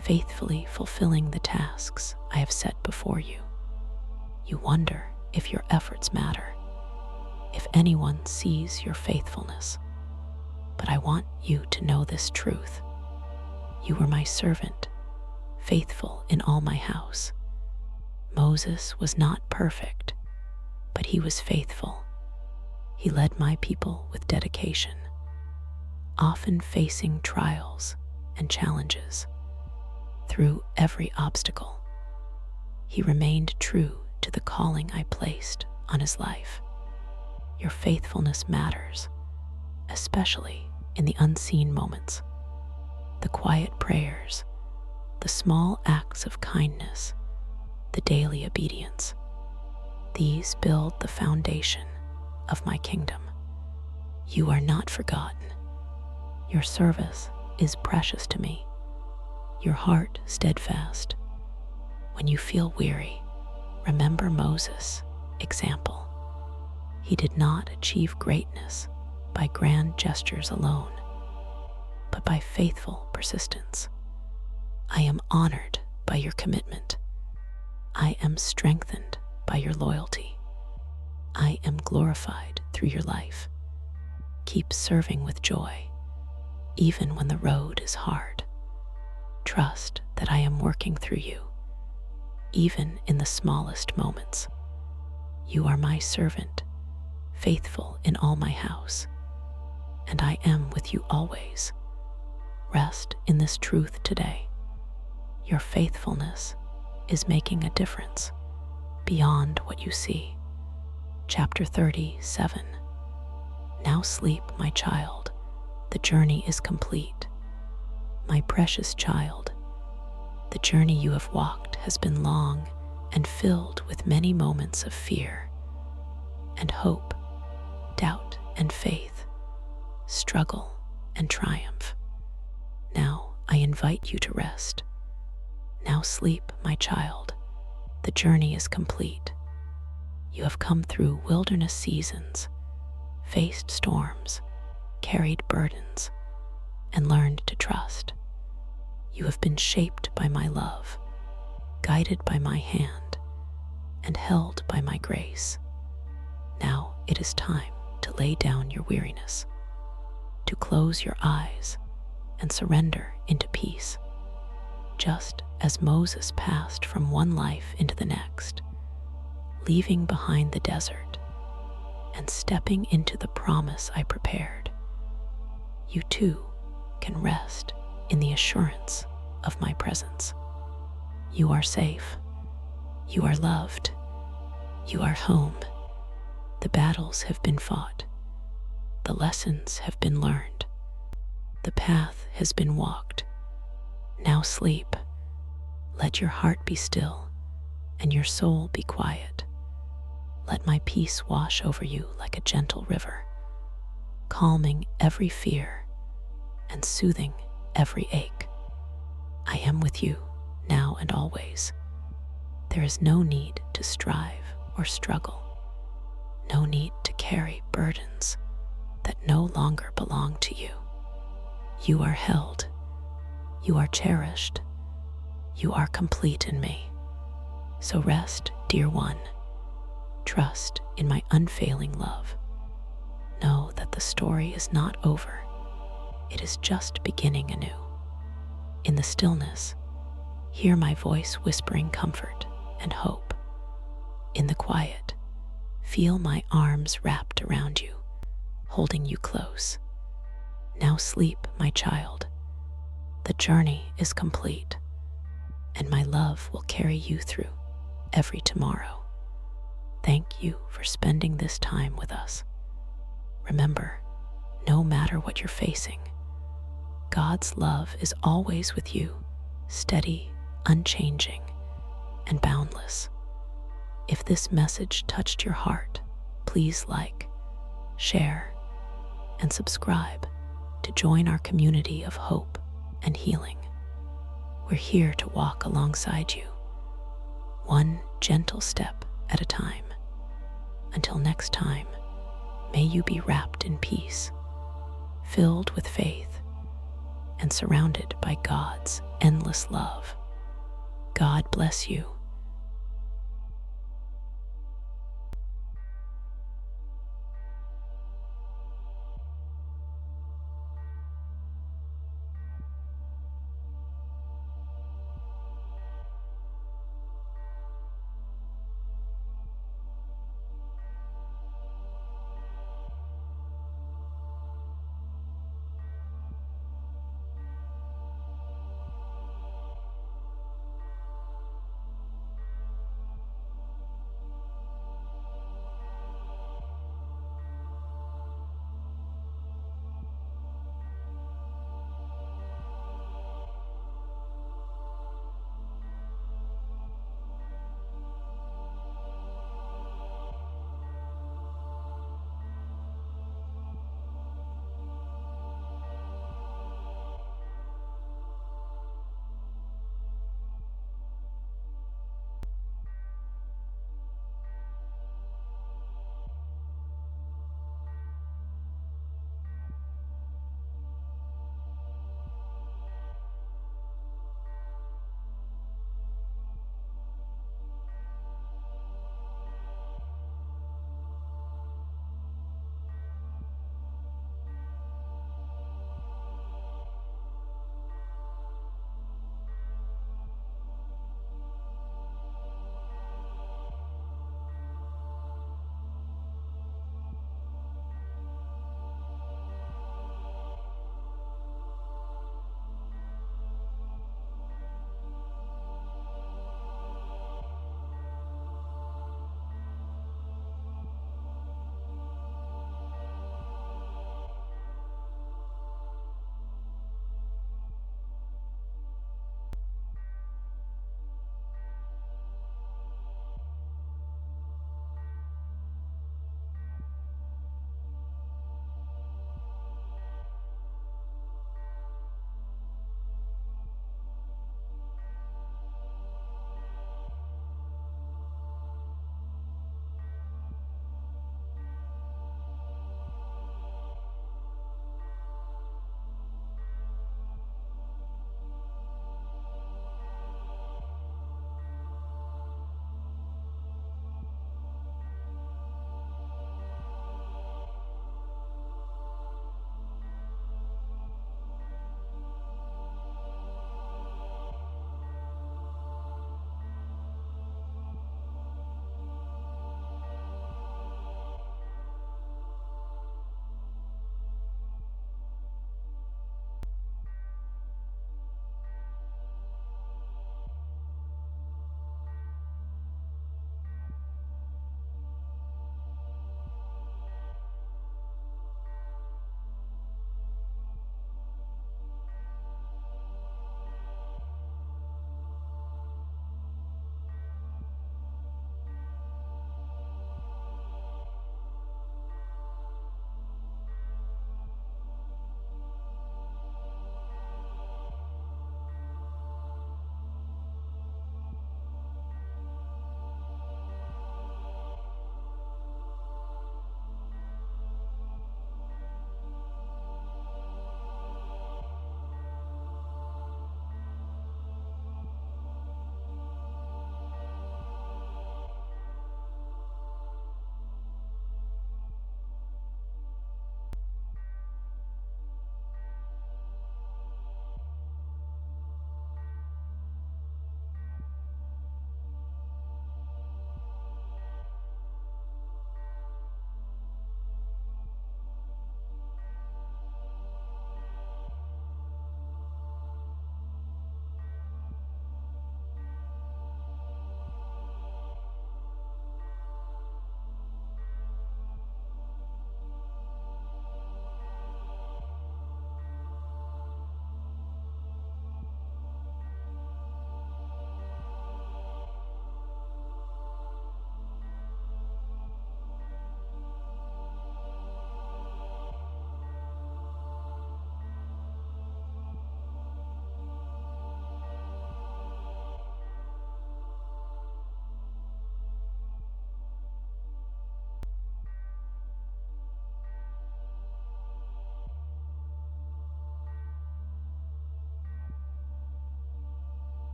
faithfully fulfilling the tasks I have set before you. You wonder if your efforts matter, if anyone sees your faithfulness. But I want you to know this truth. You were my servant, faithful in all my house. Moses was not perfect, but he was faithful. He led my people with dedication, often facing trials and challenges. Through every obstacle, he remained true to the calling I placed on his life. Your faithfulness matters, especially in the unseen moments, the quiet prayers, the small acts of kindness, the daily obedience. These build the foundation of my kingdom. You are not forgotten. Your service is precious to me, your heart steadfast. When you feel weary, remember Moses' example. He did not achieve greatness by grand gestures alone, but by faithful persistence. I am honored by your commitment. I am strengthened by your loyalty. I am glorified through your life. Keep serving with joy, even when the road is hard. Trust that I am working through you, even in the smallest moments. You are my servant, faithful in all my house, and I am with you always. Rest in this truth today. Your faithfulness is making a difference beyond what you see. Chapter 37. Now sleep, my child. The journey is complete. My precious child, the journey you have walked has been long and filled with many moments of fear and hope, doubt and faith, struggle and triumph. Now I invite you to rest. Now sleep, my child. The journey is complete. You have come through wilderness seasons, faced storms, carried burdens, and learned to trust. You have been shaped by my love, guided by my hand, and held by my grace. Now it is time to lay down your weariness, to close your eyes and surrender into peace. Just as Moses passed from one life into the next, leaving behind the desert and stepping into the promise I prepared, you too can rest in the assurance of my presence. You are safe. You are loved. You are home. The battles have been fought. The lessons have been learned. The path has been walked. Now sleep. Let your heart be still and your soul be quiet. Let my peace wash over you like a gentle river, calming every fear and soothing every ache. I am with you now and always. There is no need to strive or struggle, no need to carry burdens that no longer belong to you. You are held, you are cherished, you are complete in me. So rest, dear one. Trust in my unfailing love. Know that the story is not over. It is just beginning anew. In the stillness, hear my voice whispering comfort and hope. In the quiet, feel my arms wrapped around you, holding you close. Now sleep, my child. The journey is complete, and my love will carry you through every tomorrow. Thank you for spending this time with us. Remember, no matter what you're facing, God's love is always with you, steady, unchanging, and boundless. If this message touched your heart, please like, share, and subscribe to join our community of hope and healing. We're here to walk alongside you, one gentle step at a time. Until next time, may you be wrapped in peace, filled with faith, and surrounded by God's endless love. God bless you.